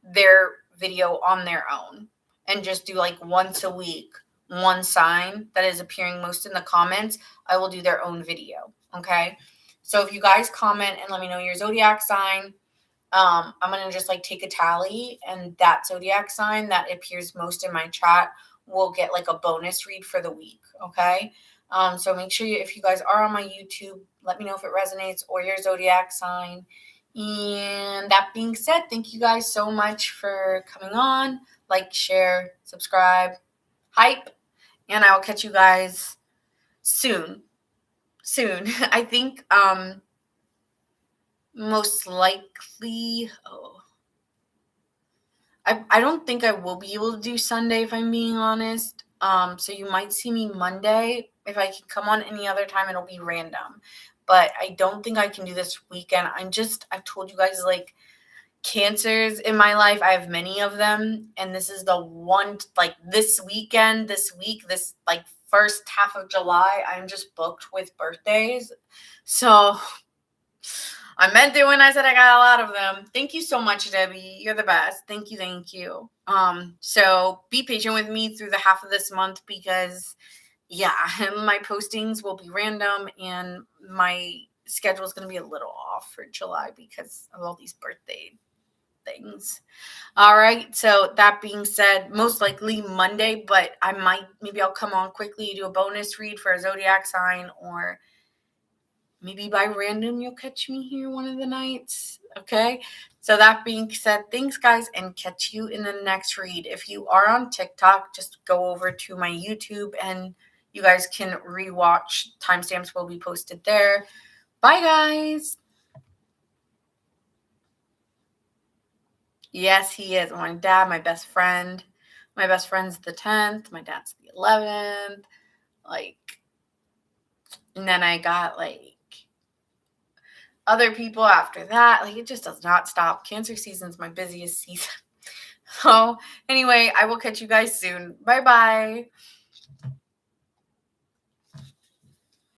their video on their own and just do like once a week, one sign that is appearing most in the comments. I will do their own video. Okay. So if you guys comment and let me know your zodiac sign, I'm going to just like take a tally, and that zodiac sign that appears most in my chat will get like a bonus read for the week. Okay. So make sure if you guys are on my YouTube, let me know if it resonates or your zodiac sign. And that being said, thank you guys so much for coming on. Like, share, subscribe, hype, and I will catch you guys soon. I think most likely, I don't think I will be able to do Sunday, if I'm being honest. So you might see me Monday. If I can come on any other time, it'll be random. But I don't think I can do this weekend. I've told you guys, like, Cancers in my life, I have many of them, and this is the one, like, this weekend, this week, this like first half of July, I'm just booked with birthdays. So I meant it when I said I got a lot of them. Thank you so much, Debbie. You're the best. Thank you. So be patient with me through the half of this month because yeah, my postings will be random and my schedule is going to be a little off for July because of all these birthday things. All right. So that being said, most likely Monday, but maybe I'll come on quickly, do a bonus read for a zodiac sign, or maybe by random you'll catch me here one of the nights. Okay. So that being said, thanks guys, and catch you in the next read. If you are on TikTok, just go over to my YouTube and you guys can rewatch. Timestamps will be posted there. Bye guys. Yes, he is my dad, my best friend. My best friend's the 10th. My dad's the 11th. Like, and then I got like other people after that. Like, it just does not stop. Cancer season's my busiest season. So anyway, I will catch you guys soon. Bye-bye.